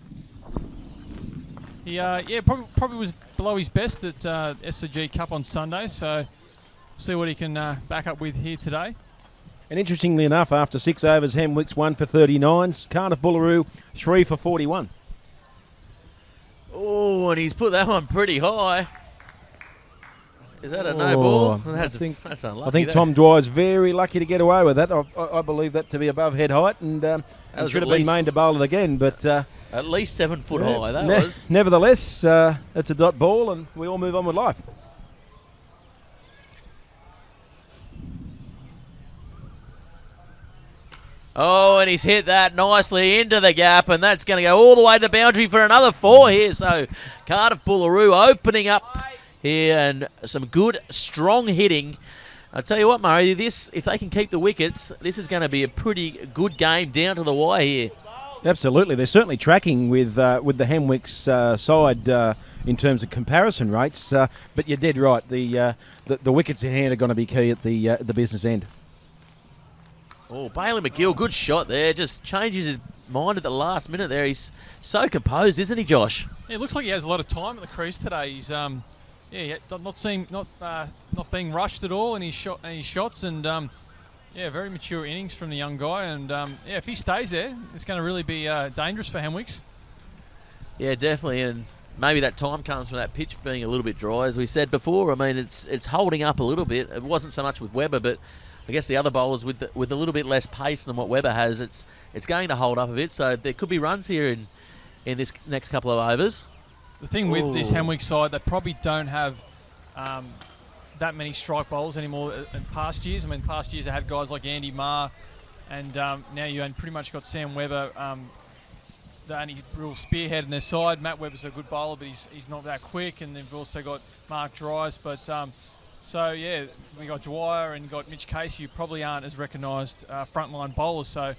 Speaker 3: He probably was below his best at SCG Cup on Sunday, so see what he can back up with here today.
Speaker 2: And interestingly enough, after 6 overs, Hamwicks 1 for 39. Cardiff-Boolaroo 3 for 41.
Speaker 1: Oh, and he's put that one pretty high. Is that a no ball? That's unlucky.
Speaker 2: I think
Speaker 1: that.
Speaker 2: Tom Dwyer's very lucky to get away with that. I believe that to be above head height, and
Speaker 1: was
Speaker 2: should
Speaker 1: at
Speaker 2: have been
Speaker 1: least-
Speaker 2: main to bowl it again. But
Speaker 1: At least 7 foot high, that was.
Speaker 2: nevertheless, it's a dot ball, and we all move on with life.
Speaker 1: Oh, and he's hit that nicely into the gap, and that's going to go all the way to the boundary for another 4 here. So Cardiff-Boolaroo opening up here, and some good, strong hitting. I'll tell you what, Murray, this, if they can keep the wickets, this is going to be a pretty good game down to the wire here.
Speaker 2: Absolutely, they're certainly tracking with the Hamwicks side in terms of comparison rates. But you're dead right. The wickets in hand are going to be key at the business end.
Speaker 1: Oh, Bailey McGill, good shot there. Just changes his mind at the last minute there. He's so composed, isn't he, Josh?
Speaker 3: Yeah, it looks like he has a lot of time at the crease today. He's not being rushed at all in his shots, and very mature innings from the young guy. And if he stays there, it's going to really be dangerous for Hamwicks.
Speaker 1: Yeah, definitely, and maybe that time comes from that pitch being a little bit dry, as we said before. I mean, it's holding up a little bit. It wasn't so much with Webber, but I guess the other bowlers with a little bit less pace than what Webber has, it's going to hold up a bit. So there could be runs here in this next couple of overs.
Speaker 3: The thing with this Hamwicks side, they probably don't have that many strike bowlers anymore in past years. I mean, past years they had guys like Andy Marr, and now you pretty much got Sam Webber, the only real spearhead in their side. Matt Webber's a good bowler, but he's not that quick, and they've also got Mark Dries. But we got Dwyer and got Mitch Casey, who probably aren't as recognised frontline bowlers. So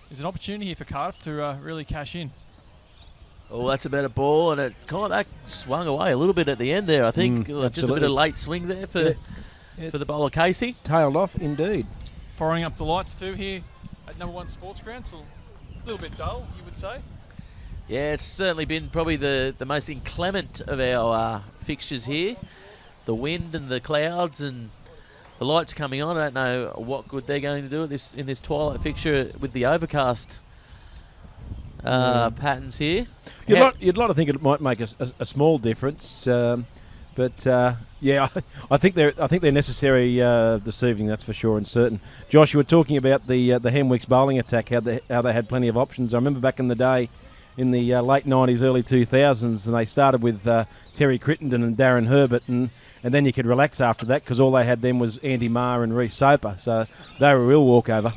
Speaker 3: there's an opportunity here for Cardiff to really cash in.
Speaker 1: Oh, that's a better ball, and it kind of that swung away a little bit at the end there, I think. Just a bit
Speaker 2: absolutely.
Speaker 1: of late swing there for the bowler Casey.
Speaker 2: Tailed off, indeed.
Speaker 3: Firing up the lights too here at number 1 sports ground. It's a little bit dull, you would say.
Speaker 1: Yeah, it's certainly been probably the most inclement of our fixtures here. The wind and the clouds and the lights coming on. I don't know what good they're going to do in this twilight fixture with the overcast patterns here.
Speaker 2: You'd like to think it might make a small difference, but yeah, I think they're necessary this evening. That's for sure and certain. Josh, you were talking about the Hamwicks bowling attack, how they had plenty of options. I remember back in the day, in the late 90s, early 2000s, and they started with Terry Crittenden and Darren Herbert, and then you could relax after that because all they had then was Andy Marr and Reece Soper, so they were a real walkover.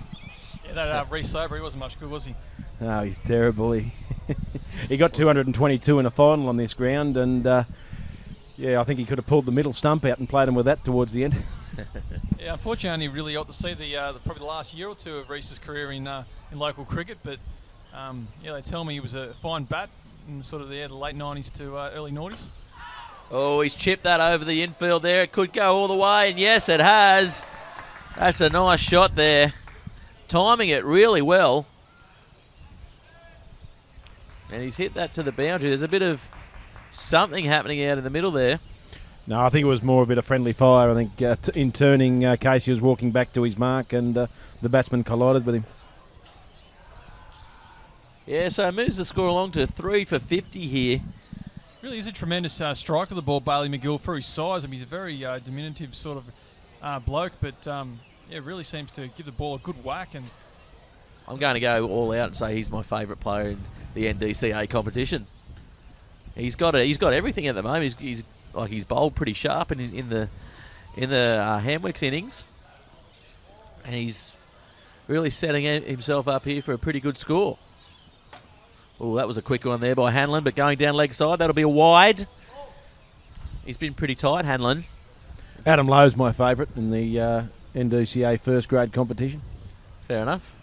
Speaker 3: Yeah, that Reece Soper, he wasn't much good, was he?
Speaker 2: Oh, he's terrible. He got 222 in a final on this ground, and yeah, I think he could have pulled the middle stump out and played him with that towards the end.
Speaker 3: Yeah, unfortunately, I only really got to see probably the last year or two of Reece's career in local cricket, but yeah, they tell me he was a fine bat in sort of the late 90s to early noughties.
Speaker 1: Oh, he's chipped that over the infield there. It could go all the way, and yes, it has. That's a nice shot there. Timing it really well. And he's hit that to the boundary. There's a bit of something happening out in the middle there.
Speaker 2: No, I think it was more a bit of friendly fire. I think in turning, Casey was walking back to his mark, and the batsman collided with him.
Speaker 1: Yeah, so it moves the score along to 3 for 50 here.
Speaker 3: Really is a tremendous strike of the ball, Bailey McGill, for his size. I mean, he's a very diminutive sort of bloke, but yeah, really seems to give the ball a good whack. And
Speaker 1: I'm going to go all out and say he's my favourite player in the NDCA competition. He's got everything at the moment. He's bowled pretty sharp in the Hamwicks innings, and he's really setting himself up here for a pretty good score. Oh, that was a quick one there by Hanlon, but going down leg side, that'll be a wide. He's been pretty tight, Hanlon.
Speaker 2: Adam Lowe's my favourite in the NDCA first grade competition.
Speaker 1: Fair enough.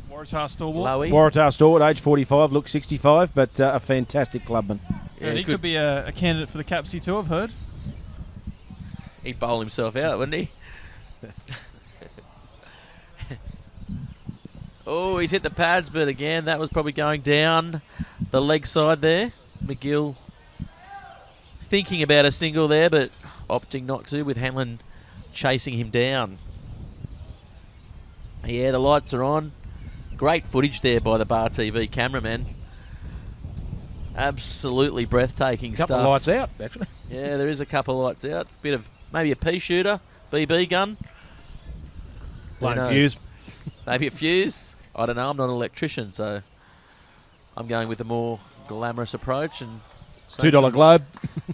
Speaker 3: Waratah stalwart.
Speaker 1: Lowy.
Speaker 2: Waratah stalwart, age 45, looks 65, but a fantastic clubman.
Speaker 3: Yeah, he could be a candidate for the captaincy too, I've heard.
Speaker 1: He'd bowl himself out, wouldn't he? Oh, he's hit the pads, but again, that was probably going down the leg side there. McGill thinking about a single there, but opting not to, with Hanlon chasing him down. Yeah, the lights are on. Great footage there by the Bar TV cameraman. Absolutely breathtaking stuff.
Speaker 2: Couple of lights out, actually.
Speaker 1: Yeah, there is a couple of lights out. Bit of maybe a pea shooter, BB gun.
Speaker 2: Blown fuse.
Speaker 1: Maybe a fuse. I don't know. I'm not an electrician, so I'm going with a more glamorous approach. And
Speaker 2: $2 globe.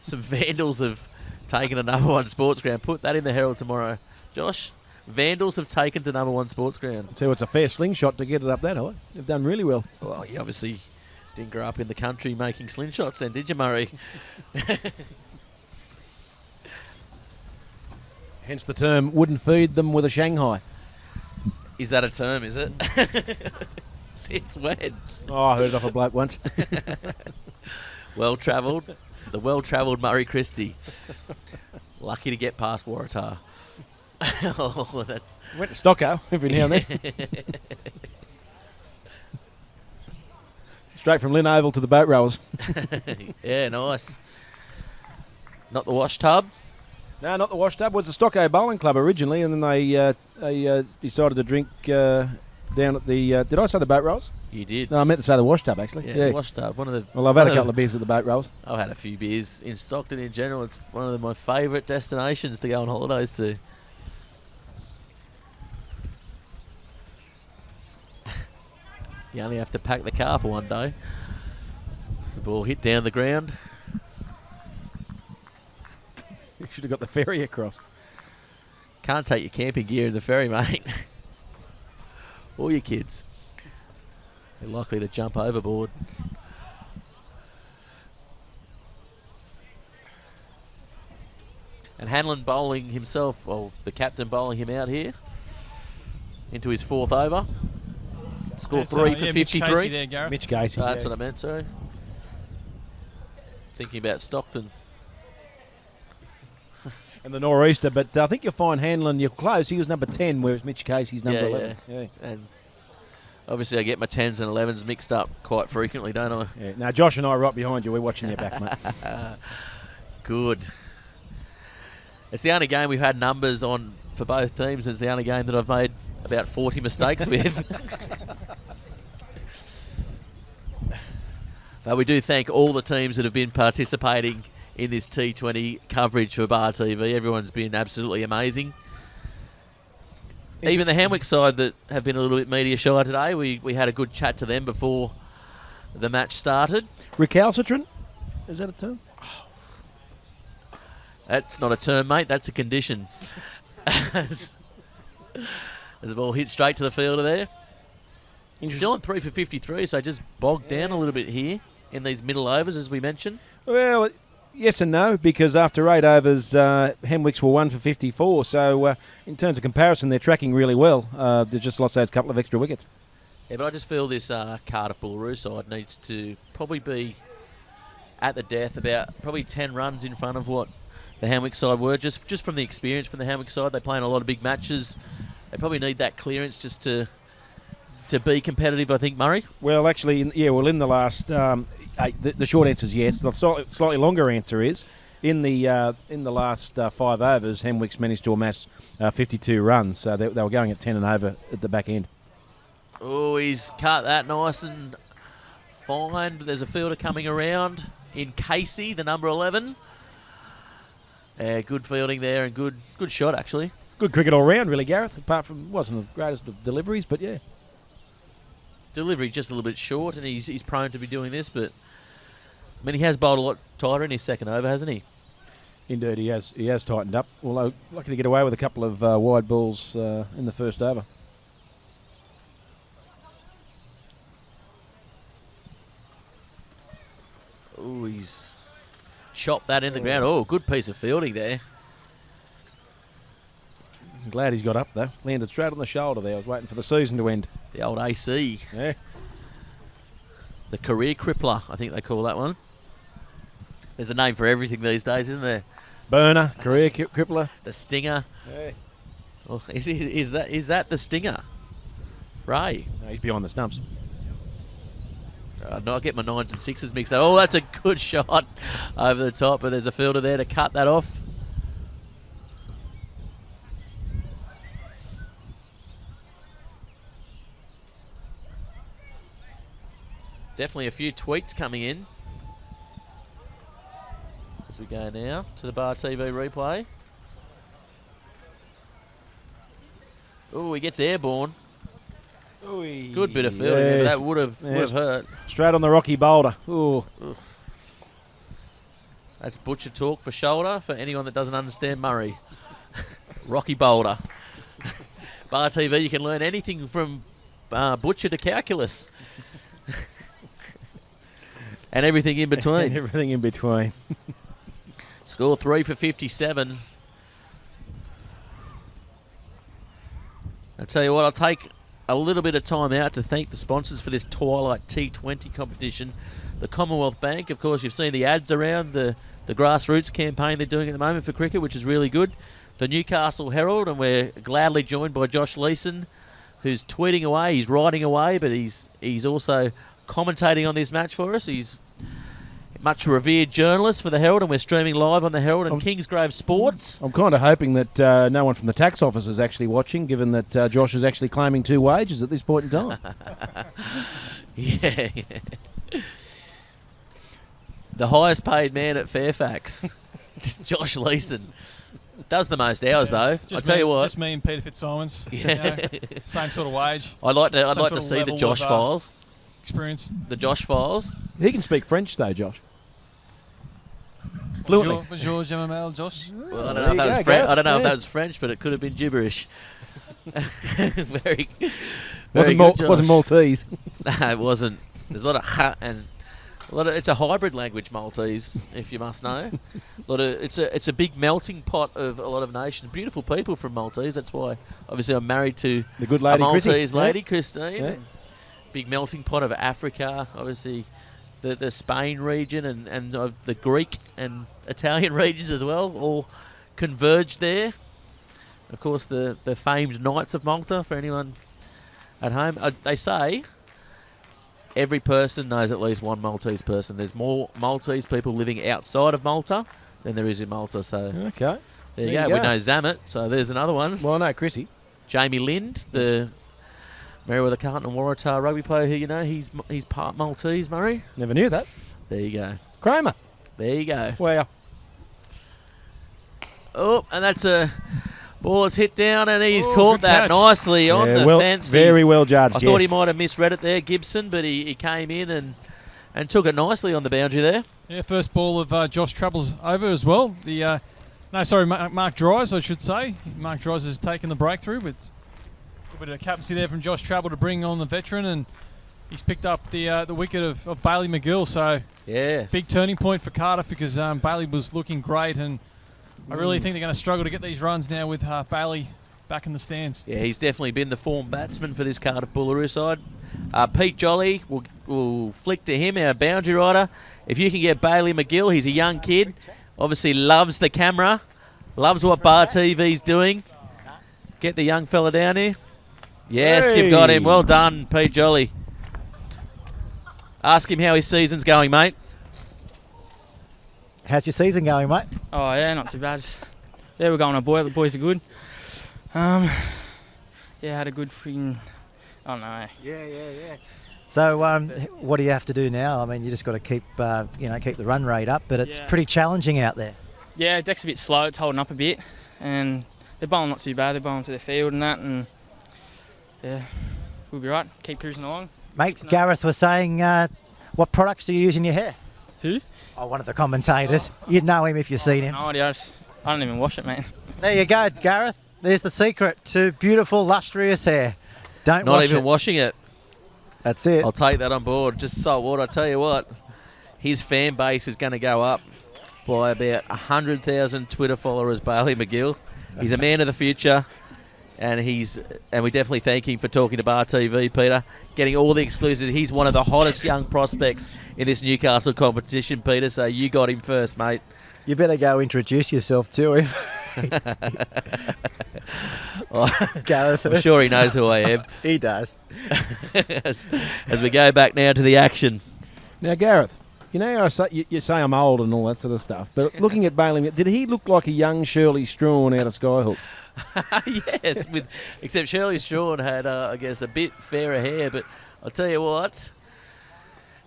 Speaker 1: Some vandals have taken to number 1 sports ground. Put that in the Herald tomorrow, Josh. Vandals have taken to number 1 sports ground.
Speaker 2: So it's a fair slingshot to get it up that high. They've done really well.
Speaker 1: Well, you obviously didn't grow up in the country making slingshots then, did you, Murray?
Speaker 2: Hence the term, wouldn't feed them with a Shanghai.
Speaker 1: Is that a term, is it? It's when.
Speaker 2: Oh, I heard it off a bloke once.
Speaker 1: Well-travelled. The well-travelled Murray Christie. Lucky to get past Waratah. Oh, that's...
Speaker 2: Went to Stocko every now and then. Straight from Lynn Oval to the boat rowers.
Speaker 1: Yeah, nice. Not the wash tub?
Speaker 2: No, not the wash tub. It was the Stocko Bowling Club originally, and then they decided to drink down at the... did I say the boat rolls?
Speaker 1: You did.
Speaker 2: No, I meant to say the wash tub, actually.
Speaker 1: Yeah, the wash tub.
Speaker 2: Well, I've had a couple of beers at the boat rolls.
Speaker 1: I've had a few beers in Stockton in general. It's one of my favourite destinations to go on holidays to. You only have to pack the car for one day. As the ball hit down the ground.
Speaker 2: You should have got the ferry across.
Speaker 1: Can't take your camping gear in the ferry, mate. Or your kids. They're likely to jump overboard. And Hanlon bowling himself, well, the captain bowling him out here into his 4th over. Score 3 for 53.
Speaker 3: Mitch Casey there, Gareth.
Speaker 2: Mitch Casey.
Speaker 1: That's what I meant, sorry. Thinking about Stockton.
Speaker 2: And the nor'easter, but I think you'll find Hanlon, you're close. He was number 10, whereas Mitch Casey's number 11.
Speaker 1: Yeah. And Obviously, I get my 10s and 11s mixed up quite frequently, don't I?
Speaker 2: Yeah. Now, Josh and I are right behind you. We're watching your back, mate.
Speaker 1: Good. It's the only game we've had numbers on for both teams. It's the only game that I've made about 40 mistakes with. But we do thank all the teams that have been participating in this T20 coverage for Bar TV. Everyone's been absolutely amazing. Even the Hamwick side that have been a little bit media shy today, we had a good chat to them before the match started.
Speaker 2: Recalcitrant? Is that a term?
Speaker 1: That's not a term, mate. That's a condition. As the ball hit straight to the fielder there. Still on 3 for 53, so just bogged down a little bit here in these middle overs, as we mentioned.
Speaker 2: Well, yes and no, because after 8 overs, Hamwicks were 1 for 54. So in terms of comparison, they're tracking really well. They've just lost those couple of extra wickets.
Speaker 1: Yeah, but I just feel this Cardiff-Boolaroo side needs to probably be at the death about probably 10 runs in front of what the Hamwick side were. Just from the experience from the Hamwick side, they play in a lot of big matches. They probably need that clearance just to be competitive, I think, Murray.
Speaker 2: Well, actually, in the last 8, the short answer is yes. The slightly longer answer is in the last 5 overs, Hamwicks managed to amass 52 runs. So they were going at 10 and over at the back end.
Speaker 1: Oh, he's cut that nice and fine. There's a fielder coming around in Casey, the number 11. Good fielding there and good shot, actually.
Speaker 2: Good cricket all round, really, Gareth. Apart from, wasn't the greatest of deliveries, but yeah.
Speaker 1: Delivery just a little bit short, and he's prone to be doing this, but I mean, he has bowled a lot tighter in his second over, hasn't he?
Speaker 2: Indeed, he has tightened up. Although lucky to get away with a couple of wide balls in the first over.
Speaker 1: Oh, he's chopped that in the ground. Oh, good piece of fielding there.
Speaker 2: I'm glad he's got up though. Landed straight on the shoulder there. I was waiting for the season to end.
Speaker 1: The old AC.
Speaker 2: Yeah.
Speaker 1: The career crippler, I think they call that one. There's a name for everything these days, isn't there?
Speaker 2: Burner, career crippler.
Speaker 1: The stinger.
Speaker 2: Yeah.
Speaker 1: Oh, is that the stinger? Ray.
Speaker 2: No, he's behind the stumps.
Speaker 1: No, I get my 9s and 6s mixed up. Oh, that's a good shot over the top, but there's a fielder there to cut that off. Definitely a few tweets coming in as we go now to the Bar TV replay. Oh, he gets airborne.
Speaker 2: Ooh,
Speaker 1: good bit of fielding there, but that would have hurt.
Speaker 2: Straight on the rocky boulder. Ooh.
Speaker 1: That's butcher talk for shoulder for anyone that doesn't understand Murray. Rocky boulder. Bar TV, you can learn anything from butcher to calculus. And everything in between.
Speaker 2: And everything in between.
Speaker 1: Score 3 for 57. I tell you what, I'll take a little bit of time out to thank the sponsors for this Twilight T20 competition. The Commonwealth Bank, of course, you've seen the ads around the grassroots campaign they're doing at the moment for cricket, which is really good. The Newcastle Herald, and we're gladly joined by Josh Leeson, who's tweeting away, he's writing away, but he's also commentating on this match for us. He's much revered journalist for the Herald, and we're streaming live on the Herald and Kingsgrove Sports.
Speaker 2: I'm kind of hoping that no one from the tax office is actually watching, given that Josh is actually claiming 2 wages at this point in time.
Speaker 1: Yeah. The highest paid man at Fairfax, Josh Leeson. Does the most hours though. I'll tell you what.
Speaker 3: Just me and Peter Fitzsimons.
Speaker 1: Yeah.
Speaker 3: Same sort of wage.
Speaker 1: I'd like to see the Josh files.
Speaker 3: Experience.
Speaker 1: The Josh files.
Speaker 2: He can speak French though, Josh.
Speaker 3: Bonjour, Jamamel, Josh.
Speaker 1: Well, I don't know if that was French. I don't know if that was French, but it could have been gibberish. very
Speaker 2: wasn't Maltese.
Speaker 1: No, it wasn't. There's a lot of ha and it's a hybrid language, Maltese, if you must know. It's a big melting pot of a lot of nations. Beautiful people from Maltese. That's why, obviously, I'm married to
Speaker 2: the good lady,
Speaker 1: a Maltese
Speaker 2: Chrissy.
Speaker 1: lady,
Speaker 2: yeah.
Speaker 1: Christine.
Speaker 2: Yeah.
Speaker 1: Big melting pot of Africa, obviously, the Spain region and of the Greek and Italian regions as well, all converged there. Of course, the famed Knights of Malta, for anyone at home. They say every person knows at least one Maltese person. There's more Maltese people living outside of Malta than there is in Malta. So
Speaker 2: Okay.
Speaker 1: there you go. We know Zamet, so there's another one.
Speaker 2: Well, I know Chrissy.
Speaker 1: Jamie Lind, the Merewether Carlton and Waratah rugby player who he's part Maltese, Murray.
Speaker 2: Never knew that.
Speaker 1: There you go.
Speaker 2: Kramer.
Speaker 1: There you go.
Speaker 2: Wow.
Speaker 1: Oh, and that's a ball that's hit down, and he's
Speaker 3: Oh,
Speaker 1: caught
Speaker 3: good
Speaker 1: that
Speaker 3: catch.
Speaker 1: nicely on the
Speaker 2: well,
Speaker 1: fence.
Speaker 2: Very well judged.
Speaker 1: I thought he
Speaker 2: yes.
Speaker 1: might have misread it there, Gibson, but he came in and took it nicely on the boundary there.
Speaker 3: Yeah, first ball of Josh Trapple's over as well. Mark Dries, I should say. Mark Dries has taken the breakthrough with a bit of captaincy there from Josh Trapple to bring on the veteran, and he's picked up the wicket of Bailey McGill. So
Speaker 1: Yes.
Speaker 3: big turning point for Cardiff because Bailey was looking great, and I really think they're going to struggle to get these runs now with Bailey back in the stands.
Speaker 1: Yeah, he's definitely been the form batsman for this Cardiff-Boolaroo side. Pete Jolly will flick to him, our boundary rider. If you can get Bailey McGill, he's a young kid. Obviously loves the camera, loves what Bar TV's doing. Get the young fella down here. Yes, You've got him. Well done, Pete Jolly. Ask him how his season's going, mate.
Speaker 4: How's your season going, mate?
Speaker 5: Oh yeah, not too bad. Yeah, we're going on a boy. The boys are good. Had a good freaking. I don't know.
Speaker 4: Yeah. So, what do you have to do now? I mean, you just got to keep the run rate up, but it's pretty challenging out there.
Speaker 5: Yeah, deck's a bit slow. It's holding up a bit, and they're bowling not too bad. They're bowling to their field and that, and yeah, we'll be right. Keep cruising along.
Speaker 4: Mate, Gareth was saying, what products do you use in your hair?
Speaker 5: Who?
Speaker 4: Oh, one of the commentators. You'd know him if you've seen him.
Speaker 5: No idea. I don't even wash it, mate.
Speaker 4: There you go, Gareth. There's the secret to beautiful, lustrous hair. Don't
Speaker 1: Not
Speaker 4: wash
Speaker 1: even
Speaker 4: it.
Speaker 1: washing it.
Speaker 4: That's it.
Speaker 1: I'll take that on board. Just salt water. I tell you what, his fan base is going to go up by about 100,000 Twitter followers. Bailey McGill, he's a man of the future, and we definitely thank him for talking to Bar TV, Peter, getting all the exclusives. He's one of the hottest young prospects in this Newcastle competition, Peter. So you got him first, mate.
Speaker 4: You better go introduce yourself to him. Gareth.
Speaker 1: I'm sure he knows who I am.
Speaker 4: He does.
Speaker 1: as we go back now to the action.
Speaker 2: Now, Gareth, you know you say I'm old and all that sort of stuff, but looking at Bailey, did he look like a young Shirley Strawn out of Skyhook?
Speaker 1: Yes, except Shirley Strawn had, I guess, a bit fairer hair, but I'll tell you what,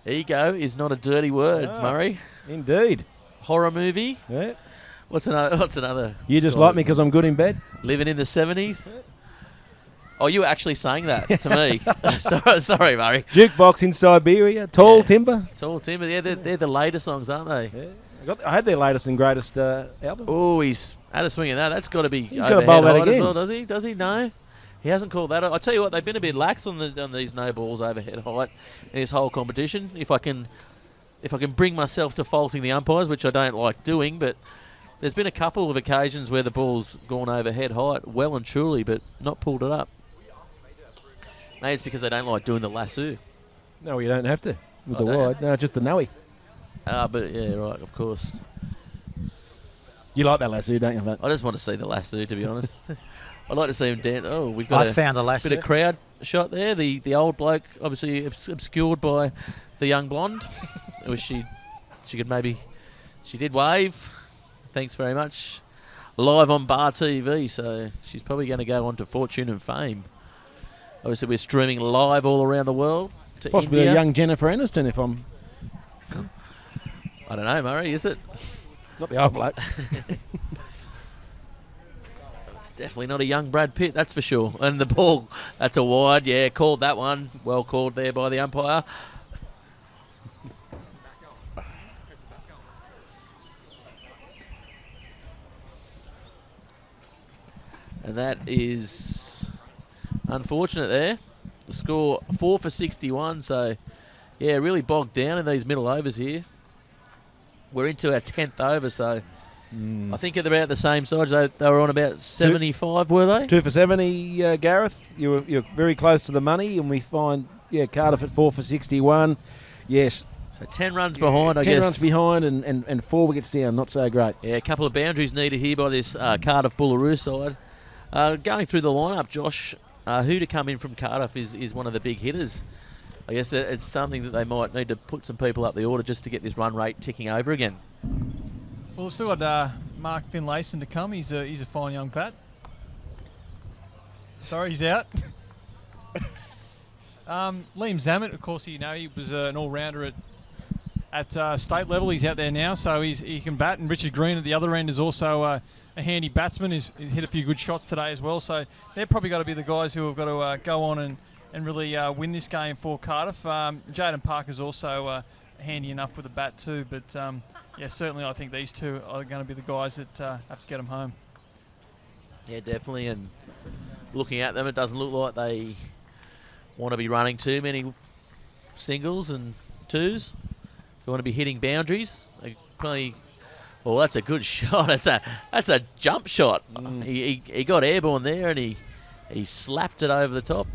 Speaker 1: ego is not a dirty word, Murray.
Speaker 2: Indeed.
Speaker 1: Horror movie.
Speaker 2: Yeah.
Speaker 1: What's another?
Speaker 2: You just like me because I'm good in bed?
Speaker 1: Living in the 70s. Oh, you were actually saying that to me. sorry, Murray.
Speaker 2: Jukebox in Siberia, Tall Timber.
Speaker 1: Tall Timber. Yeah, they're the later songs, aren't they?
Speaker 2: Yeah. I had their latest and greatest album.
Speaker 1: Oh, he's had a swing at that. That's got to be
Speaker 2: He's got to bowl
Speaker 1: overhead
Speaker 2: that
Speaker 1: height as
Speaker 2: again.
Speaker 1: well, does he? Does he? No. He hasn't called that. I tell you what, they've been a bit lax on these no balls overhead height in this whole competition. If I can bring myself to faulting the umpires, which I don't like doing, but there's been a couple of occasions where the ball's gone overhead height well and truly, but not pulled it up. Maybe it's because they don't like doing the lasso.
Speaker 2: No, you don't have to with the
Speaker 1: don't
Speaker 2: wide. No, just the noey.
Speaker 1: But yeah, right, of course.
Speaker 2: You like that lasso, don't you, mate?
Speaker 1: I just want to see the lasso, to be honest. I'd like to see him dance. Oh, we've got
Speaker 4: I found a lasso.
Speaker 1: bit of crowd shot there. The old bloke, obviously obscured by the young blonde. I wish she could maybe. She did wave. Thanks very much. Live on Bar TV, so she's probably going to go on to fortune and fame. Obviously, we're streaming live all around the world to
Speaker 2: Possibly
Speaker 1: India.
Speaker 2: a young Jennifer Aniston, if I'm
Speaker 1: I don't know, Murray. Is it?
Speaker 2: not the old bloke.
Speaker 1: It's definitely not a young Brad Pitt, that's for sure. And the ball, that's a wide. Yeah, called that one. Well called there by the umpire. And that is unfortunate there. The score 4 for 61. So, yeah, really bogged down in these middle overs here. We're into our 10th over, so I think at about the same side. They were on about 75, were they?
Speaker 2: 2 for 70, Gareth. You're very close to the money, and we find Cardiff at 4 for 61. Yes.
Speaker 1: So 10 runs behind, I guess.
Speaker 2: 10 runs behind and 4 wickets down. Not so great.
Speaker 1: Yeah, a couple of boundaries needed here by this Cardiff-Boolaroo side. Going through the lineup, Josh who to come in from Cardiff is one of the big hitters. I guess it's something that they might need to put some people up the order just to get this run rate ticking over again.
Speaker 3: Well, we've still got Mark Finlayson to come. He's a fine young bat. Sorry, he's out. Liam Zammit, of course, he was an all-rounder at state level. He's out there now, so he can bat. And Richard Green at the other end is also a handy batsman. He's hit a few good shots today as well. So they're probably got to be the guys who have got to go on and really win this game for Cardiff. Jaden Parker's also handy enough with a bat too. But yeah, certainly I think these two are going to be the guys that have to get them home.
Speaker 1: Yeah, definitely. And looking at them, it doesn't look like they want to be running too many singles and twos. They want to be hitting boundaries. Well, that's a good shot. That's a jump shot. He got airborne there, and he slapped it over the top.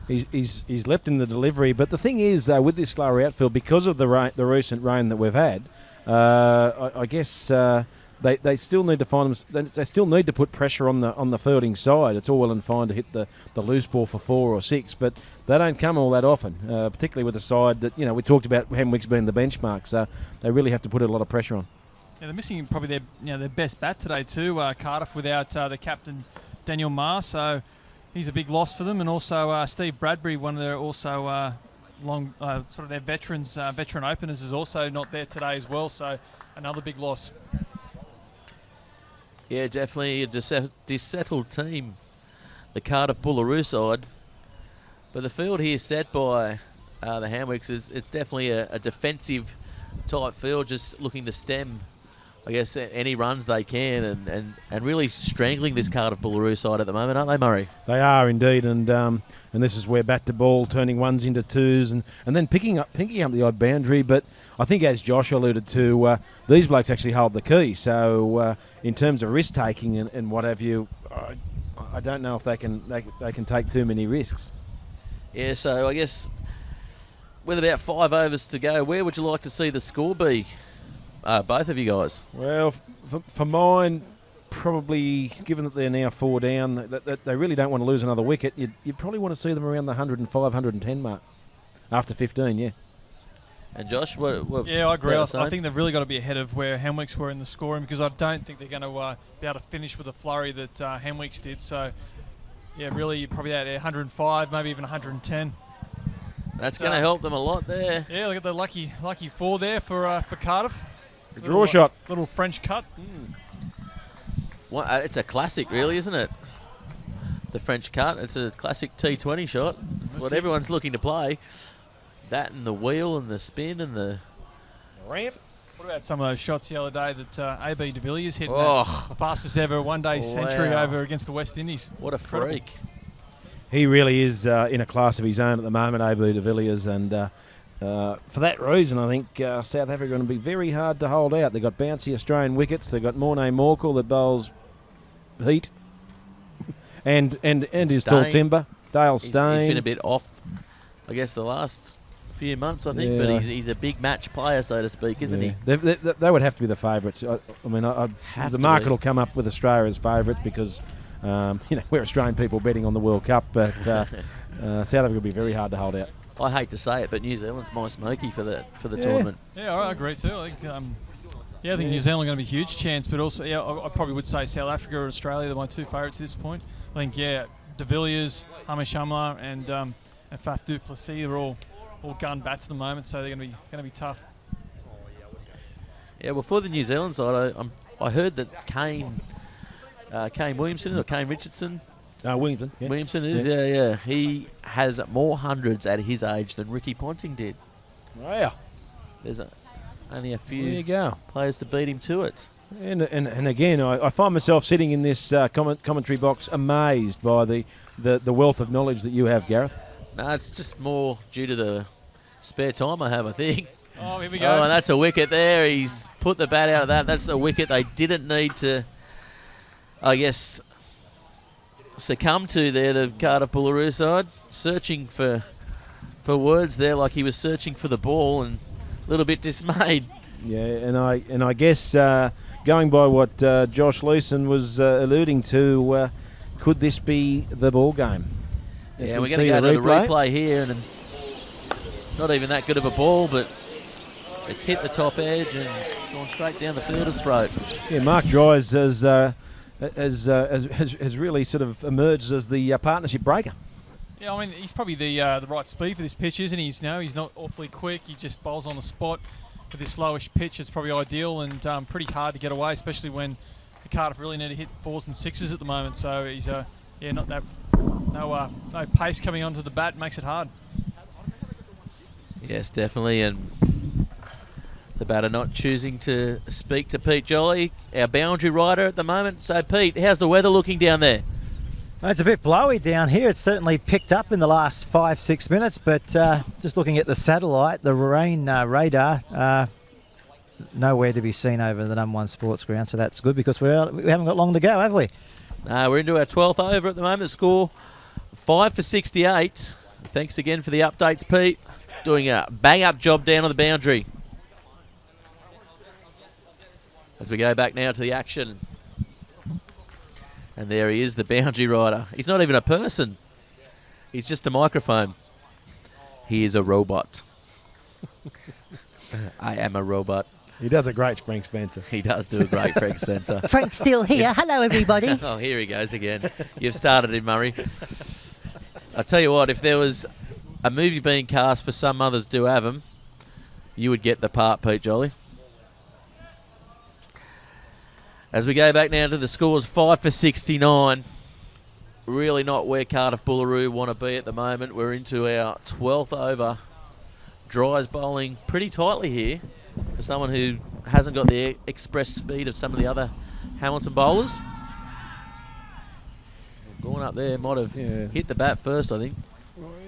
Speaker 2: He's leapt in the delivery, but the thing is, with this slower outfield, because of the recent rain that we've had, I guess they still need to find them. They still need to put pressure on the fielding side. It's all well and fine to hit the loose ball for 4 or 6, but they don't come all that often. Particularly with a side that we talked about Hamwicks being the benchmark, so they really have to put a lot of pressure on.
Speaker 3: Yeah, they're missing probably their best bat today too. Cardiff without the captain Daniel Marr, so he's a big loss for them, and also Steve Bradbury, one of their also sort of their veteran openers, is also not there today as well. So another big loss.
Speaker 1: Yeah, definitely a dissettled team, the Cardiff-Boolaroo side. But the field here set by the Hamwicks it's definitely a defensive type field, just looking to stem, I guess, any runs they can, and really strangling this Cardiff-Boolaroo side at the moment, aren't they, Murray?
Speaker 2: They are indeed, and this is where bat to ball, turning ones into twos, and then picking up the odd boundary. But I think, as Josh alluded to, these blokes actually hold the key. So in terms of risk taking and what have you, I don't know if they can take too many risks.
Speaker 1: Yeah, so I guess with about 5 overs to go, where would you like to see the score be? Both of you guys.
Speaker 2: Well, for mine, probably, given that they're now 4 down, that they really don't want to lose another wicket, you'd probably want to see them around the 105, 110 mark after 15, yeah.
Speaker 1: And Josh, what
Speaker 3: yeah, I agree. I think they've really got to be ahead of where Hamwicks were in the scoring, because I don't think they're going to be able to finish with the flurry that Hamwicks did. So, yeah, really probably at 105, maybe even 110.
Speaker 1: That's going to help them a lot there.
Speaker 3: Yeah, look at the lucky 4 there for Cardiff.
Speaker 2: Draw shot.
Speaker 3: Little French cut.
Speaker 1: Well, it's a classic, really, isn't it? The French cut. It's a classic T20 shot. It's what everyone's looking to play. That and the wheel and the spin and the
Speaker 2: ramp.
Speaker 3: What about some of those shots the other day that A.B. de Villiers hit? The fastest ever one-day century over against the West Indies.
Speaker 1: What a freak.
Speaker 2: He really is in a class of his own at the moment, A.B. de Villiers, and for that reason, I think South Africa are going to be very hard to hold out. They've got bouncy Australian wickets. They've got Morne Morkel that bowls heat, and his tall timber, Dale Steyn.
Speaker 1: He's been a bit off, I guess, the last few months, I think, but he's a big match player, so to speak, isn't he?
Speaker 2: They would have to be the favourites. I mean, the market will come up with Australia as favourites because we're Australian people betting on the World Cup, but South Africa will be very hard to hold out.
Speaker 1: I hate to say it, but New Zealand's my smoky for the tournament.
Speaker 3: Yeah, I agree too. I think, I think New Zealand are going to be a huge chance, but also, I probably would say South Africa or Australia are my 2 favourites at this point. I think, de Villiers, Hamish Amla, and Faf du Plessis are all gun bats at the moment, so they're going to be tough.
Speaker 1: Yeah, well, for the New Zealand side, I heard that Kane Williamson or Kane Richardson.
Speaker 2: Williamson. Yeah.
Speaker 1: Williamson is, yeah. He has more hundreds at his age than Ricky Ponting did.
Speaker 2: Wow.
Speaker 1: There's only a few players to beat him to it.
Speaker 2: And again, I find myself sitting in this commentary box amazed by the wealth of knowledge that you have, Gareth.
Speaker 1: No, it's just more due to the spare time I have, I think.
Speaker 3: Oh, here we go.
Speaker 1: Oh, and that's a wicket there. He's put the bat out of that. That's a wicket they didn't need to, I guess, succumb to there, the Cardiff-Boolaroo side. Searching for words there, like he was searching for the ball and a little bit dismayed.
Speaker 2: Yeah, and I guess going by what Josh Leeson was alluding to, could this be the ball game?
Speaker 1: Yeah, we're going to go to the replay here, and not even that good of a ball, but it's hit the top edge and gone straight down the fielder's throat.
Speaker 2: Yeah, Mark Dries has really sort of emerged as the partnership breaker.
Speaker 3: Yeah, I mean, he's probably the right speed for this pitch, isn't he? He's not awfully quick. He just bowls on the spot. With this slowish pitch, it's probably ideal and pretty hard to get away, especially when the Cardiff really need to hit 4s and 6s at the moment. So he's not that no pace coming onto the bat makes it hard.
Speaker 1: Yes, definitely, and the batter not choosing to speak to Pete Jolly, our boundary rider at the moment. So Pete, how's the weather looking down there?
Speaker 4: It's a bit blowy down here. It's certainly picked up in the last 5-6 minutes, but just looking at the satellite, the rain radar, nowhere to be seen over the number 1 sports ground, so that's good because we haven't got long to go, have we?
Speaker 1: We're into our 12th over at the moment. Score 5 for 68. Thanks again for the updates, Pete. Doing a bang-up job down on the boundary. As we go back now to the action. And there he is, the boundary rider. He's not even a person. He's just a microphone. He is a robot. I am a robot.
Speaker 2: He does a great Frank Spencer.
Speaker 1: He does do a great Frank Spencer.
Speaker 9: Frank's still here. Hello, everybody.
Speaker 1: Oh, here he goes again. You've started him, Murray. I tell you what, if there was a movie being cast for Some Mothers Do Have 'Em, you would get the part, Pete Jolly. As we go back now to the scores, 5 for 69. Really not where Cardiff-Boolaroo want to be at the moment. We're into our 12th over. Dries bowling pretty tightly here for someone who hasn't got the express speed of some of the other Hamilton bowlers. Going up there, might have hit the bat first, I think.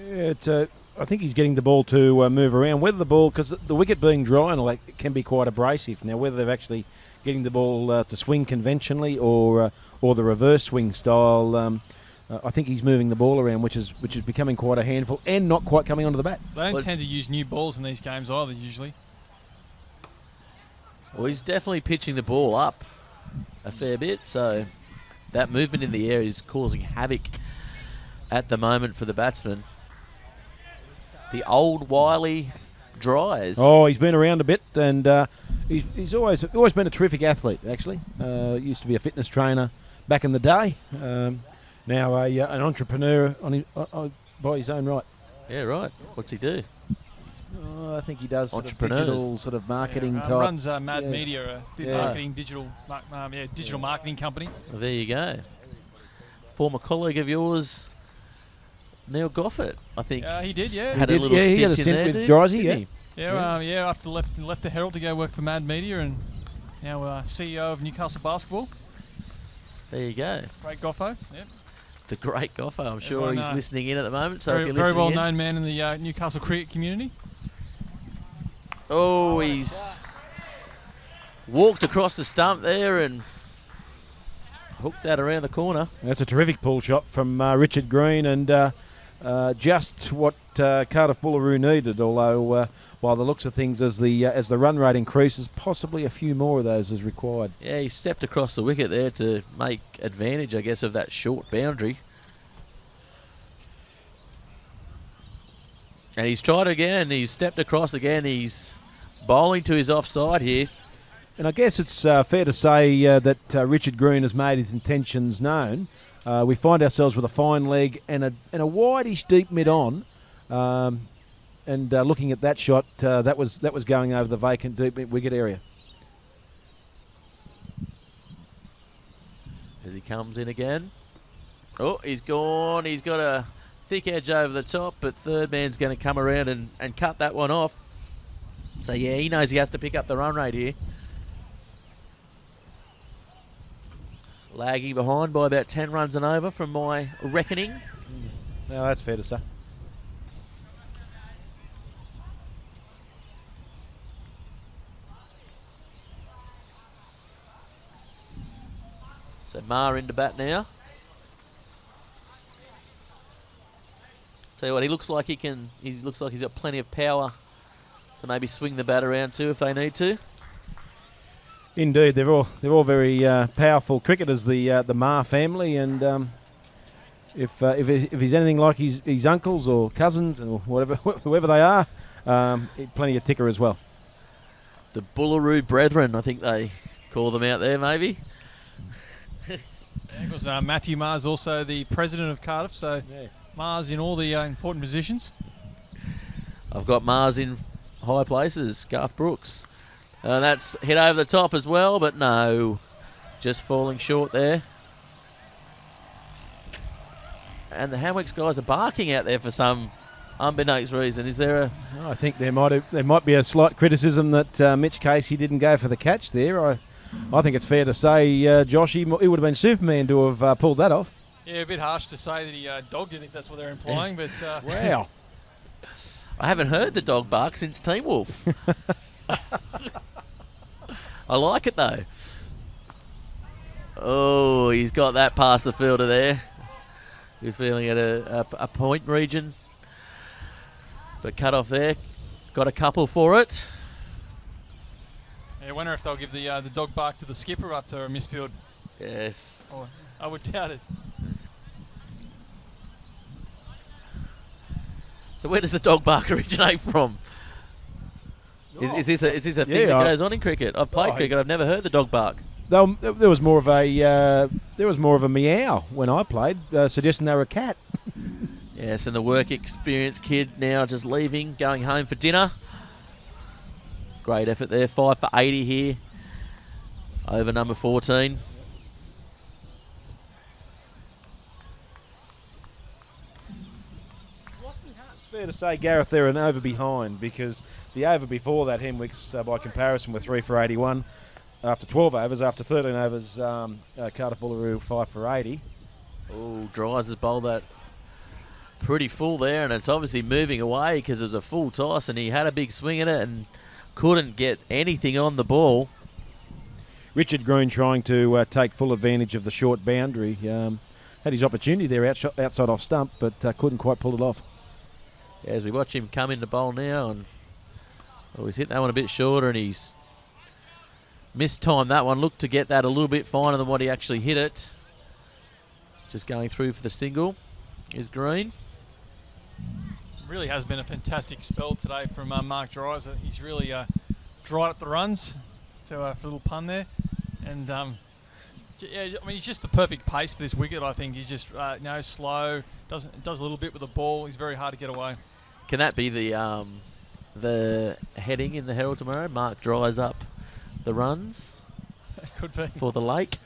Speaker 2: Yeah, I think he's getting the ball to move around. Whether the ball, because the wicket being dry and all that, it can be quite abrasive. Now, whether they've actually getting the ball to swing conventionally or the reverse swing style, I think he's moving the ball around, which is becoming quite a handful and not quite coming onto the bat.
Speaker 3: They don't tend to use new balls in these games either, usually.
Speaker 1: Well, he's definitely pitching the ball up a fair bit, so that movement in the air is causing havoc at the moment for the batsman. The old wily Dries.
Speaker 2: Oh, he's been around a bit, and he's always been a terrific athlete. Actually, used to be a fitness trainer back in the day. Now an entrepreneur by his own right.
Speaker 1: Yeah, right. What's he do?
Speaker 2: I think he does digital sort of marketing type.
Speaker 3: Runs Mad Media, marketing digital marketing company.
Speaker 1: Well, there you go. Former colleague of yours, Neil Goffett, I think.
Speaker 3: He did, yeah.
Speaker 2: Had a little stint in there, with Drysy,
Speaker 3: yeah. After left the Herald to go work for Mad Media, and now CEO of Newcastle Basketball.
Speaker 1: There you go.
Speaker 3: Great Goffo. Yep.
Speaker 1: The great Goffo. I'm sure he's listening in at the moment. So
Speaker 3: very,
Speaker 1: if you're
Speaker 3: very
Speaker 1: listening
Speaker 3: well known man in the Newcastle cricket community.
Speaker 1: Oh, he's walked across the stump there and hooked that around the corner.
Speaker 2: That's a terrific pull shot from Richard Green, and just what Cardiff-Boolaroo needed. Although, by the looks of things, as the run rate increases, possibly a few more of those is required.
Speaker 1: Yeah, he stepped across the wicket there to make advantage, I guess, of that short boundary. And he's tried again. He's stepped across again. He's bowling to his offside here.
Speaker 2: And I guess it's fair to say that Richard Green has made his intentions known. We find ourselves with a fine leg and a wide-ish deep mid-on. And looking at that shot, that was going over the vacant deep wicket area.
Speaker 1: As he comes in again. Oh, he's gone. He's got a thick edge over the top, but third man's going to come around and cut that one off. So, yeah, he knows he has to pick up the run rate here. Lagging behind by about 10 runs and over from my reckoning.
Speaker 2: No, that's fair to say.
Speaker 1: So Maher into bat now. Tell you what, he looks like he's got plenty of power to maybe swing the bat around too if they need to.
Speaker 2: Indeed, they're all very powerful cricketers, the Maher family, and if he's anything like his uncles or cousins or whatever, whoever they are, plenty of ticker as well.
Speaker 1: The Boolaroo Brethren, I think they call them out there, maybe.
Speaker 3: Of course, Matthew Mars, also the president of Cardiff, so Mars in all the important positions.
Speaker 1: I've got Mars in high places, Garth Brooks. That's hit over the top as well, but no, just falling short there. And the Hamwicks guys are barking out there for some unbeknownst reason. Is there a...
Speaker 2: I think there might be a slight criticism that Mitch Casey didn't go for the catch there. I think it's fair to say, Josh, he would have been Superman to have pulled that off.
Speaker 3: Yeah, a bit harsh to say that he dogged it, if that's what they're implying, but...
Speaker 2: Wow.
Speaker 1: I haven't heard the dog bark since Team Wolf. I like it, though. Oh, he's got that past the fielder there. He was feeling at a point region. But cut off there. Got a couple for it.
Speaker 3: Yeah, I wonder if they'll give the dog bark to the skipper after a misfield.
Speaker 1: Yes.
Speaker 3: Oh, I would doubt it.
Speaker 1: So where does the dog bark originate from? Is this a thing that goes on in cricket? I've played cricket. I've never heard the dog bark.
Speaker 2: There was more of a meow when I played, suggesting they were a cat.
Speaker 1: Yes, and the work experience kid now just leaving, going home for dinner. Great effort there. 5 for 80 here over number 14.
Speaker 2: It's fair to say, Gareth, they're an over behind, because the over before that, Hamwicks, by comparison, were 3 for 81. After 12 overs, after 13 overs, Cardiff-Boolaroo 5 for 80.
Speaker 1: Oh, Dries has bowled that pretty full there, and it's obviously moving away because it was a full toss, and he had a big swing at it and couldn't get anything on the ball.
Speaker 2: Richard Green trying to take full advantage of the short boundary. Had his opportunity there outside off stump, but couldn't quite pull it off.
Speaker 1: Yeah, as we watch him come into bowl now, and he's hit that one a bit shorter, and he's mistimed that one. Looked to get that a little bit finer than what he actually hit it. Just going through for the single is Green.
Speaker 3: Really has been a fantastic spell today from Mark Drives. He's really dried up the runs, for a little pun there. And he's just the perfect pace for this wicket. I think he's just slow, does a little bit with the ball. He's very hard to get away.
Speaker 1: Can that be the heading in the Herald tomorrow? Mark dries up the runs.
Speaker 3: That could be
Speaker 1: for the lake.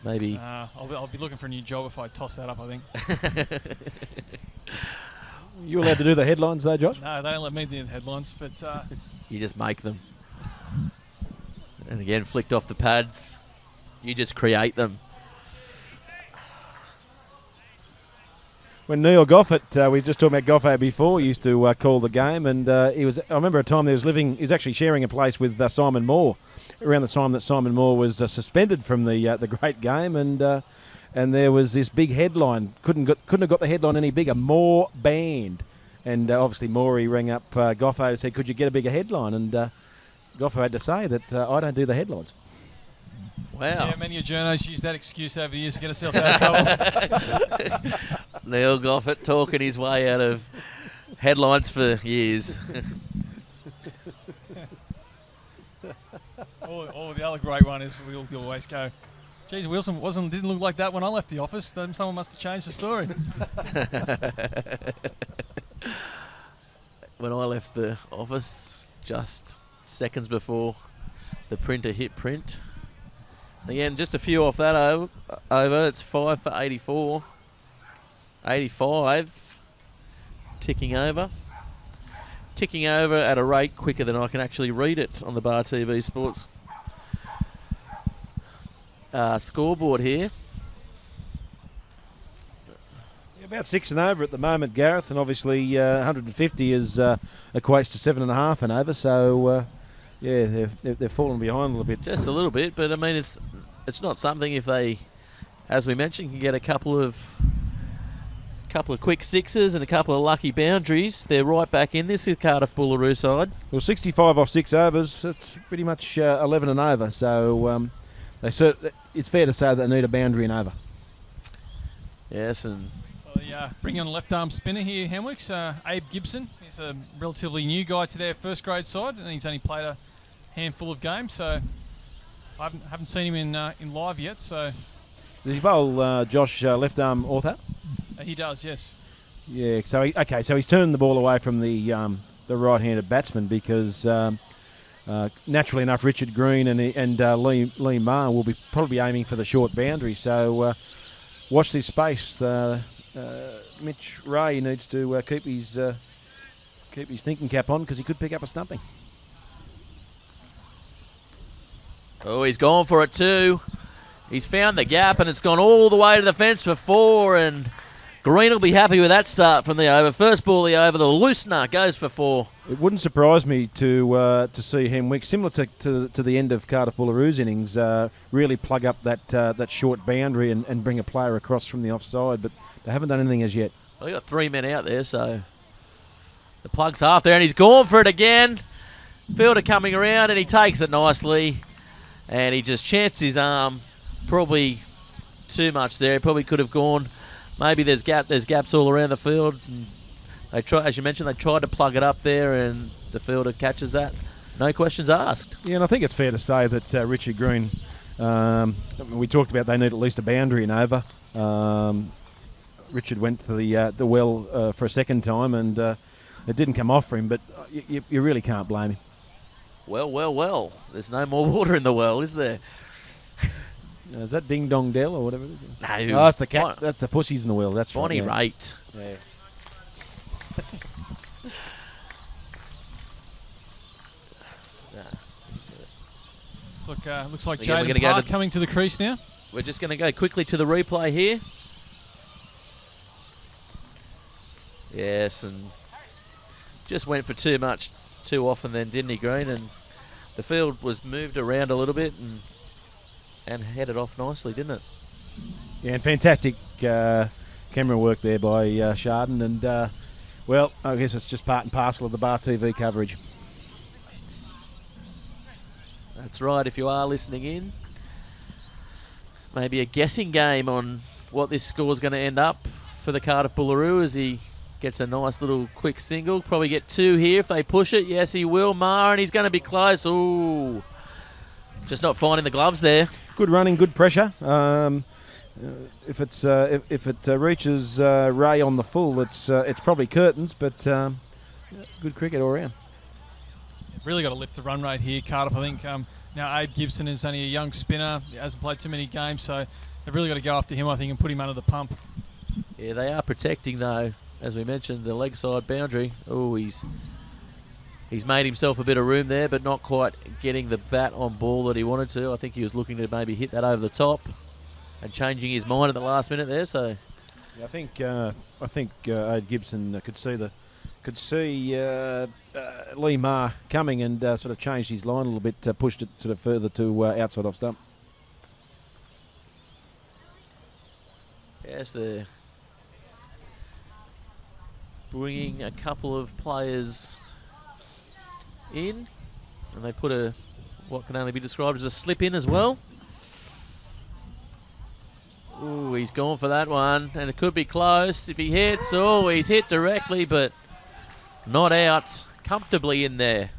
Speaker 1: Maybe.
Speaker 3: I'll be looking for a new job if I toss that up, I think.
Speaker 2: You allowed to do the headlines though, Josh?
Speaker 3: No, they don't let me do the headlines, but...
Speaker 1: You just make them. And again, flicked off the pads. You just create them.
Speaker 2: When Neil Goffett, we were just talking about Goffett before, used to call the game, and I remember a time he was actually sharing a place with Simon Moore, around the time that Simon Moore was suspended from the great game, and there was this big headline. Couldn't have got the headline any bigger. Moore banned, and obviously Morey rang up Goffo and said, "Could you get a bigger headline?" And Goffo had to say that I don't do the headlines.
Speaker 1: Wow.
Speaker 3: Yeah, many a journos use that excuse over the years to get herself out of trouble.
Speaker 1: Neil Goffett talking his way out of headlines for years.
Speaker 3: Or the other great one is we'll always go, geez, Wilson didn't look like that when I left the office. Then someone must have changed the story.
Speaker 1: When I left the office, just seconds before the printer hit print. Again, just a few off that over. It's 5 for 84. 85. Ticking over. Ticking over at a rate quicker than I can actually read it on the Bar TV Sports scoreboard here.
Speaker 2: About 6 and over at the moment, Gareth, and obviously 150 equates to 7.5 and over. So they're falling behind a little bit.
Speaker 1: Just a little bit, but I mean it's not something if they, as we mentioned, can get a couple of quick sixes and a couple of lucky boundaries. They're right back in this Cardiff-Boolaroo side.
Speaker 2: Well, 65 off 6 overs. It's pretty much 11 and over. So it's fair to say they need a boundary and over.
Speaker 1: Yes, and
Speaker 3: So they bring on a left-arm spinner here, Hamwicks. Abe Gibson. He's a relatively new guy to their first-grade side, and he's only played a handful of games, so I haven't seen him in live yet. So
Speaker 2: Does he bowl Josh left-arm author?
Speaker 3: he does, yes.
Speaker 2: Yeah, so he's turned the ball away from the right-handed batsman because naturally enough, Richard Green and Lee Maher will be probably aiming for the short boundary. So watch this space. Mitch Ray needs to keep his thinking cap on because he could pick up a stumping.
Speaker 1: oh, he's gone for it too. He's found the gap and it's gone all the way to the fence for 4, and Green will be happy with that start from the over. First ball of the over, the loosener goes for 4.
Speaker 2: It wouldn't surprise me to see Hamwick, similar to the end of Cardiff-Boolaroo's innings, really plug up that short boundary and bring a player across from the offside, but they haven't done anything as yet.
Speaker 1: Well, they got 3 men out there, so the plug's half there, and he's gone for it again. Fielder coming around, and he takes it nicely, and he just chanced his arm. Probably too much there. He probably could have gone. Maybe there's gaps all around the field. And they try, as you mentioned, they tried to plug it up there, and the fielder catches that. No questions asked.
Speaker 2: Yeah, and I think it's fair to say that Richard Green, we talked about they need at least a boundary and over. Richard went to the well for a second time, and it didn't come off for him, but you really can't blame him.
Speaker 1: Well. There's no more water in the well, is there?
Speaker 2: Is that Ding Dong Dell or whatever it is?
Speaker 1: No.
Speaker 2: Oh, it's the cat. That's the pussies in the well. That's
Speaker 1: Bonnie
Speaker 2: right.
Speaker 1: Raitt.
Speaker 2: Yeah.
Speaker 3: Looks like
Speaker 1: Again, we're
Speaker 3: Jaden
Speaker 1: gonna
Speaker 3: Park coming to the crease now.
Speaker 1: We're just going to go quickly to the replay here. Yes, and just went for too much too often then, didn't he, Green? And the field was moved around a little bit and headed off nicely, didn't it?
Speaker 2: Yeah, and fantastic camera work there by Chardon. And, well, I guess it's just part and parcel of the Bar TV coverage.
Speaker 1: That's right, if you are listening in. Maybe a guessing game on what this score's going to end up for the Cardiff-Boolaroo as he gets a nice little quick single. Probably get 2 here if they push it. Yes, he will. Maher, and he's going to be close. Ooh. Just not finding the gloves there.
Speaker 2: Good running, good pressure. If it reaches Ray on the full, it's probably curtains, but good cricket all round.
Speaker 3: Really got to lift the run rate here, Cardiff. I think now Abe Gibson is only a young spinner. He hasn't played too many games, so they've really got to go after him, I think, and put him under the pump.
Speaker 1: Yeah, they are protecting, though, as we mentioned, the leg side boundary. Oh, he's made himself a bit of room there, but not quite getting the bat on ball that he wanted to. I think he was looking to maybe hit that over the top and changing his mind at the last minute there. So,
Speaker 2: yeah, I think Abe Gibson could see Lee Maher coming and sort of changed his line a little bit, pushed it sort of further to outside off stump.
Speaker 1: yes, they're bringing a couple of players in, and they put what can only be described as a slip in as well. Ooh, he's gone for that one, and it could be close if he hits. Oh, he's hit directly, but not out. Comfortably in there.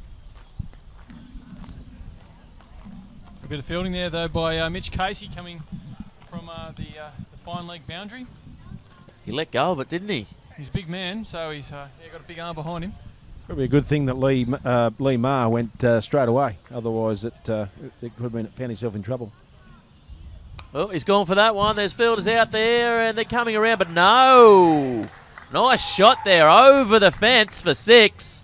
Speaker 3: A bit of fielding there, though, by Mitch Casey coming from the fine leg boundary.
Speaker 1: He let go of it, didn't he?
Speaker 3: He's a big man, so he's got a big arm behind him.
Speaker 2: Probably a good thing that Lee Maher went straight away. Otherwise, it could have found himself in trouble.
Speaker 1: Oh, he's gone for that one. There's fielders out there, and they're coming around, but no. Nice shot there over the fence for 6.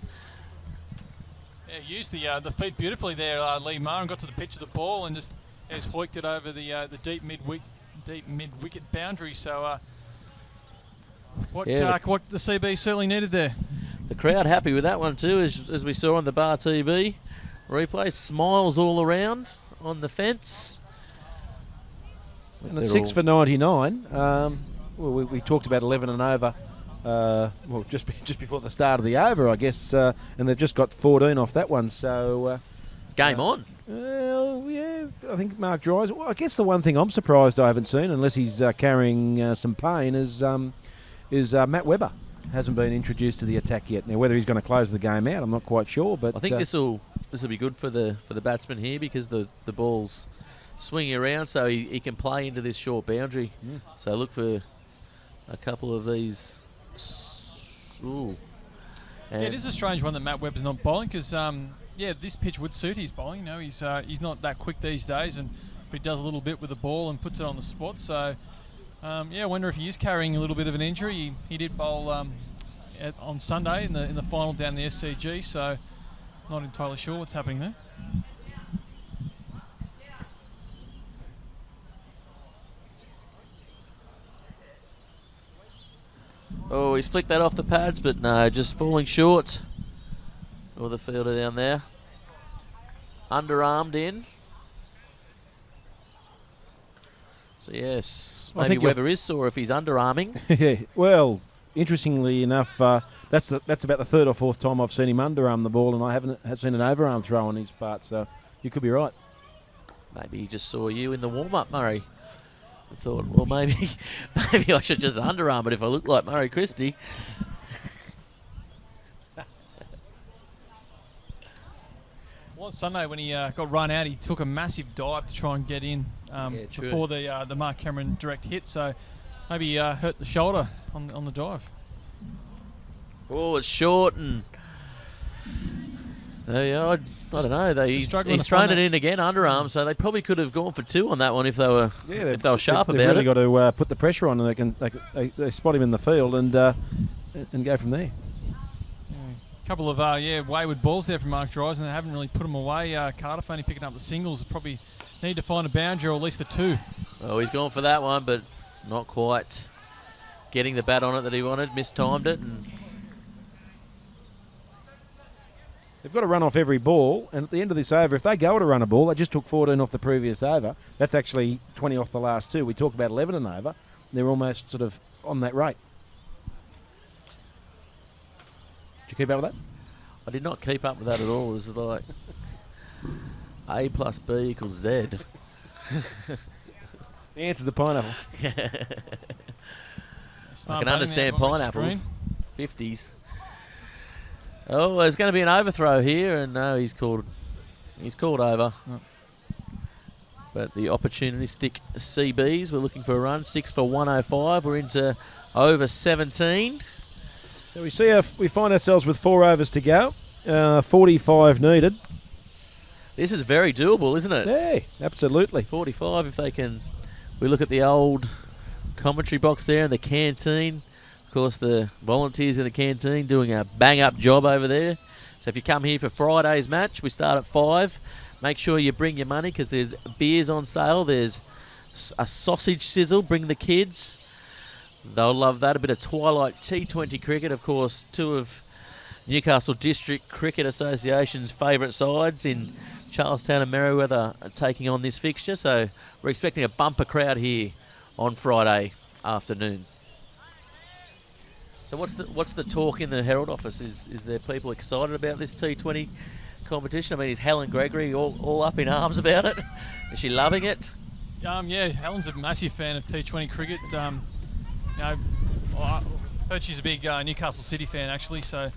Speaker 3: Yeah, used the feet beautifully there, Lee Maher, and got to the pitch of the ball and just hoiked it over the deep mid wicket boundary. So what the CB certainly needed there.
Speaker 1: The crowd happy with that one too, as we saw on the Bar TV replay. Smiles all around on the fence.
Speaker 2: And at 6 for 99, we talked about 11 and over. Just before the start of the over, I guess, and they've just got 14 off that one. So
Speaker 1: game on.
Speaker 2: Well, yeah, I think Mark Dries. Well, I guess the one thing I'm surprised I haven't seen, unless he's carrying some pain, is Matt Webber. Hasn't been introduced to the attack yet. Now, whether he's going to close the game out, I'm not quite sure. But
Speaker 1: I think this will be good for the batsman here because the ball's swinging around, so he can play into this short boundary. So look for a couple of these. Ooh.
Speaker 3: Yeah, it is a strange one that Matt Webber's not bowling because, this pitch would suit his bowling. You know, he's not that quick these days, but he does a little bit with the ball and puts it on the spot. So, I wonder if he is carrying a little bit of an injury. He did bowl on Sunday in the final down the SCG, so not entirely sure what's happening there.
Speaker 1: Oh, he's flicked that off the pads, but no, just falling short. Oh, the fielder down there. Underarmed in. So, yes,
Speaker 2: I
Speaker 1: maybe
Speaker 2: think
Speaker 1: Webber is sore if he's underarming.
Speaker 2: Yeah, well, interestingly enough, that's about the third or fourth time I've seen him underarm the ball, and I haven't seen an overarm throw on his part, so you could be right.
Speaker 1: Maybe he just saw you in the warm-up, Murray. I thought, well, maybe I should just underarm it if I look like Murray Christie.
Speaker 3: Well, Sunday when he got run out, he took a massive dive to try and get in before the Mark Cameron direct hit. So maybe he hurt the shoulder on the dive.
Speaker 1: Oh, it's short and I don't know. He's thrown it in again, underarm. So they probably could have gone for two on that one if they were sharp about it.
Speaker 2: They've really got to put the pressure on, and they spot him in the field and go from there.
Speaker 3: A couple of wayward balls there from Mark Dries, and they haven't really put them away. Cardiff only picking up the singles. Probably need to find a boundary or at least a two.
Speaker 1: Oh, he's gone for that one, but not quite getting the bat on it that he wanted. Mistimed it. And
Speaker 2: they've got to run off every ball, and at the end of this over, if they go to run a ball, they just took 14 off the previous over. That's actually 20 off the last two. We talk about 11 and over. They're almost sort of on that rate. Did you keep up with that?
Speaker 1: I did not keep up with that at all. It was like A plus B equals Z.
Speaker 2: The answer's a pineapple.
Speaker 1: I can understand pineapples. 50s. Oh, there's going to be an overthrow here, and no, he's called over.
Speaker 3: Oh.
Speaker 1: But the opportunistic CBs, we're looking for a run. 6 for 105. We're into over 17.
Speaker 2: So we find ourselves with 4 overs to go. 45 needed.
Speaker 1: This is very doable, isn't it?
Speaker 2: Yeah, absolutely.
Speaker 1: 45 if they can. We look at the old commentary box there in the canteen. Of course, the volunteers in the canteen doing a bang-up job over there. So if you come here for Friday's match, we start at 5. Make sure you bring your money because there's beers on sale. There's a sausage sizzle. Bring the kids. They'll love that. A bit of twilight T20 cricket. Of course, two of Newcastle District Cricket Association's favourite sides in Charlestown and Merriweather are taking on this fixture. So we're expecting a bumper crowd here on Friday afternoon. So what's the talk in the Herald office? Is there people excited about this T20 competition? I mean, is Helen Gregory all up in arms about it? Is she loving it?
Speaker 3: Yeah, Helen's a massive fan of T20 cricket. I heard she's a big Newcastle City fan, actually. So,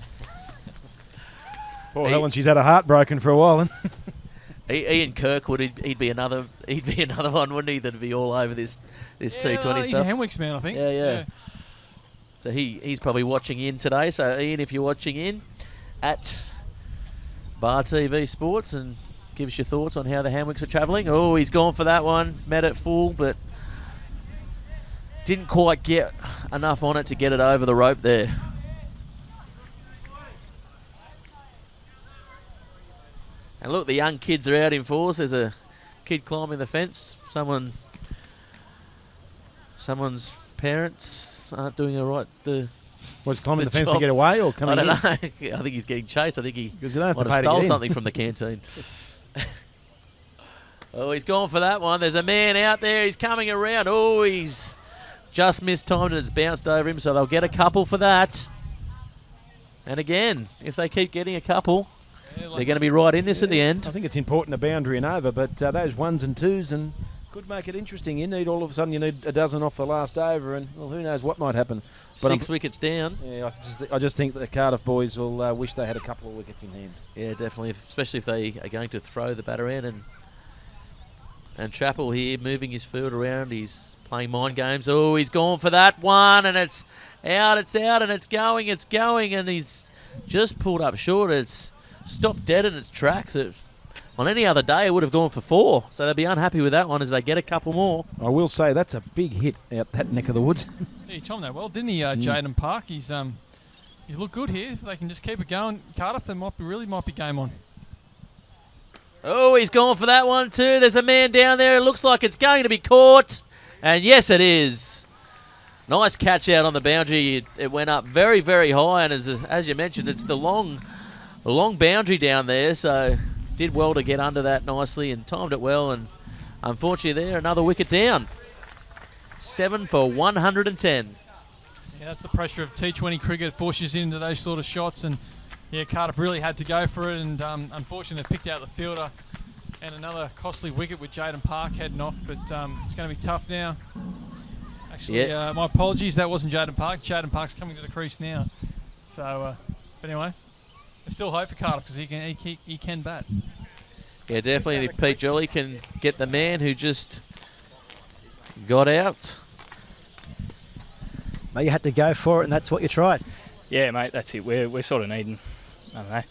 Speaker 2: poor Helen, she's had her heart broken for a while.
Speaker 1: Ian Kirkwood, he'd be another one, wouldn't he? That'd be all over this T20 stuff.
Speaker 3: He's a Henwick's man, I think.
Speaker 1: Yeah. So he's probably watching in today. So Ian, if you're watching in at Bar TV Sports, and give us your thoughts on how the Hamwicks are travelling. Oh, he's gone for that one. Met it full, but didn't quite get enough on it to get it over the rope there. And look, the young kids are out in force. There's a kid climbing the fence. Someone's parents aren't doing all right.
Speaker 2: Was climbing the fence to get away or coming in?
Speaker 1: I don't know. I think he's getting chased. I think he
Speaker 2: might have
Speaker 1: stole something from the canteen. Oh, he's gone for that one. There's a man out there. He's coming around. Oh, he's just mistimed and it's bounced over him, so they'll get a couple for that. And again, if they keep getting a couple, They're going to be right in this at the end.
Speaker 2: I think it's important, a boundary and over, but those ones and twos and could make it interesting. You need all of a sudden, you need a dozen off the last over, and well, who knows what might happen. But
Speaker 1: 6 wickets down.
Speaker 2: Yeah, I just think that the Cardiff boys will wish they had a couple of wickets in hand.
Speaker 1: Yeah, definitely, especially if they are going to throw the batter in. And Chappell here moving his field around. He's playing mind games. Oh, he's gone for that one, and it's out, and it's going, and he's just pulled up short. It's stopped dead in its tracks. On any other day, it would have gone for 4, so they'll be unhappy with that one as they get a couple more.
Speaker 2: I will say that's a big hit out that neck of the woods.
Speaker 3: Yeah, he timed that well, didn't he, Jaden Park? He's looked good here. If they can just keep it going, Cardiff, they might be game on.
Speaker 1: Oh, he's gone for that one too. There's a man down there. It looks like it's going to be caught. And yes, it is. Nice catch out on the boundary. It went up very, very high. And as you mentioned, it's the long boundary down there. So did well to get under that nicely and timed it well. And unfortunately there, another wicket down. 7 for 110.
Speaker 3: Yeah, that's the pressure of T20 cricket. It forces you into those sort of shots. And yeah, Cardiff really had to go for it, and unfortunately they picked out the fielder and another costly wicket with Jaden Park heading off, but it's going to be tough now. Actually, my apologies, that wasn't Jaden Park. Jaden Park's coming to the crease now. So, but anyway, there's still hope for Cardiff because he can bat.
Speaker 1: Yeah, definitely. If Pete Jolly can get the man who just got out.
Speaker 4: Mate, you had to go for it, and that's what you tried.
Speaker 10: Yeah, mate, that's it. We're sort of needing, I don't know,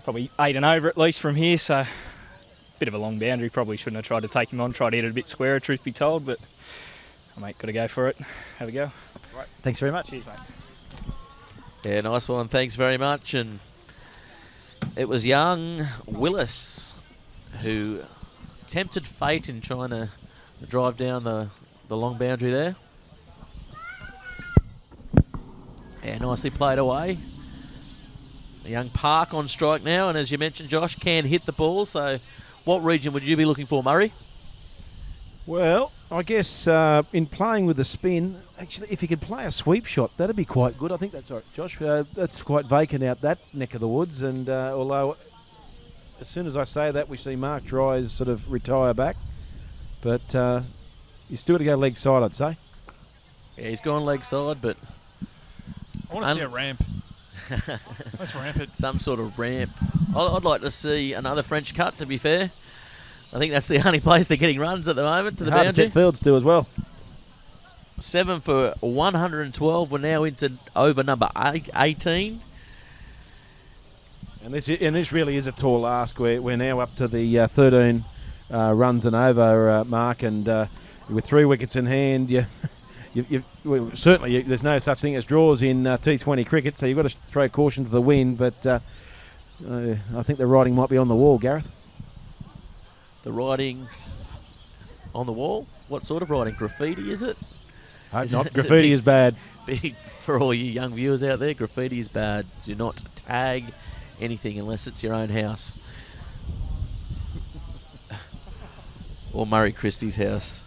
Speaker 10: probably 8 and over at least from here, so bit of a long boundary. Probably shouldn't have tried to take him on, tried to hit it a bit squarer, truth be told, but mate, got to go for it. Have a go.
Speaker 4: Right. Thanks very much.
Speaker 10: Cheers, mate.
Speaker 1: Yeah, nice one. Thanks very much. And it was young Willis who tempted fate in trying to drive down the long boundary there. Yeah, nicely played away. A young Park on strike now, and as you mentioned, Josh, can hit the ball. So what region would you be looking for, Murray?
Speaker 2: Well, I guess in playing with the spin, actually, if he could play a sweep shot, that'd be quite good. I think that's all right, Josh. That's quite vacant out that neck of the woods, and although as soon as I say that, we see Mark Dry's sort of retire back, but he's still to go leg side, I'd say.
Speaker 1: Yeah, he's gone leg side, but
Speaker 3: I want to see a ramp. Let's ramp it.
Speaker 1: Some sort of ramp. I'd like to see another French cut, to be fair. I think that's the only place they're getting runs at the moment to the boundary.
Speaker 2: Hard to set fields too as well.
Speaker 1: 7 for 112. We're now into over number 18.
Speaker 2: And this really is a tall ask. We're now up to the 13 runs and over mark, and with 3 wickets in hand, certainly there's no such thing as draws in T20 cricket, so you've got to throw caution to the wind, but I think the writing might be on the wall, Gareth.
Speaker 1: The writing on the wall? What sort of writing? Graffiti, is it?
Speaker 2: Not graffiti is bad.
Speaker 1: Big for all you young viewers out there, graffiti is bad. Do not tag anything unless it's your own house. Or Murray Christie's house.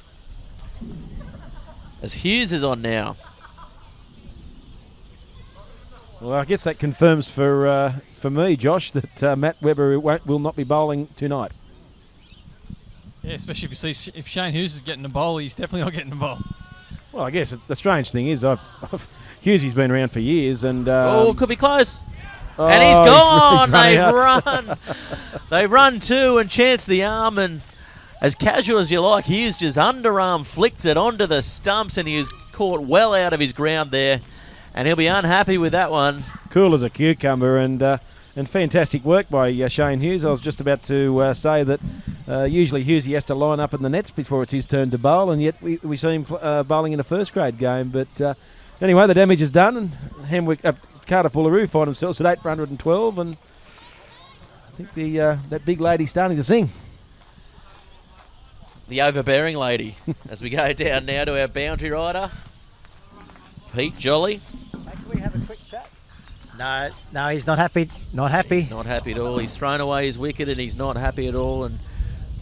Speaker 1: As Hughes is on now.
Speaker 2: Well, I guess that confirms for me, Josh, that Matt Webber will not be bowling tonight.
Speaker 3: Yeah, especially if you see if Shane Hughes is getting the bowl, he's definitely not getting the bowl.
Speaker 2: Well, I guess the strange thing is, Hughesy's been around for years, and
Speaker 1: could be close. And he's gone. They've run. They've run 2 and chanced the arm, and as casual as you like, Hughes just underarm flicked it onto the stumps, and he was caught well out of his ground there, and he'll be unhappy with that one.
Speaker 2: Cool as a cucumber, and fantastic work by Shane Hughes. I was just about to say that usually Hughesy has to line up in the nets before it's his turn to bowl, and yet we see him bowling in a first-grade game. But anyway, the damage is done, and Cardiff-Boolaroo find themselves at 8 for 112, and I think that big lady's starting to sing.
Speaker 1: The overbearing lady. As we go down now to our boundary rider, Pete Jolly.
Speaker 4: Can we have a quick chat? No, he's not happy. Not happy.
Speaker 1: He's not happy at all. He's thrown away his wicket and he's not happy at all. And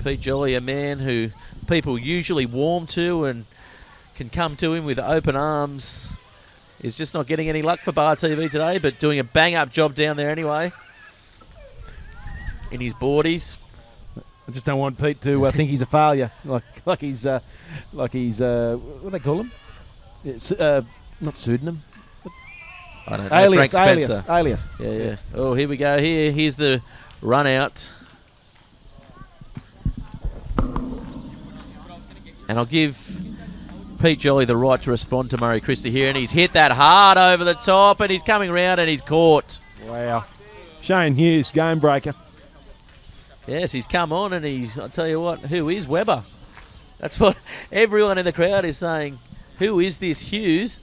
Speaker 1: Pete Jolly, a man who people usually warm to and can come to him with open arms, is just not getting any luck for Bar TV today, but doing a bang-up job down there anyway. in his boardies.
Speaker 2: I just don't want Pete to think he's a failure, like he's what do they call him? It's, not pseudonym.
Speaker 1: I don't know.
Speaker 2: Alias,
Speaker 1: Frank Spencer.
Speaker 2: alias.
Speaker 1: Yeah, yeah.
Speaker 2: Yes.
Speaker 1: Oh, here we go. Here's the run out. And I'll give Pete Jolly the right to respond to Murray Christie here, and he's hit that hard over the top, and he's coming round and he's caught.
Speaker 2: Wow. Shane Hughes, game breaker.
Speaker 1: Yes, he's come on, and I'll tell you what, who is Webber? That's what everyone in the crowd is saying. Who is this Hughes?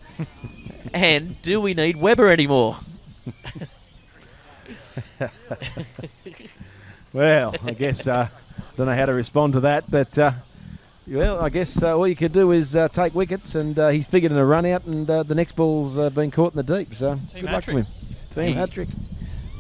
Speaker 1: And do we need Webber anymore?
Speaker 2: Well, I guess don't know how to respond to that, but well, I guess all you could do is take wickets, and he's figured in a run out, and the next ball's been caught in the deep. So
Speaker 3: Team
Speaker 2: good luck to him. Team hat-trick.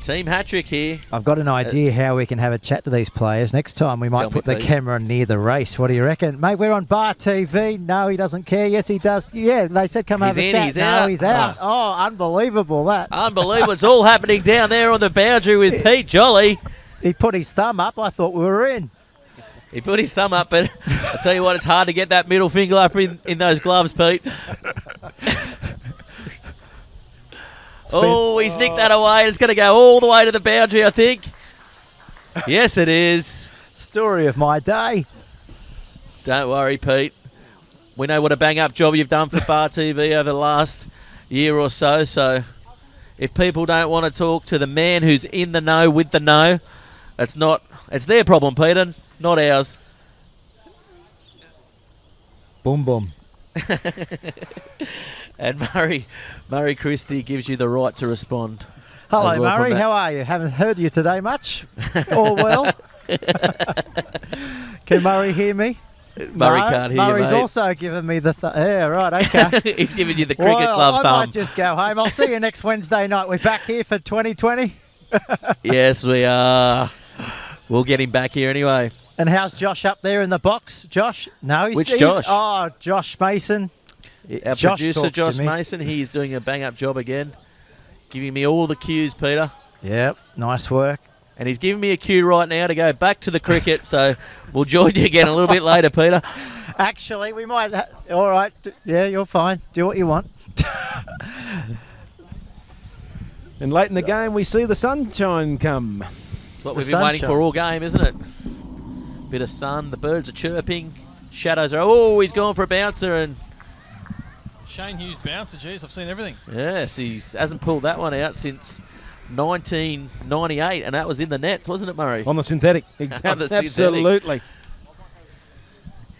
Speaker 1: Team hat-trick here.
Speaker 4: I've got an idea how we can have a chat to these players. Next time we might put the camera near the race. What do you reckon? Mate, we're on Bar TV. No, he doesn't care. Yes, he does. Yeah, they said come over and chat.
Speaker 1: He's out.
Speaker 4: He's out. Oh, unbelievable that.
Speaker 1: Unbelievable. It's all happening down there on the boundary with Pete Jolly.
Speaker 4: He put his thumb up. I thought we were in.
Speaker 1: He put his thumb up, but I tell you what, it's hard to get that middle finger up in those gloves, Pete. Oh, he's nicked that away. It's going to go all the way to the boundary, I think. Yes, it is.
Speaker 4: Story of my day.
Speaker 1: Don't worry, Pete. We know what a bang-up job you've done for Bar TV over the last year or so. So if people don't want to talk to the man who's in the know with the know, it's their problem, Peter, not ours.
Speaker 4: Boom, boom.
Speaker 1: And Murray Christie gives you the right to respond.
Speaker 4: Hello,
Speaker 1: well
Speaker 4: Murray. How are you? Haven't heard you today much. All well? Can Murray hear me?
Speaker 1: Murray can't hear
Speaker 4: Murray's
Speaker 1: you, mate.
Speaker 4: also given me the yeah, right, okay.
Speaker 1: He's giving you the cricket glove
Speaker 4: I
Speaker 1: thumb.
Speaker 4: might just go home. I'll see you next Wednesday night. We're back here for 2020.
Speaker 1: Yes, we are. We'll get him back here anyway.
Speaker 4: And how's Josh up there in the box? Josh? No, he's...
Speaker 1: Which Josh?
Speaker 4: Oh, Josh Mason.
Speaker 1: Our
Speaker 4: Josh
Speaker 1: producer,
Speaker 4: talks to
Speaker 1: Josh
Speaker 4: me.
Speaker 1: Mason, he's doing a bang-up job again. Giving me all the cues, Peter.
Speaker 4: Yep, nice work.
Speaker 1: And he's giving me a cue right now to go back to the cricket, so we'll join you again a little bit later, Peter.
Speaker 4: Actually, we might... all right. Yeah, you're fine. Do what you want.
Speaker 2: And late in the game, we see the sunshine come.
Speaker 1: It's what we've been waiting for all game, isn't it? Bit of sun, the birds are chirping, shadows are... Oh, he's gone for a bouncer, and...
Speaker 3: Shane Hughes bouncer, geez, I've seen everything.
Speaker 1: Yes, he hasn't pulled that one out since 1998, and that was in the nets, wasn't it, Murray?
Speaker 2: On the synthetic.
Speaker 1: Absolutely.
Speaker 2: Absolutely.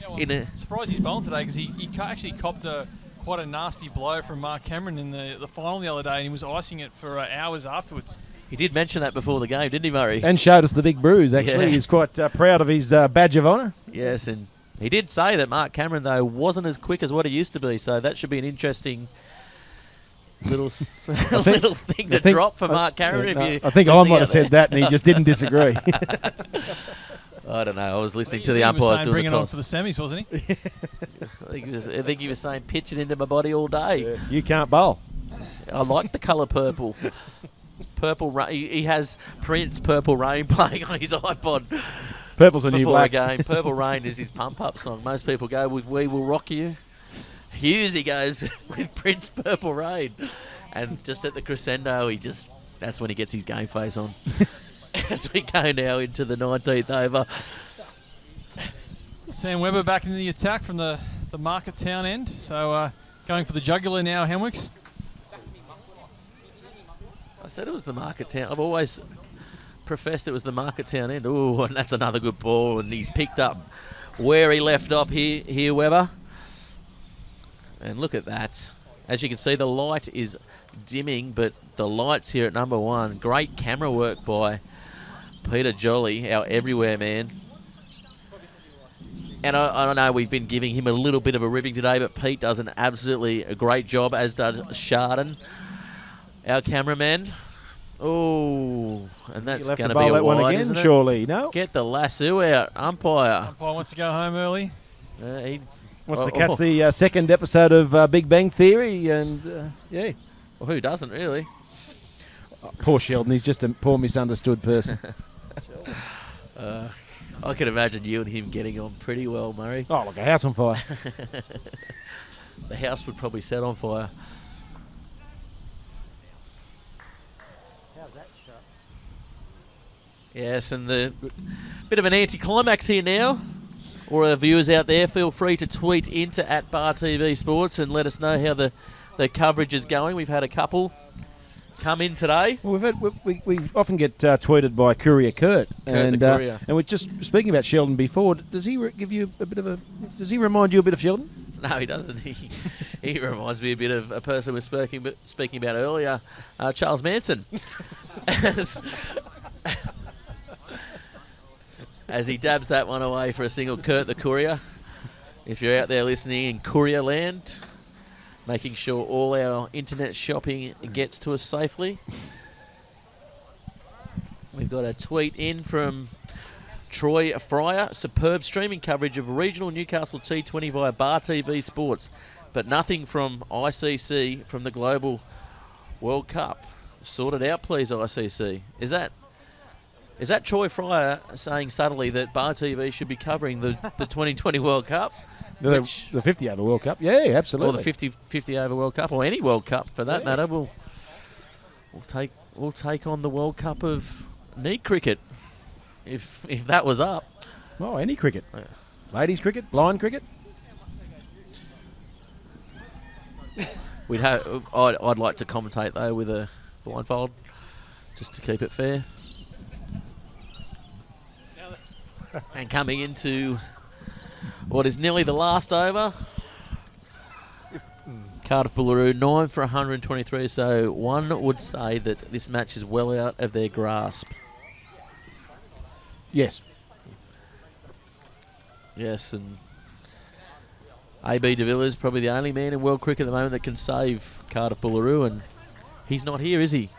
Speaker 3: Yeah, well, surprised he's bowling today because he actually copped quite a nasty blow from Mark Cameron in the final the other day, and he was icing it for hours afterwards.
Speaker 1: He did mention that before the game, didn't he, Murray?
Speaker 2: And showed us the big bruise, actually.
Speaker 1: Yeah.
Speaker 2: He's quite proud of his badge of honour.
Speaker 1: Yes, and he did say that Mark Cameron, though, wasn't as quick as what he used to be, so that should be an interesting little thing to drop for Mark Cameron.
Speaker 2: I think I might have said that, and he just didn't disagree.
Speaker 1: I don't know. I was listening to the
Speaker 3: He was
Speaker 1: umpires
Speaker 3: saying
Speaker 1: doing
Speaker 3: bring
Speaker 1: the
Speaker 3: it on
Speaker 1: toss.
Speaker 3: for the semis, wasn't he?
Speaker 1: I think he was saying pitch it into my body all day.
Speaker 2: Yeah, you can't bowl.
Speaker 1: I like the colour purple. Purple rain. He has Prince Purple Rain playing on his iPod.
Speaker 2: Purple's a new
Speaker 1: before
Speaker 2: black.
Speaker 1: a game. Purple Rain is his pump-up song. Most people go with "We Will Rock You." Hughes, he goes with Prince Purple Rain, and just at the crescendo, that's when he gets his game face on. As we go now into the 19th over.
Speaker 3: Sam Webber back in the attack from the Market Town end. So going for the jugular now, Henwicks.
Speaker 1: I said it was the Market Town. I've always professed it was the Market Town end. Oh, and that's another good ball, and he's picked up where he left off here, Webber. And look at that. As you can see, the light is dimming, but the lights here at number one. Great camera work by Peter Jolly, our everywhere man. And I know we've been giving him a little bit of a ribbing today, but Pete does an absolutely great job, as does Sharden, our cameraman. Oh, and that's going to be a
Speaker 2: that one
Speaker 1: wide,
Speaker 2: again,
Speaker 1: isn't it?
Speaker 2: surely. No.
Speaker 1: Get the lasso out, umpire.
Speaker 3: Umpire wants to go home early.
Speaker 1: He
Speaker 2: Wants to catch the second episode of Big Bang Theory, and yeah.
Speaker 1: Well, who doesn't, really?
Speaker 2: Poor Sheldon, he's just a poor misunderstood person.
Speaker 1: I can imagine you and him getting on pretty well, Murray.
Speaker 2: Oh, look, a house on fire.
Speaker 1: The house would probably set on fire.
Speaker 4: How's that shot?
Speaker 1: Yes, and the bit of an anticlimax here now. All our viewers out there, feel free to tweet into @BarTV Sports and let us know how the coverage is going. We've had a couple come in today.
Speaker 2: Well, we often get tweeted by Courier Kurt, and
Speaker 1: the Courier.
Speaker 2: and we're just speaking about Sheldon before. Does he give you a bit of a? Does he remind you a bit of Sheldon?
Speaker 1: No, he doesn't. He reminds me a bit of a person we were speaking about earlier, Charles Manson. As he dabs that one away for a single, Kurt the Courier. If you're out there listening in Courier Land, making sure all our internet shopping gets to us safely. We've got a tweet in from Troy Fryer. Superb streaming coverage of regional Newcastle T20 via Bar TV Sports, but nothing from ICC from the Global World Cup. Sort it out, please, ICC. Is that Troy Fryer saying subtly that Bar TV should be covering the 2020 World Cup?
Speaker 2: The 50 over World Cup, yeah, absolutely.
Speaker 1: Or the 50 over World Cup, or any World Cup for that matter. We'll take on the World Cup of knee cricket if that was up.
Speaker 2: Oh, any cricket, ladies cricket, blind cricket.
Speaker 1: I'd like to commentate though with a blindfold, just to keep it fair. And coming into what is nearly the last over, Cardiff-Boolaroo 9 for 123, so one would say that this match is well out of their grasp.
Speaker 2: Yes.
Speaker 1: Yes, and AB de Villiers probably the only man in world cricket at the moment that can save Cardiff-Boolaroo, and he's not here, is he?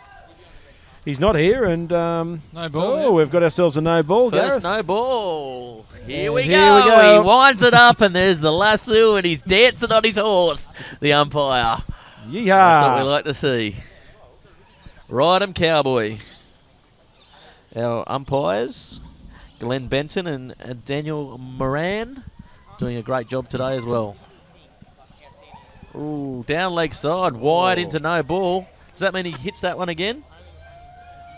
Speaker 2: He's not here, and
Speaker 3: no ball.
Speaker 2: Oh, we've got ourselves a no ball.
Speaker 1: First
Speaker 2: Gareth.
Speaker 1: no ball. Here we
Speaker 2: Here
Speaker 1: go.
Speaker 2: we go.
Speaker 1: He winds it up, and there's the lasso, and he's dancing on his horse. The umpire.
Speaker 2: Yeehaw!
Speaker 1: That's what we like to see. Ride 'em, cowboy. Our umpires, Glenn Benton and Daniel Moran, doing a great job today as well. Ooh, down leg side, wide into no ball. Does that mean he hits that one again?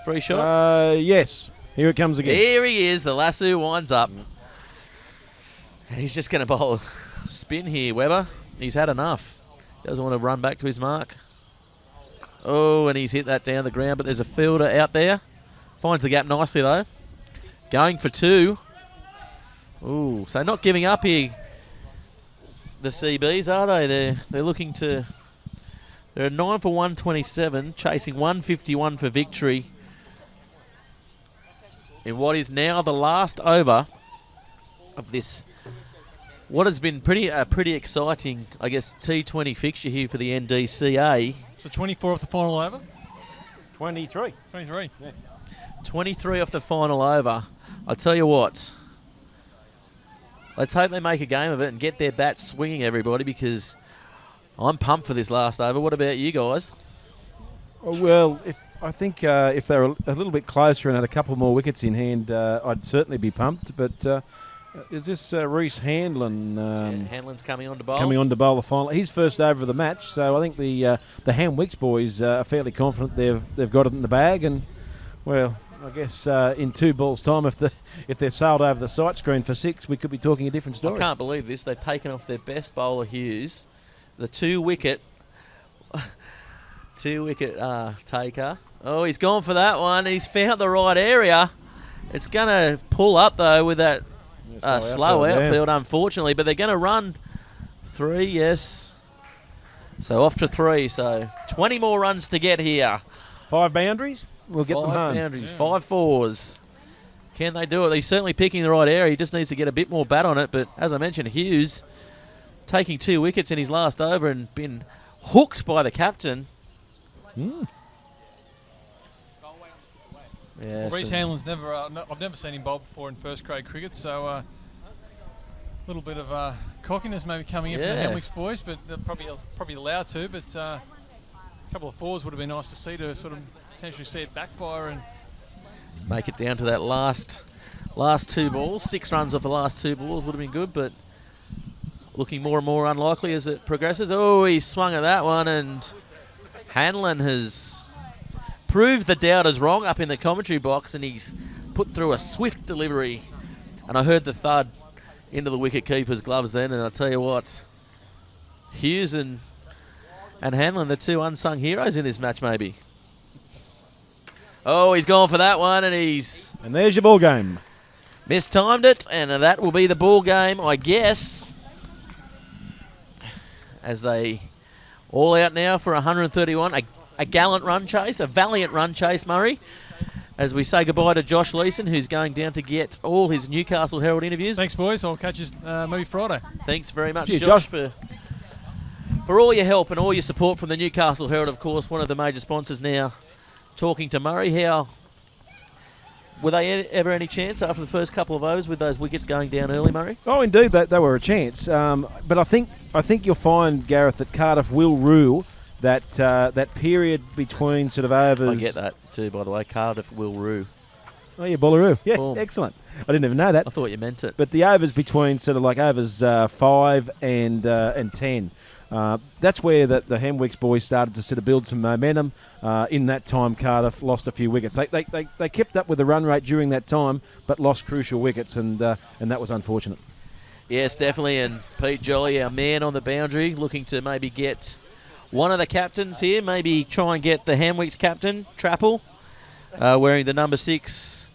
Speaker 1: Free shot?
Speaker 2: Yes. Here it comes again.
Speaker 1: Here he is. The lasso winds up. And he's just going to bowl a spin here, Webber. He's had enough. Doesn't want to run back to his mark. Oh, and he's hit that down the ground, but there's a fielder out there. Finds the gap nicely, though. Going for two. Ooh, so not giving up here, the CBs, are they? They're looking to... They're 9 for 127, chasing 151 for victory in what is now the last over of this, what has been pretty exciting, I guess, T20 fixture here for the NDCA.
Speaker 3: So 24 off the final over?
Speaker 2: 23.
Speaker 3: 23.
Speaker 2: Yeah.
Speaker 1: 23 off the final over. I'll tell you what, let's hope they make a game of it and get their bats swinging, everybody, because I'm pumped for this last over. What about you guys?
Speaker 2: Well, I think if they were a little bit closer and had a couple more wickets in hand, I'd certainly be pumped. But is this Reece Handlin?
Speaker 1: Handlin's coming on to bowl.
Speaker 2: Coming on to bowl the final. His first over of the match, so I think the Ham Wicks boys are fairly confident they've got it in the bag. And well, I guess in 2 balls' time, if they're sailed over the sight screen for 6, we could be talking a different story.
Speaker 1: I can't believe this. They've taken off their best bowler, Hughes, the 2-wicket taker. Oh, he's gone for that one. He's found the right area. It's going to pull up, though, with that slow outfield, unfortunately. But they're going to run 3, yes. So off to 3. So 20 more runs to get here.
Speaker 2: 5 boundaries. We'll get them home.
Speaker 1: 5 boundaries, 5 fours. Can they do it? He's certainly picking the right area. He just needs to get a bit more bat on it. But as I mentioned, Hughes taking 2 wickets in his last over and been hooked by the captain.
Speaker 3: Well, Reece Handlin's never. I've never seen him bowl before in first grade cricket, so a little bit of cockiness maybe coming in from the Hamwicks boys, but they're probably allowed to. But a couple of 4s would have been nice to see, to sort of potentially see it backfire and
Speaker 1: make it down to that last 2 balls. 6 runs off the last 2 balls would have been good, but looking more and more unlikely as it progresses. Oh, he swung at that one, and Hanlon has proved the doubters wrong up in the commentary box, and he's put through a swift delivery. And I heard the thud into the wicket-keeper's gloves then, and I'll tell you what, Hughes and Hanlon, the 2 unsung heroes in this match, maybe. Oh, he's gone for that one, and
Speaker 2: And there's your ball game.
Speaker 1: mistimed it, and that will be the ball game, I guess. As they all out now for 131. A gallant run chase, a valiant run chase, Murray. As we say goodbye to Josh Leeson, who's going down to get all his Newcastle Herald interviews.
Speaker 3: Thanks, boys. I'll catch you maybe Friday.
Speaker 1: Thanks very much,
Speaker 2: Cheers,
Speaker 1: Josh, for all your help and all your support from the Newcastle Herald, of course, one of the major sponsors now. Talking to Murray, were they ever any chance after the first couple of overs with those wickets going down early, Murray?
Speaker 2: Oh, indeed, they were a chance. But I think you'll find, Gareth, that Cardiff will rule that period between sort of overs.
Speaker 1: I get that too, by the way. Cardiff-Boolaroo.
Speaker 2: Oh, yeah, Boolaroo. Yes,
Speaker 1: Boom.
Speaker 2: excellent. I didn't even know that.
Speaker 1: I thought you meant it.
Speaker 2: But the overs between sort of like overs 5 and 10. That's where the Hamwicks boys started to sort of build some momentum. In that time, Cardiff lost a few wickets. They kept up with the run rate during that time, but lost crucial wickets, and that was unfortunate.
Speaker 1: Yes, definitely. And Pete Jolly, our man on the boundary, looking to maybe get one of the captains here, maybe try and get the Hamwicks captain, Trapple, wearing the number 6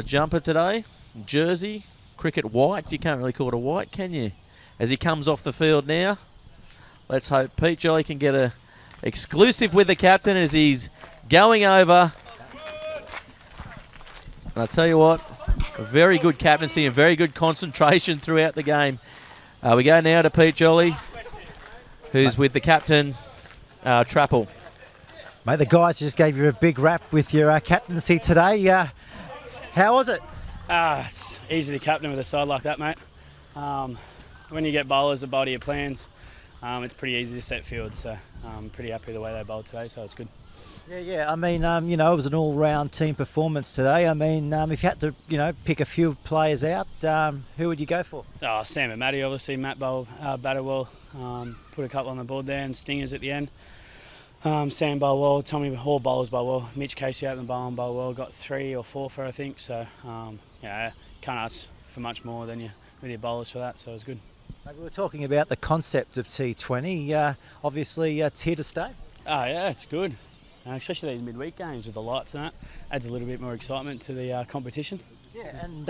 Speaker 1: jumper today, jersey, cricket white. You can't really call it a white, can you? As he comes off the field now, let's hope Pete Jolly can get a exclusive with the captain as he's going over. And I'll tell you what, a very good captaincy and very good concentration throughout the game. We go now to Pete Jolly, who's with the captain, Trapple.
Speaker 4: Mate, the guys just gave you a big rap with your captaincy today. How was it?
Speaker 11: It's easy to captain with a side like that, mate. When you get bowlers that bowl to your plans, it's pretty easy to set field. So I'm pretty happy the way they bowled today, so it's good.
Speaker 4: Yeah. I mean, it was an all-round team performance today. I mean, if you had to, pick a few players out, who would you go for?
Speaker 11: Oh, Sam and Matty, obviously. Matt bowled batted well, put a couple on the board there, and stingers at the end. Sam bowled well, Tommy Hall bowlers bowled well, Mitch Casey opened the bowl and bowled well, got 3 or 4 for, I think. So, can't ask for much more than you with your bowlers for that, so it was good.
Speaker 4: We were talking about the concept of T20. Obviously, it's here to stay.
Speaker 11: Oh, yeah, it's good. Especially these midweek games with the lights and that. Adds a little bit more excitement to the competition.
Speaker 4: Yeah, and,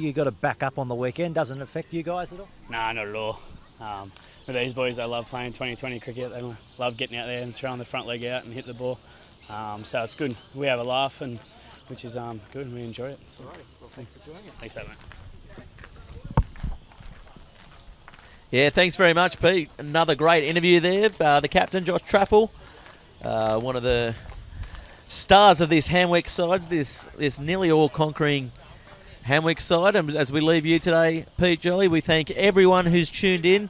Speaker 4: you got to back up on the weekend. Doesn't it affect you guys at all?
Speaker 11: Nah, not at all. With these boys, they love playing 2020 cricket. They love getting out there and throwing the front leg out and hit the ball. So it's good. We have a laugh, and which is good, and we enjoy it. So.
Speaker 1: Well, thanks for joining us.
Speaker 11: Thanks, mate.
Speaker 1: Yeah, thanks very much, Pete. Another great interview there. The captain, Josh Trapple, one of the stars of this Hamwicks side, this nearly all-conquering Hamwicks side. And as we leave you today, Pete Jolly, we thank everyone who's tuned in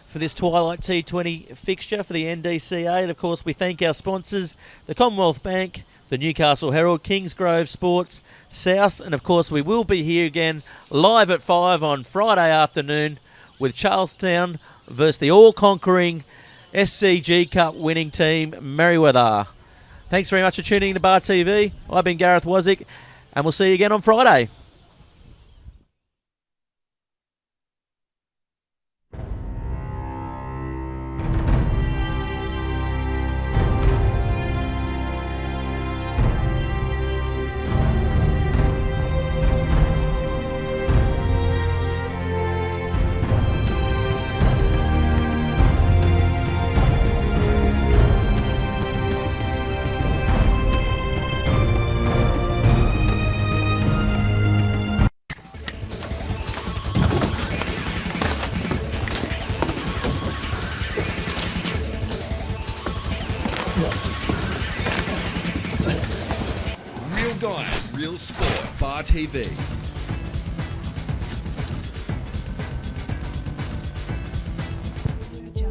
Speaker 1: for this Twilight T20 fixture for the NDCA. And, of course, we thank our sponsors, the Commonwealth Bank, the Newcastle Herald, Kingsgrove Sports, South. And, of course, we will be here again live at 5 on Friday afternoon with Charlestown versus the all-conquering SCG Cup winning team, Merriweather. Thanks very much for tuning in to Bar TV. I've been Gareth Wazick, and we'll see you again on Friday.
Speaker 12: Real guys, real sport. Bar TV.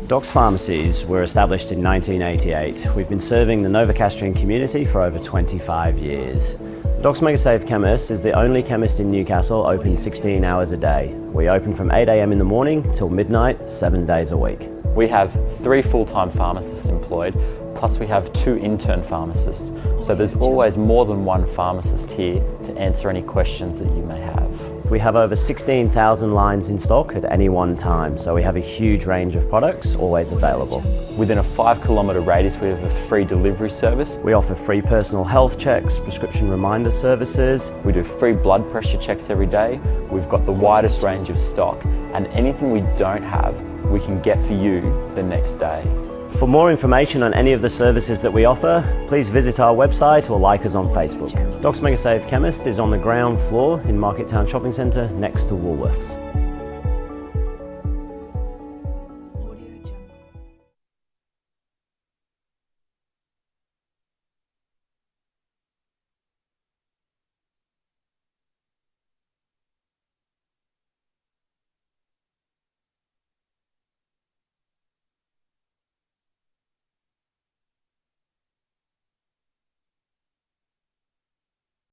Speaker 13: Doc's Pharmacies were established in 1988. We've been serving the Novocastrian community for over 25 years. Doc's Mega Save Chemist is the only chemist in Newcastle open 16 hours a day. We open from 8 a.m. in the morning till midnight, 7 days a week.
Speaker 14: We have 3 full-time pharmacists employed, plus we have 2 intern pharmacists. So there's always more than one pharmacist here to answer any questions that you may have.
Speaker 13: We have over 16,000 lines in stock at any one time, so we have a huge range of products always available.
Speaker 14: Within a 5-kilometre radius, we have a free delivery service.
Speaker 13: We offer free personal health checks, prescription reminder services.
Speaker 14: We do free blood pressure checks every day. We've got the widest range of stock, and anything we don't have, we can get for you the next day.
Speaker 13: For more information on any of the services that we offer, please visit our website or like us on Facebook. Doc's Mega Save Chemist is on the ground floor in Market Town Shopping Centre next to Woolworths.